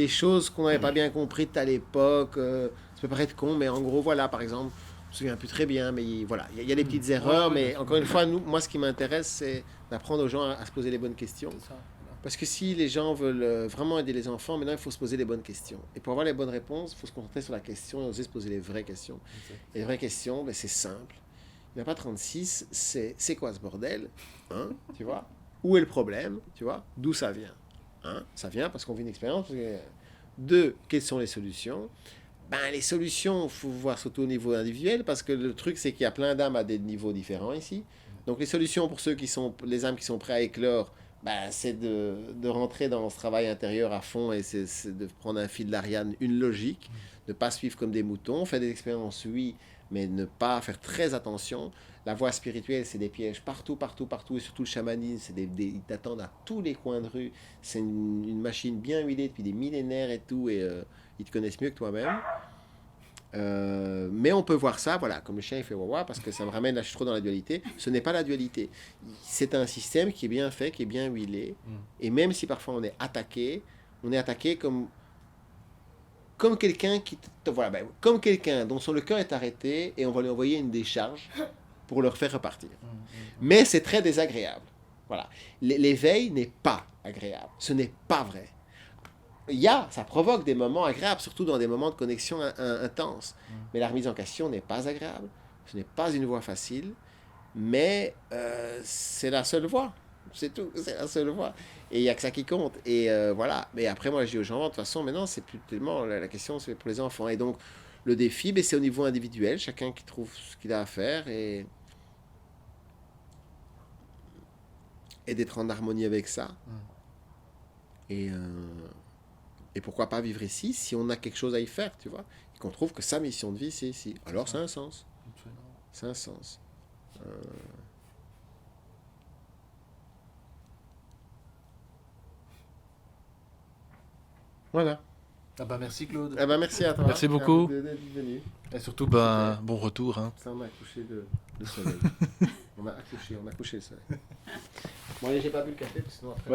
choses qu'on n'avait pas bien comprises à l'époque. Ça peut paraître con, mais en gros, voilà, par exemple, je me souviens plus très bien, mais voilà, il y a des petites erreurs, mais encore une fois, moi, ce qui m'intéresse, c'est d'apprendre aux gens à se poser les bonnes questions. Parce que si les gens veulent vraiment aider les enfants, maintenant, il faut se poser les bonnes questions. Et pour avoir les bonnes réponses, il faut se concentrer sur la question et oser se poser les vraies questions. Et les vraies questions, c'est simple. Il n'y en a pas 36, c'est quoi ce bordel, hein, tu vois? Où est le problème, tu vois? D'où ça vient, hein? Ça vient parce qu'on vit une expérience. 2, quelles sont les solutions? Les solutions, il faut voir surtout au niveau individuel, parce que le truc, c'est qu'il y a plein d'âmes à des niveaux différents ici. Donc les solutions pour les âmes qui sont prêts à éclore, c'est de rentrer dans ce travail intérieur à fond, et c'est de prendre un fil d'Ariane, une logique, de ne pas suivre comme des moutons, faire des expériences, oui, mais ne pas faire très attention. La voie spirituelle, c'est des pièges partout, et surtout le chamanisme, ils t'attendent à tous les coins de rue. C'est une machine bien huilée depuis des millénaires et tout, et ils te connaissent mieux que toi-même. Mais on peut voir ça, voilà, comme le chien il fait wawa, parce que ça me ramène, là je suis trop dans la dualité. Ce n'est pas la dualité, c'est un système qui est bien fait, qui est bien huilé, et même si parfois on est attaqué comme quelqu'un comme quelqu'un dont le cœur est arrêté, et on va lui envoyer une décharge pour le faire repartir. Mais c'est très désagréable. Voilà, l'éveil n'est pas agréable, ce n'est pas vrai. Ça provoque des moments agréables, surtout dans des moments de connexion intense. Mais la remise en question n'est pas agréable. Ce n'est pas une voie facile, mais c'est la seule voie. C'est tout, c'est la seule voie. Et il n'y a que ça qui compte. Et voilà. Mais après, moi, je dis aux gens, de toute façon, maintenant, c'est plus tellement la question, c'est pour les enfants. Et donc, le défi, c'est au niveau individuel, chacun qui trouve ce qu'il a à faire et d'être en harmonie avec ça. Et pourquoi pas vivre ici si on a quelque chose à y faire, tu vois, et qu'on trouve que sa mission de vie, c'est ici. Alors, ça a un sens. Ça a un sens. Voilà. Merci, Claude. Merci à toi. Merci beaucoup. D'être venu. Et surtout, bon retour. Ça, on a accouché le soleil. on a accouché le soleil. Bon, allez, j'ai pas bu le café, parce que sinon après...